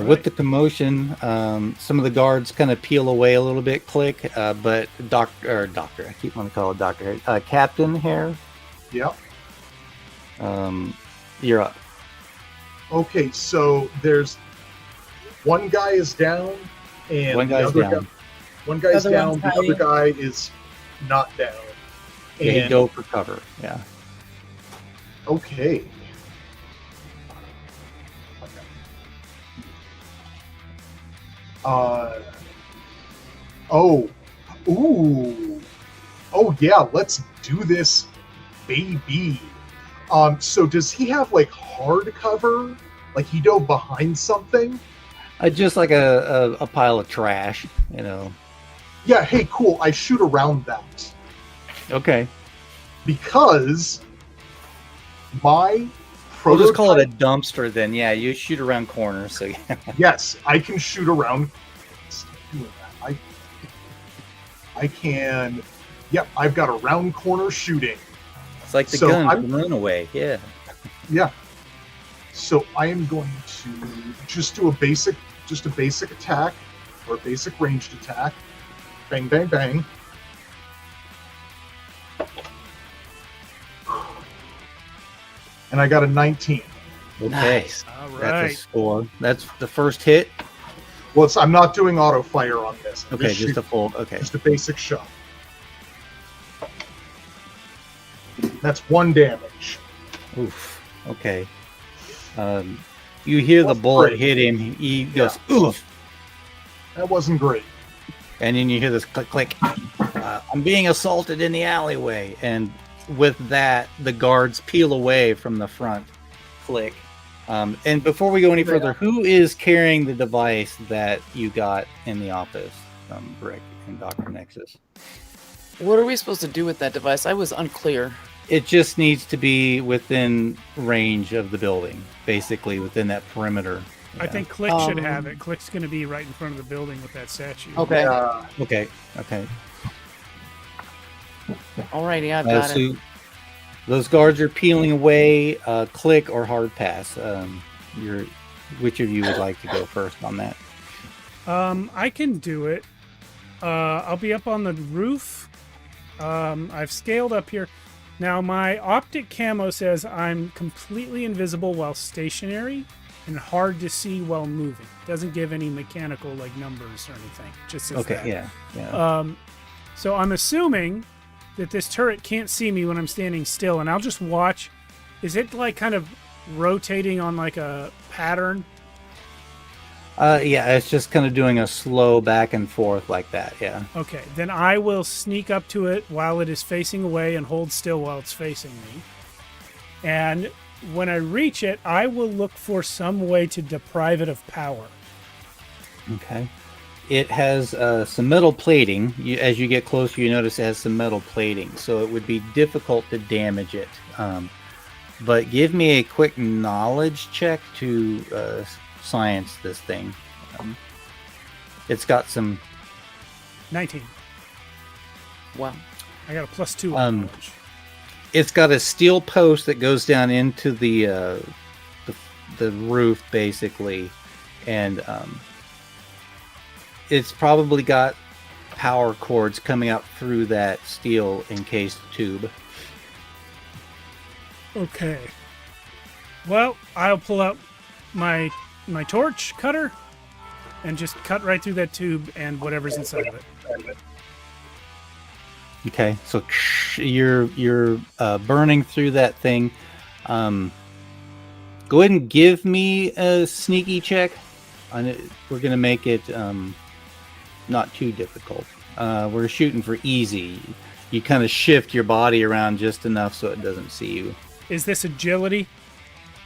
With the commotion, some of the guards kind of peel away a little bit, Click. But Doctor, I keep wanting to call it Doctor. Captain Hare, Yep. you're up. Okay, so there's one guy is down, and One the guy's other down. one guy's Other down. one's The other hiding. guy is not down. Yeah, he And dove for cover. Yeah. okay. Oh, ooh, oh yeah, let's do this, baby. So does he have hard cover? Like he dove behind something? Just like a pile of trash, Yeah. Hey, cool. I shoot around that Okay. because my We'll just call it a prototype- dumpster then. Yeah, you shoot around corners. So yeah. Yes, I can shoot around. I can. Yep, I've got a round corner shooting. It's like the So gun I'm- from Runaway. Yeah. Yeah. So I am going to just do a basic attack or a basic ranged attack. Bang, bang, bang. And I got a 19. Okay. Nice. All That's right. a score. That's the first hit. Well, I'm not doing auto fire on this. I'm Okay, just just a shooting- full. Okay. just a basic shot. That's 1 damage. Oof. Okay. You hear the Wasn't bullet great. hit him. He goes, oof. That wasn't great. And then you hear this click, click. I'm being assaulted in the alleyway. And with that, the guards peel away from the front. Click. And before we go any further, who is carrying the device that you got in the office from Brick and Dr. Nexus? What are we supposed to do with that device? I was unclear. It just needs to be within range of the building, basically within that perimeter. I Yeah. think Click should have it. Click's going to be right in front of the building with that statue. Okay. Okay. Alrighty, I've got it. So those guards are peeling away. Click or hard pass. Which of you would like to go first on that? I can do it. I'll be up on the roof. I've scaled up here. Now, my optic camo says I'm completely invisible while stationary and hard to see while moving. Doesn't give any mechanical like numbers or anything. Just says that. Yeah. So I'm assuming that this turret can't see me when I'm standing still, and I'll just watch. Is it like kind of rotating on like a pattern? Yeah, it's just kind of doing a slow back and forth like that. Yeah. Okay, then I will sneak up to it while it is facing away and hold still while it's facing me. And when I reach it, I will look for some way to deprive it of power. Okay. It has some metal plating. As you get closer, you notice it has some metal plating, so it would be difficult to damage it. But give me a quick knowledge check to science this thing. It's got some 19. Wow. I got a +2 on knowledge. It's got a steel post that goes down into the roof, basically, and it's probably got power cords coming out through that steel encased tube. Okay. Well, I'll pull out my torch cutter and just cut right through that tube and whatever's inside of it. Okay, so you're burning through that thing. Go ahead and give me a sneaky check. We're gonna make it not too difficult. We're shooting for easy. You kind of shift your body around just enough so it doesn't see you. Is this agility?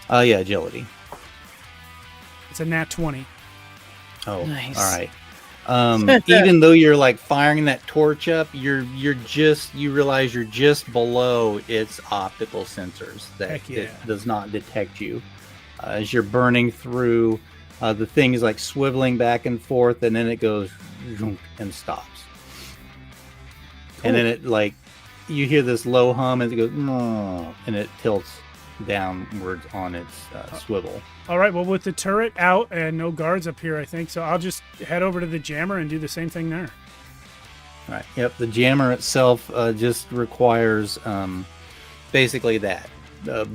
Yeah, agility. It's a nat 20. Oh, nice. All right. Even though you're like firing that torch up, you realize you're just below its optical sensors that it does not detect you. As you're burning through, the thing is like swiveling back and forth, and then it goes and stops. Cool. And then it like you hear this low hum, and it goes and it tilts downwards on its swivel. All right, well, with the turret out and no guards up here, I think, so I'll just head over to the jammer and do the same thing there. All right, yep, the jammer itself just requires basically that,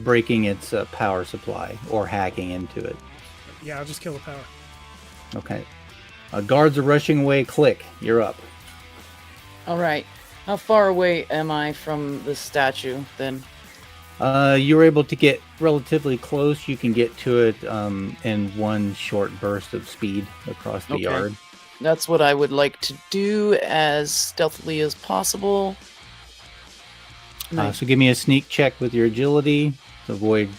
breaking its power supply or hacking into it. Yeah, I'll just kill the power. Okay. Guards are rushing away. Click, you're up. All right. How far away am I from the statue, then? You're able to get relatively close. You can get to it in one short burst of speed across the yard. That's what I would like to do as stealthily as possible. So give me a sneak check with your agility to avoid...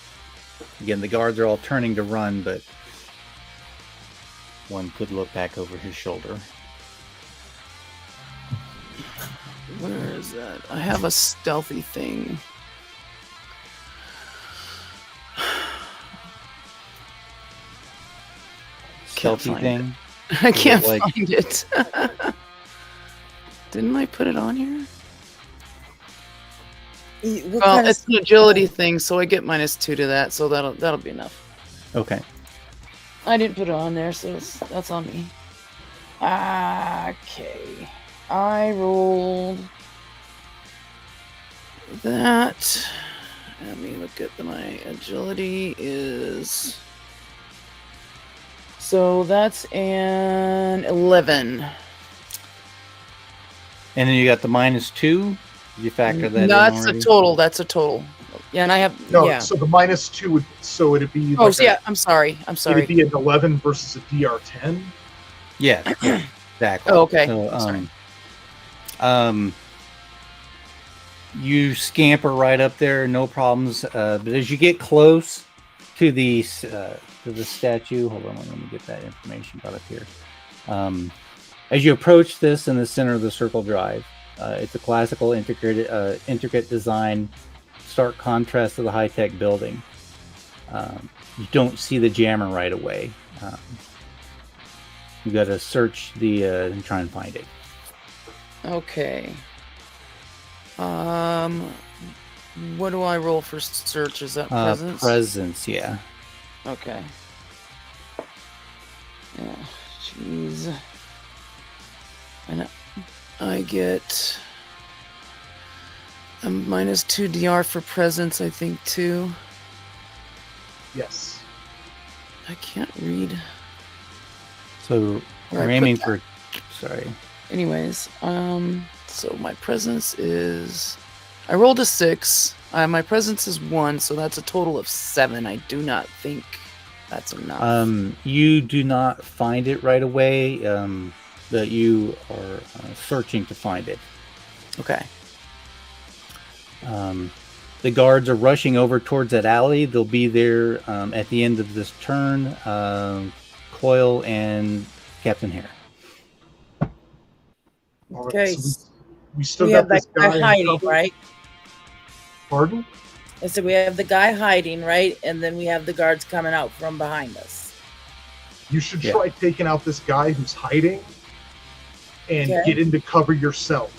Again, the guards are all turning to run, but one could look back over his shoulder. Where is that? I have a stealthy thing. Stealthy thing? I can't find it. Didn't I put it on here? Well, it's an agility thing, so I get -2 to that, so that'll be enough. Okay. I didn't put it on there, so that's on me. Okay. I rolled that. Let me look at my agility is... So that's an 11. And then you got the -2. Did you factor that No, in that's already? a total. That's a total. Yeah, and I have. No, yeah. so the -2 would, so it'd be. Oh, like so yeah. I'm sorry. It'd be an 11 versus a DR10. Yeah, exactly. Oh, okay. So, Sorry. you scamper right up there, no problems. But as you get close to the statue, hold on, let me get that information got up here. As you approach this in the center of the circle drive, it's a classical intricate design, stark contrast to the high-tech building. You don't see the jammer right away. You got to search and try and find it. Okay. What do I roll for search? Is that presence? Presence, yeah. Okay. Yeah. Jeez. And I get a -2 DR for presence, I think, too. Yes. I can't read. So Where I we're put aiming that. for. Sorry. Anyways, so my presence is. I rolled a 6. My presence is 1, so that's a total of 7. I do not think that's enough. You do not find it right away. That you are searching to find it. Okay. The guards are rushing over towards that alley. They'll be there at the end of this turn. Coil and Captain Hare. All Okay. so we still We got have that this guy guy hiding, uncovered. right? Pardon? I said we have the guy hiding, right? And then we have the guards coming out from behind us. You should Yeah. try taking out this guy who's hiding and Okay. get into cover yourself.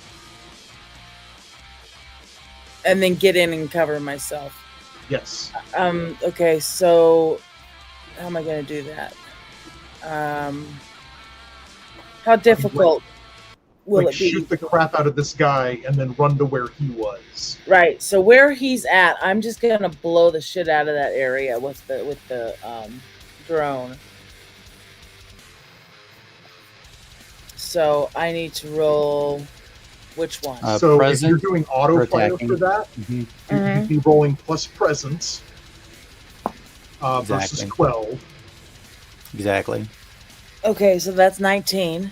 And then get in and cover myself. Yes. Okay, so how am I gonna do that? How difficult will Like it be? shoot the crap out of this guy and then run to where he was. Right. So where he's at, I'm just gonna blow the shit out of that area with the drone. So I need to roll which one? So present if you're doing auto or fire attacking. for that, Mhm. you'd be rolling plus presence versus Exactly. 12. Exactly. Okay, so that's 19.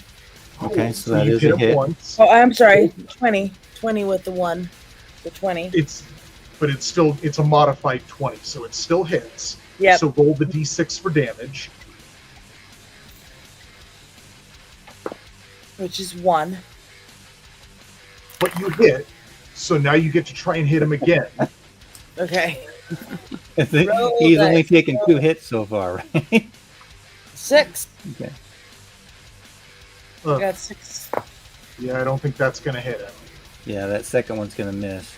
Okay, so that you is hit a him hit. once. Oh, I'm sorry, 20. 20 with the one. The 20. It's a modified 20, so it still hits. Yep. So roll the d6 for damage. Which is 1. But you hit, so now you get to try and hit him again. Okay. He's Roll only dice. taken 2 hits so far, right? 6. Okay. Uh, I got 6. yeah, I don't think that's going to hit him. Yeah, that second one's gonna miss.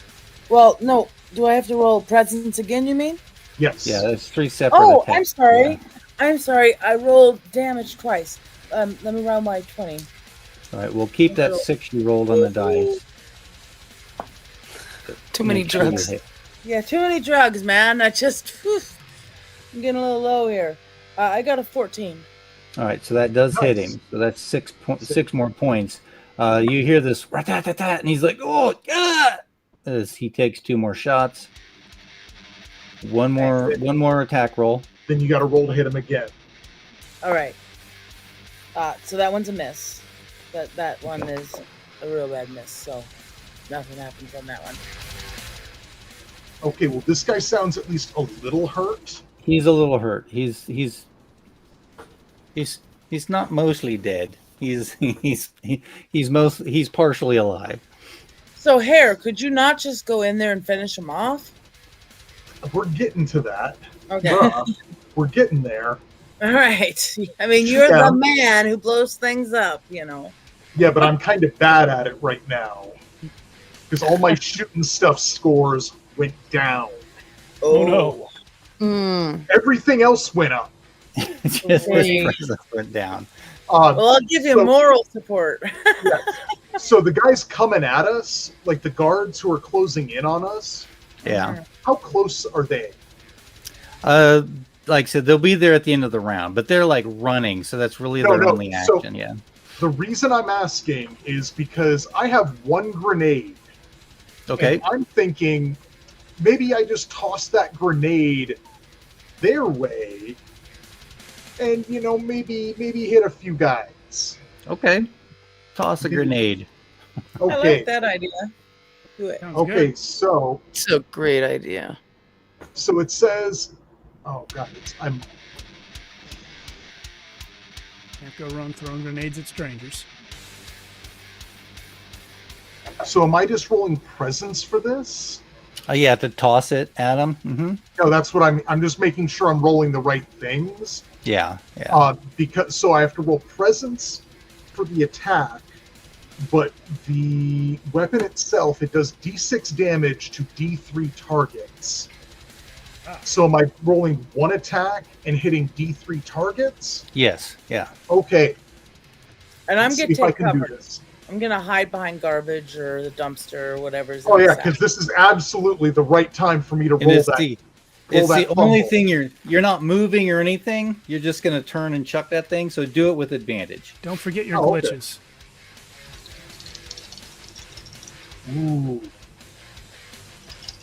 Well, no. Do I have to roll presence again, you mean? Yes. Yeah, that's 3 separate Oh, attacks. I'm sorry. Yeah. I'm sorry. I rolled damage twice. Let me roll my 20. All right, we'll keep that 6 you rolled on the dice. Too many Make sure you drugs. hit. Yeah, too many drugs, man. I'm getting a little low here. I got a 14. All right, so that does hit Nice. him. So that's 6 more points. You hear this rat-tat-tat-tat, and he's like, "Oh, yeah!" As he takes 2 more shots. One more attack roll. Then you got to roll to hit him again. All right. So that one's a miss. That one is a real bad miss. So nothing happens on that one. Okay, well, this guy sounds at least a little hurt. He's a little hurt. He's not mostly dead. He's partially alive. So, Hare, could you not just go in there and finish him off? We're getting to that. Okay. Bruh, we're getting there. All right. I mean, you're Yeah. the man who blows things up, you know. Yeah, but I'm kind of bad at it right now. Because all my shooting stuff scores went down. Oh, no. Everything else went up. Just Okay. his presence went down. Well, I'll give you So- moral support. So the guys coming at us, like the guards who are closing in on us, Yeah. how close are they? Like I said, they'll be there at the end of the round, but they're like running, so that's really their only so- action. Yeah. The reason I'm asking is because I have 1 grenade Okay. And I'm thinking maybe I just toss that grenade their way and, maybe hit a few guys. Okay. Toss a grenade. I like Okay. that idea. Do it. Sounds Okay, good. so It's a great idea. it says, oh god, I'm Can't go wrong throwing grenades at strangers. so am I just rolling presence for this? You have to toss it at him. Mm-hmm. No, that's what I'm just making sure I'm rolling the right things. Yeah. Yeah. Because so I have to roll presence for the attack, but the weapon itself, it does D6 damage to D3 targets. So am I rolling one attack and hitting D3 targets? Yes. Yeah. Okay. And I'm Let's gonna see if I take can cover. do this. I'm gonna hide behind garbage or the dumpster or whatever's. Oh in yeah, the because sack. this is absolutely the right time for me to And roll it's that. the roll it's the that only fumble. thing you're not moving or anything. You're just gonna turn and chuck that thing. So do it with advantage. Don't forget your Oh, okay. glitches. Ooh,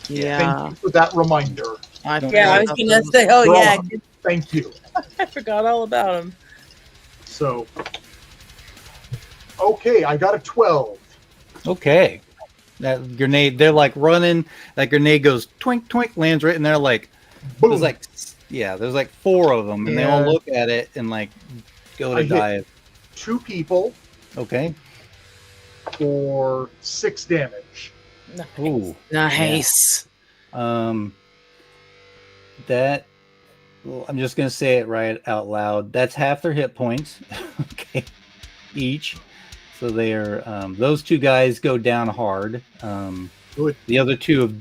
Yeah. thank you for that reminder. I Yeah, I was gonna say. Oh Roll yeah, on. Thank you. I forgot all about him. So, okay, I got a 12. Okay. That grenade, they're like running. That grenade goes twink, twink, lands right in there. Like, Boom. there's like 4 of them, and they all Yeah. look at it and like go I to hit- dive. 2 people Okay. for 6 damage. Ooh. Nice. That. Well, I'm just gonna say it right out loud. That's half their hit points. Okay. Each. So they are. Those 2 guys go down hard. Good. The other 2 have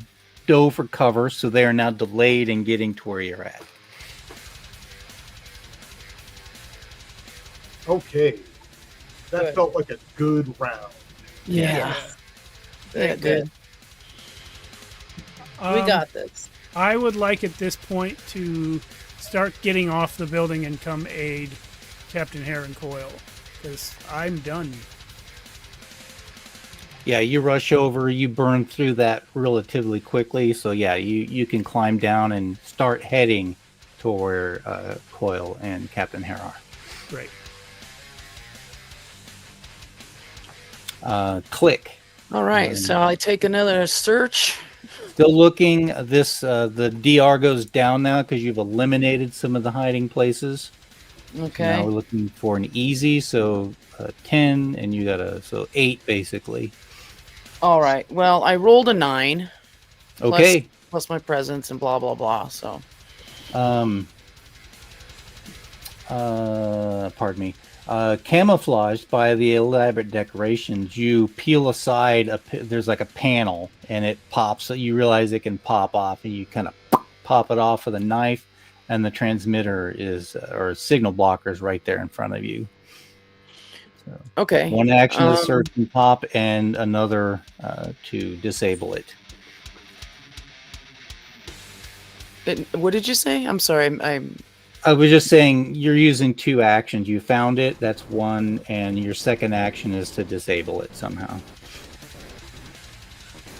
dove for cover, so they are now delayed in getting to where you're at. Okay. That Good. felt like a good round. Yeah. Very good. We Um, got this. I would like at this point to start getting off the building and come aid Captain Hare and Coil, because I'm done. Yeah, you rush over, you burn through that relatively quickly. So yeah, you can climb down and start heading to where Coil and Captain Hare are. Great. Click. All right. So I take another search. Still looking. The DR goes down now because you've eliminated some of the hiding places. Okay. Now we're looking for an easy, so 10, and you got 8 basically. All right. Well, I rolled a 9. Okay. Plus my presence and blah blah blah. So Pardon me. Camouflaged by the elaborate decorations, you peel aside. There's like a panel, and it pops. So you realize it can pop off, and you kind of pop it off with a knife, and the transmitter or signal blocker is right there in front of you. So okay. one action to search and pop, and another to disable it. What did you say? I'm sorry. I was just saying you're using 2 actions. You found it, that's 1, and your second action is to disable it somehow.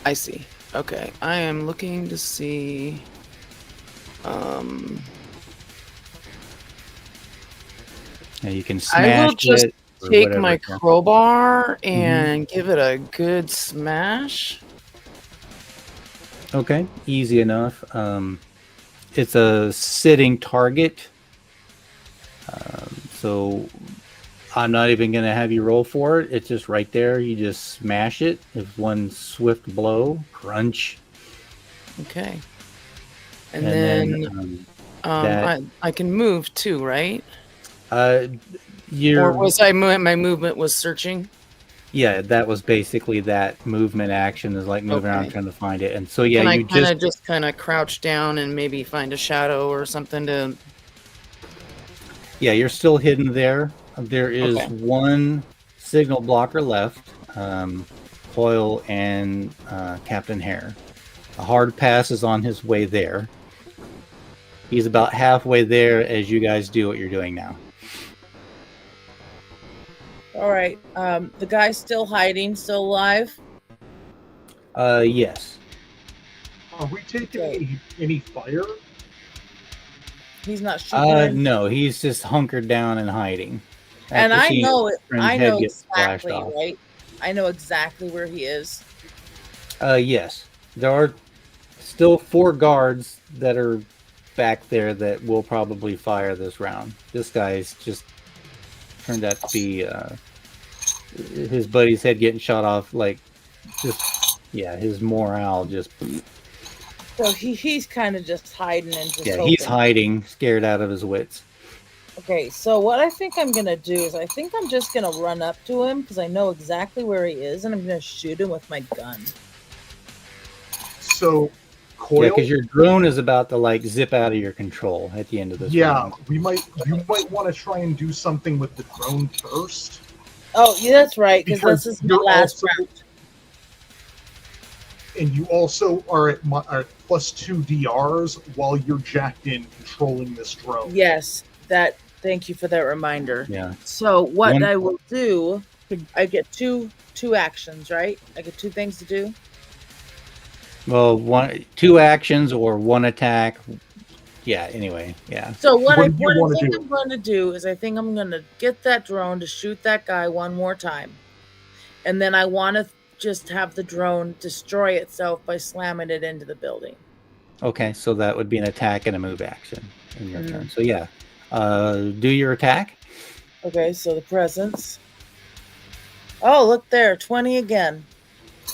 I see. Okay. I am looking to see. And you can I smash will just it. or take whatever my it can. crowbar and give it a good smash. Okay, easy enough. It's a sitting target. So I'm not even going to have you roll for it. It's just right there. You just smash it. It's one swift blow. Crunch. Okay. And then that- I can move too, right? you're Or was my movement was searching? Yeah, that was basically that movement action is like moving around Okay. trying to find it. And so yeah, Can I you just kind of crouch down and maybe find a shadow or something to? yeah, you're still hidden there. There is Okay. one signal blocker left, Coil and Captain Hare. A hard pass is on his way there. He's about halfway there as you guys do what you're doing now. All right. The guy's still hiding, still alive. Yes. Are we taking Okay. any fire? He's not shooting. anything. No, he's just hunkered down and hiding. And After I seeing know his it. friend's I head know get splashed exactly, off. right? I know exactly where he is. Yes. There are still 4 guards that are back there that will probably fire this round. This guy's just turned out to be his buddy's head getting shot off. Like, just his morale just So he's kind of just hiding and just hoping. he's hiding, scared out of his wits. Okay, so what I think I'm gonna do is I think I'm just gonna run up to him because I know exactly where he is, and I'm gonna shoot him with my gun. So, Coil. Yeah, because your drone is about to like zip out of your control at the end of this. round. You might want to try and do something with the drone first. Oh, yeah, that's right, because this is my you're last also- round. And you also are at +2 DRs while you're jacked in controlling this drone. Yes, that. Thank you for that reminder. Yeah. So what One- I will do, I get two actions, right? I get 2 things to do. Well, 2 actions or 1 attack. Yeah. Anyway. Yeah. So what What I do you wanna think do? I'm going to do is I think I'm going to get that drone to shoot that guy one more time, and then I want to just have the drone destroy itself by slamming it into the building. Okay. So that would be an attack and a move action in your turn. So yeah. Do your attack. Okay, so the presence. Oh, look there, 20 again.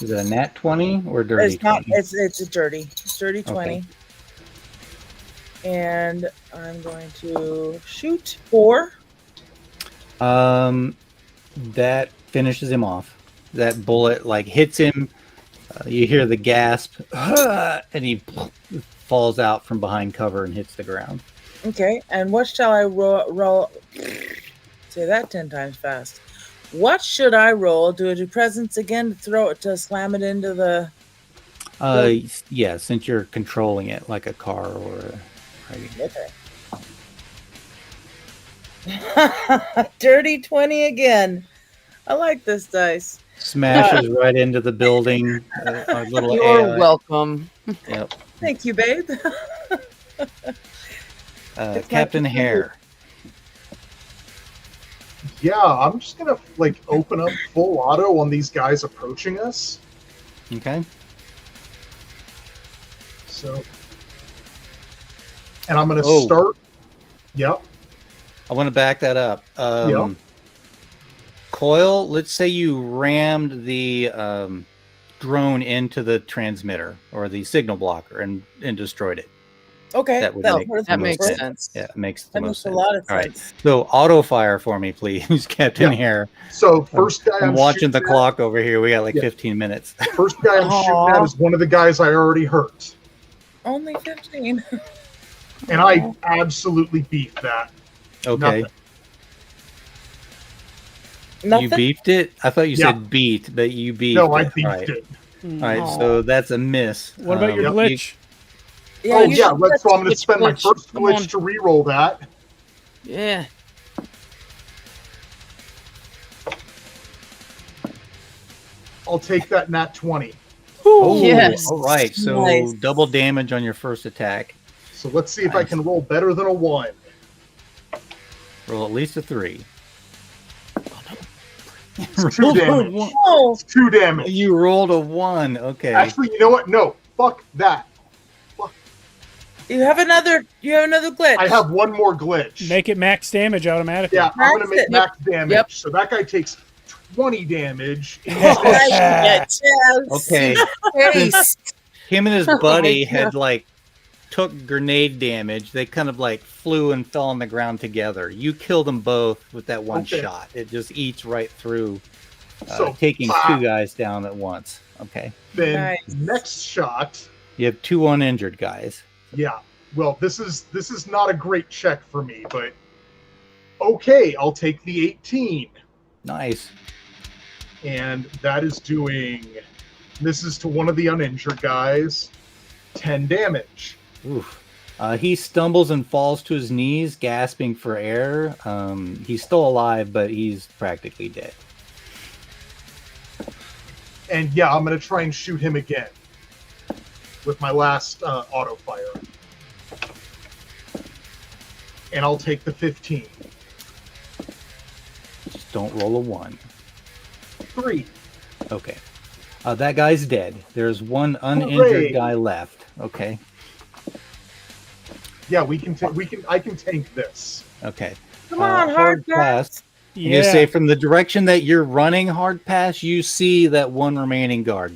Is it a nat 20 or dirty It's not. 20? It's a dirty. It's dirty 20. Okay. And I'm going to shoot 4. That finishes him off. That bullet like hits him. You hear the gasp, and he falls out from behind cover and hits the ground. Okay, and what shall I roll? Say that 10 times fast. What should I roll? Do I do presence again to slam it into the? Yeah, since you're controlling it like a car or Okay. Dirty 20 again. I like this dice. smashes right into the building. Our little You're AI. welcome. Yep. Thank you, babe. Captain Hare. Yeah, I'm just gonna like open up full auto on these guys approaching us. Okay. So, and I'm gonna Oh. start. Yep. I want to back that up. Yeah. Coil, let's say you rammed the drone into the transmitter or the signal blocker and destroyed it. Okay, That would make works. That the makes most sense. Yeah, it makes the That most makes a sense. lot of All right. sense. So auto fire for me, please, Captain Yeah. Hare. So first guy I'm watching the shooting clock over here. We got like Yeah. 15 minutes. At, first guy I'm shooting Aw. at is one of the guys I already hurt, Only 15. and I absolutely beat that. Okay. Nothing. Nothing. You beefed it? I thought you Yeah. said beat, but you beefed No, I it. beat All right. it. All right, so that's a miss. What about your Um, glitch? Yeah, Oh you yeah, should- so I'm gonna glitch, spend my glitch. first Come on. glitch to re-roll that. Yeah. I'll take that nat 20. Oh, Yes. all right. So Nice. double damage on your first attack. So let's see if I can roll better than a 1. Roll at least a 3. It's 2 damage. Oh, It's 2 damage. You rolled a 1. Okay. Actually, you know what? No, fuck that. you have another glitch. I have one more glitch. Make it max damage automatically. Yeah, I'm gonna Max make it. max damage. Yep. So that guy takes 20 damage. Yes. Okay. Face. Him and his Oh buddy my had like took grenade damage. They kind of like flew and fell on the ground together. You killed them both with that one Okay. shot. It just eats right through, So, taking ah. 2 guys down at once. Okay. Then Nice. next shot. You have 2 uninjured guys. Yeah. Well, this is not a great check for me, but okay, I'll take the 18. Nice. And that is doing misses to one of the uninjured guys, 10 damage. Oof. He stumbles and falls to his knees, gasping for air. He's still alive, but he's practically dead. And yeah, I'm going to try and shoot him again with my last auto fire. And I'll take the 15. Just don't roll a 1. 3. Okay. That guy's dead. There's one uninjured Hooray. guy left. Okay. Yeah, I can tank this. Okay. Come on, hard pass. I'm gonna say from the direction that you're running, hard pass, you see that one remaining guard.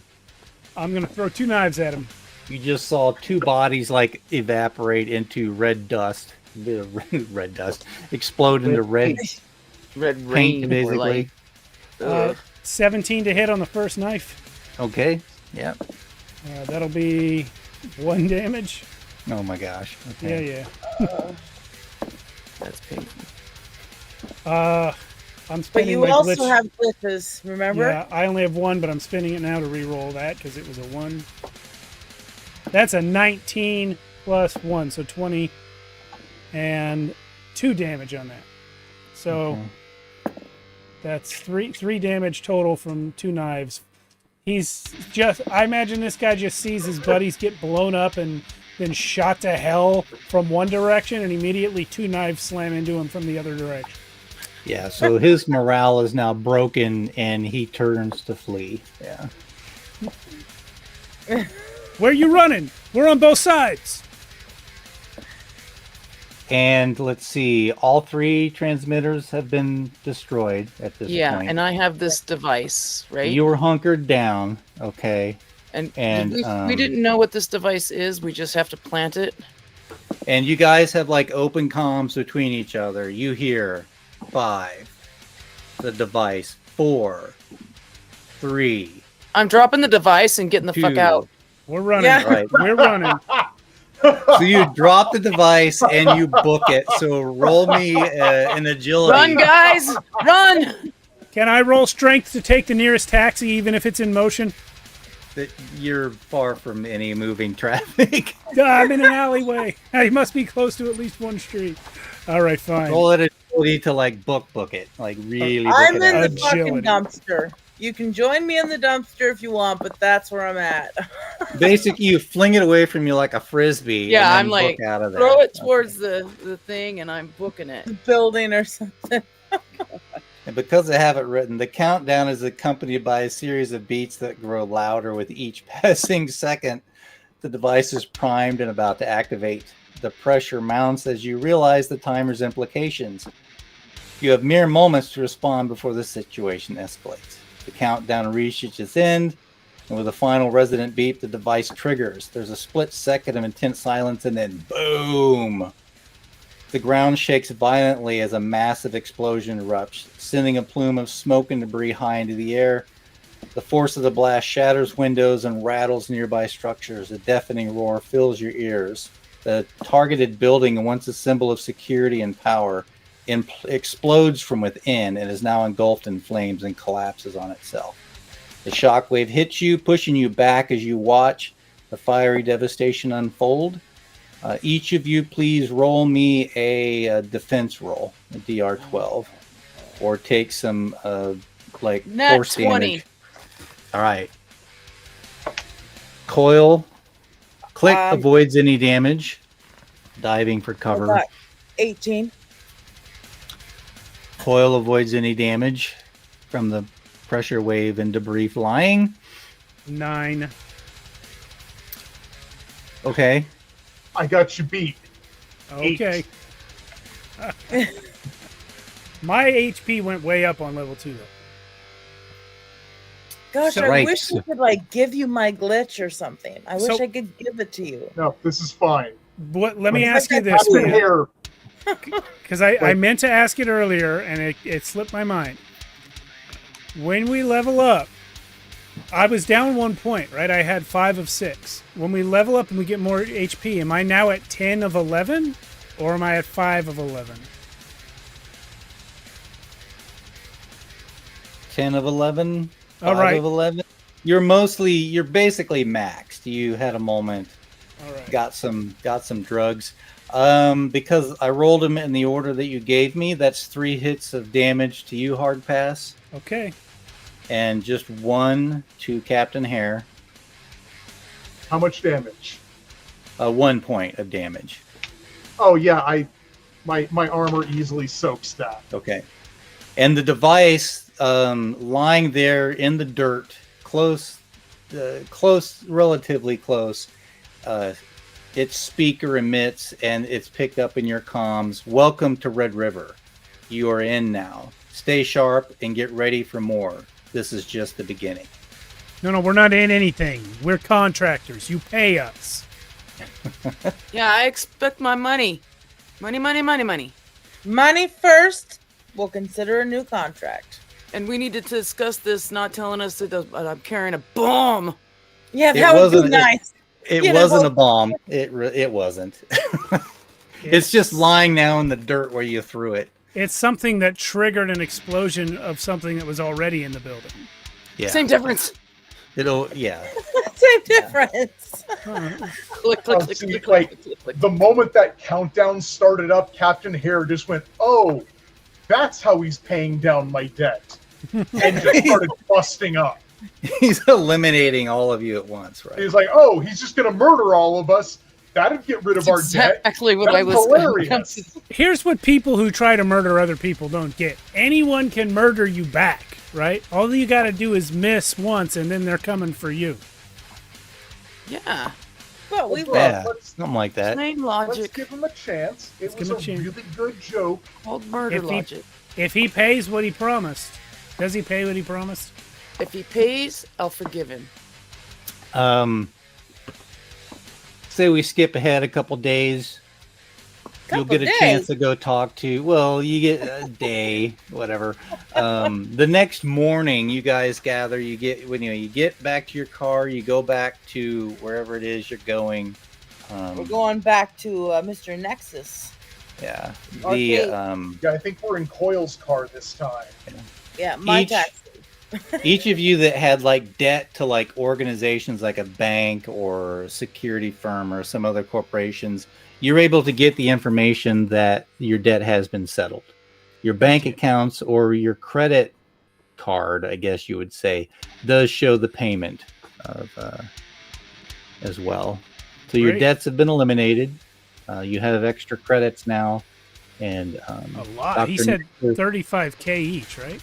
I'm gonna throw 2 knives at him. You just saw 2 bodies like evaporate into red dust. Red dust. Explode into red Red paint, rain, basically. Ugh. 17 to hit on the first knife. Okay. Yeah. That'll be 1 damage. Oh my gosh. Okay. Yeah. That's painful. I'm But spending you my also glitch. have glitches, remember? Yeah, I only have 1, but I'm spinning it now to re-roll that because it was a 1. That's a 19 plus 1, so 20, and 2 damage on that. So that's three damage total from 2 knives. He's just, I imagine this guy just sees his buddies get blown up and then shot to hell from one direction, and immediately 2 knives slam into him from the other direction. Yeah, so his morale is now broken and he turns to flee. Yeah. Where you running? We're on both sides. And let's see, all 3 transmitters have been destroyed at this point. And I have this device, right? You were hunkered down, okay. and and, we didn't know what this device is. We just have to plant it. And you guys have like open comms between each other. You hear 5, the device, 4, 3. I'm dropping the device and getting the fuck 2. out. We're running. Yeah. Right. We're running. So you drop the device and you book it. So roll me an agility. Run, guys! Run! Can I roll strength to take the nearest taxi, even if it's in motion? That you're far from any moving traffic. I'm in an alleyway. I must be close to at least 1 street. All right, fine. Roll an agility to like book it, like really. Book I'm it in out. the fucking Agility. dumpster. You can join me in the dumpster if you want, but that's where I'm at. Basically, you fling it away from you like a frisbee. Yeah, and then I'm like, book out of there. throw it towards the thing, and I'm booking it. The building or something. And because I have it written, the countdown is accompanied by a series of beats that grow louder with each passing second. The device is primed and about to activate. The pressure mounts as you realize the timer's implications. You have mere moments to respond before the situation escalates. The countdown reaches its end, and with a final resonant beep, the device triggers. There's a split second of intense silence, and then boom! The ground shakes violently as a massive explosion erupts, sending a plume of smoke and debris high into the air. The force of the blast shatters windows and rattles nearby structures. A deafening roar fills your ears. The targeted building, once a symbol of security and power, explodes from within and is now engulfed in flames and collapses on itself. The shockwave hits you, pushing you back as you watch the fiery devastation unfold. Each of you, please roll me a defense roll, a DR12, or take some Nat force 20. damage. All right. Coil, click avoids any damage. Diving for cover. 18. Coil avoids any damage from the pressure wave and debris flying. 9. Okay. I got you beat. Okay. My HP went way up on level 2, though. Gosh, So- I Right. wish I could like give you my glitch or something. I wish So- I could give it to you. No, this is fine. Let me ask you Have this, your man. hair. Because I meant to ask it earlier, and it slipped my mind. When we level up, I was down 1 point, right? I had 5 of 6. When we level up and we get more HP, am I now at 10 of 11? Or am I at 5 of 11? 10 of 11. All 5 right. of 11. You're basically maxed. You had a moment. All right. Got some drugs. Because I rolled them in the order that you gave me, that's 3 hits of damage to you, hard pass. Okay. and just 1 to Captain Hare. How much damage? 1 point of damage. Oh yeah, my armor easily soaks that. Okay. And the device lying there in the dirt, relatively close, its speaker emits and it's picked up in your comms. Welcome to Red River. You are in now. Stay sharp and get ready for more. This is just the beginning. No, we're not in anything. We're contractors. You pay us. Yeah, I expect my money. Money. Money first. We'll consider a new contract. And we need to discuss this, not telling us that I'm carrying a bomb. Yeah, It that would be wasn't- nice. It You know- wasn't a bomb. It wasn't. It's just lying now in the dirt where you threw it. It's something that triggered an explosion of something that was already in the building. Yeah. Same difference. Yeah. Same difference. Click, Oh, click, see, click, like, click, click, click. The moment that countdown started up, Captain Hare just went, "Oh, that's how he's paying down my debt," and just started busting up. He's eliminating all of you at once, right? He's like, "Oh, he's just gonna murder all of us. That'd get rid of our debt." Exactly what That's I was hilarious. Here's what people who try to murder other people don't get. Anyone can murder you back, right? All you got to do is miss once, and then they're coming for you. Yeah, But we will. Yeah, let's- something like that. plain Let's logic give him a chance. It give was him a a chance. really good joke. called murder If he- logic. If he pays what he promised, does he pay what he promised? If he pays, I'll forgive him. Say we skip ahead a couple days. You'll Couple get a days? chance to go talk to. Well, you get a day, whatever. The next morning, you guys gather. You get back to your car. You go back to wherever it is you're going. We're going back to Mr. Nexus. Yeah. Okay. Yeah, I think we're in Coil's car this time. Yeah, my Each- taxi. Each of you that had like debt to like organizations like a bank or a security firm or some other corporations, you're able to get the information that your debt has been settled. Your bank accounts or your credit card, I guess you would say, does show the payment of as well. So your Great. debts have been eliminated. You have extra credits now, and A lot. He Dr. said Nicholas- 35K each, right?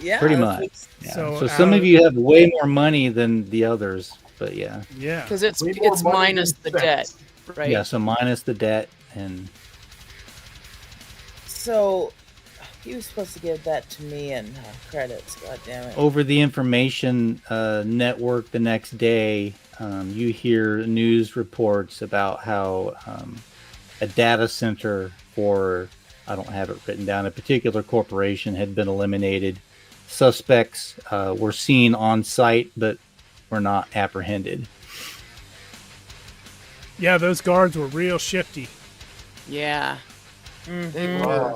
Yeah, pretty that's much. what- yeah. So So some out of of- you have way more money than the others, but yeah. Yeah. Because it's Way more money minus than the debt, sense. right? Yeah, so minus the debt and So he was supposed to give that to me in credits. God damn it. over the information network the next day, you hear news reports about how a data center for, I don't have it written down, a particular corporation had been eliminated. Suspects were seen on site, but were not apprehended. Yeah, those guards were real shifty. Yeah, Mhm. they were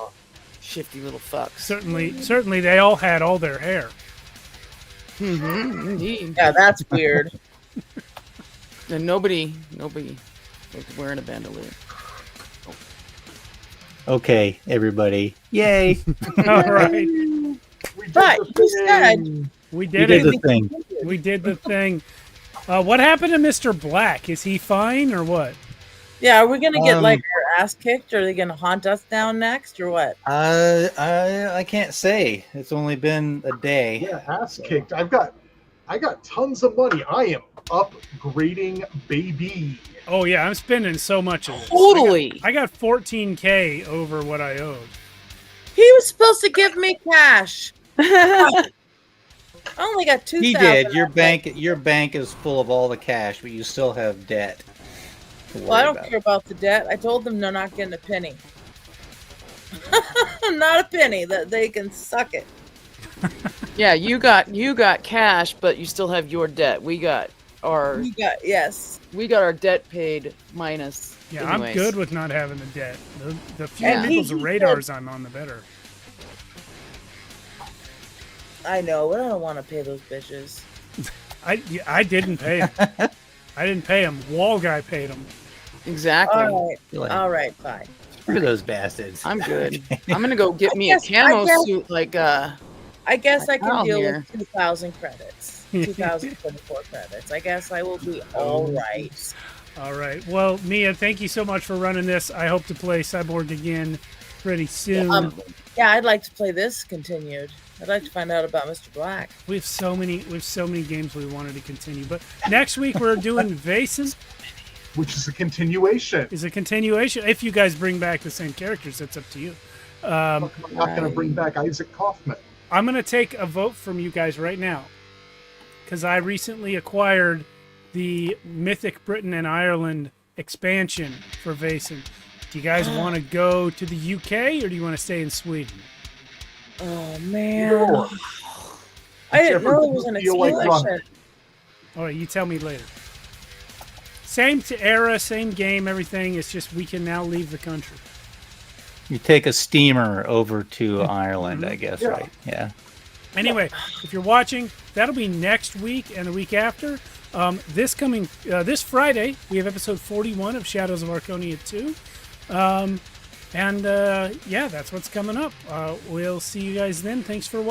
shifty little fucks. Certainly they all had all their hair. Mm-hmm, indeed. Yeah, that's weird. And nobody was wearing a bandolier. Okay, everybody. Yay. All right. We did But the you said- thing. We You did did it. the thing. We did the thing. What happened to Mr. Black? Is he fine or what? Yeah, are we gonna get Um, like our ass kicked? Or are they gonna haunt us down next, or what? I can't say. It's only been a day. Yeah, ass kicked. I got tons of money. I am upgrading, baby. Oh yeah, I'm spending so much of this. Totally. I got 14K over what I owed. He was supposed to give me cash. I only got 2,000. He did. Your bank is full of all the cash, but you still have debt. to Well, I worry don't about. care about the debt. I told them they're not getting a penny. Not a penny. That they can suck it. Yeah, you got cash, but you still have your debt. We got our debt paid minus. Yeah, anyways. I'm good with not having the debt. The fewer Yeah. people's He said- radars I'm on, the better. I know, but I don't want to pay those bitches. I didn't pay him. I didn't pay him. Wall guy paid him. Exactly. You're like, All right, fine. screw those bastards. I'm good. I'm gonna go get me a I guess- camo I guess- suit like I guess I can Down deal here. with 2,000 credits. 2,024 credits. I guess I will be all right. All right. Well, Mia, thank you so much for running this. I hope to play Cyborg again pretty soon. Yeah, I'd like to play this continued. I'd like to find out about Mr. Black. We have so many games we wanted to continue, but next week we're doing Vaesen. Which is a continuation. Is a continuation. If you guys bring back the same characters, that's up to you. I'm not going to bring back Isaac Kaufman. I'm going to take a vote from you guys right now because I recently acquired the Mythic Britain and Ireland expansion for Vaesen. Do you guys want to go to the UK or do you want to stay in Sweden? Oh, man. Sure. I didn't know there was an Feel like expansion. running. All right, you tell me later. Same era, same game, everything. It's just we can now leave the country. You take a steamer over to Ireland, I guess, Yeah. right? Yeah. Anyway, if you're watching, that'll be next week and the week after. This Friday, we have episode 41 of Shadows of Archonia 2. Yeah, that's what's coming up. We'll see you guys then. Thanks for watching.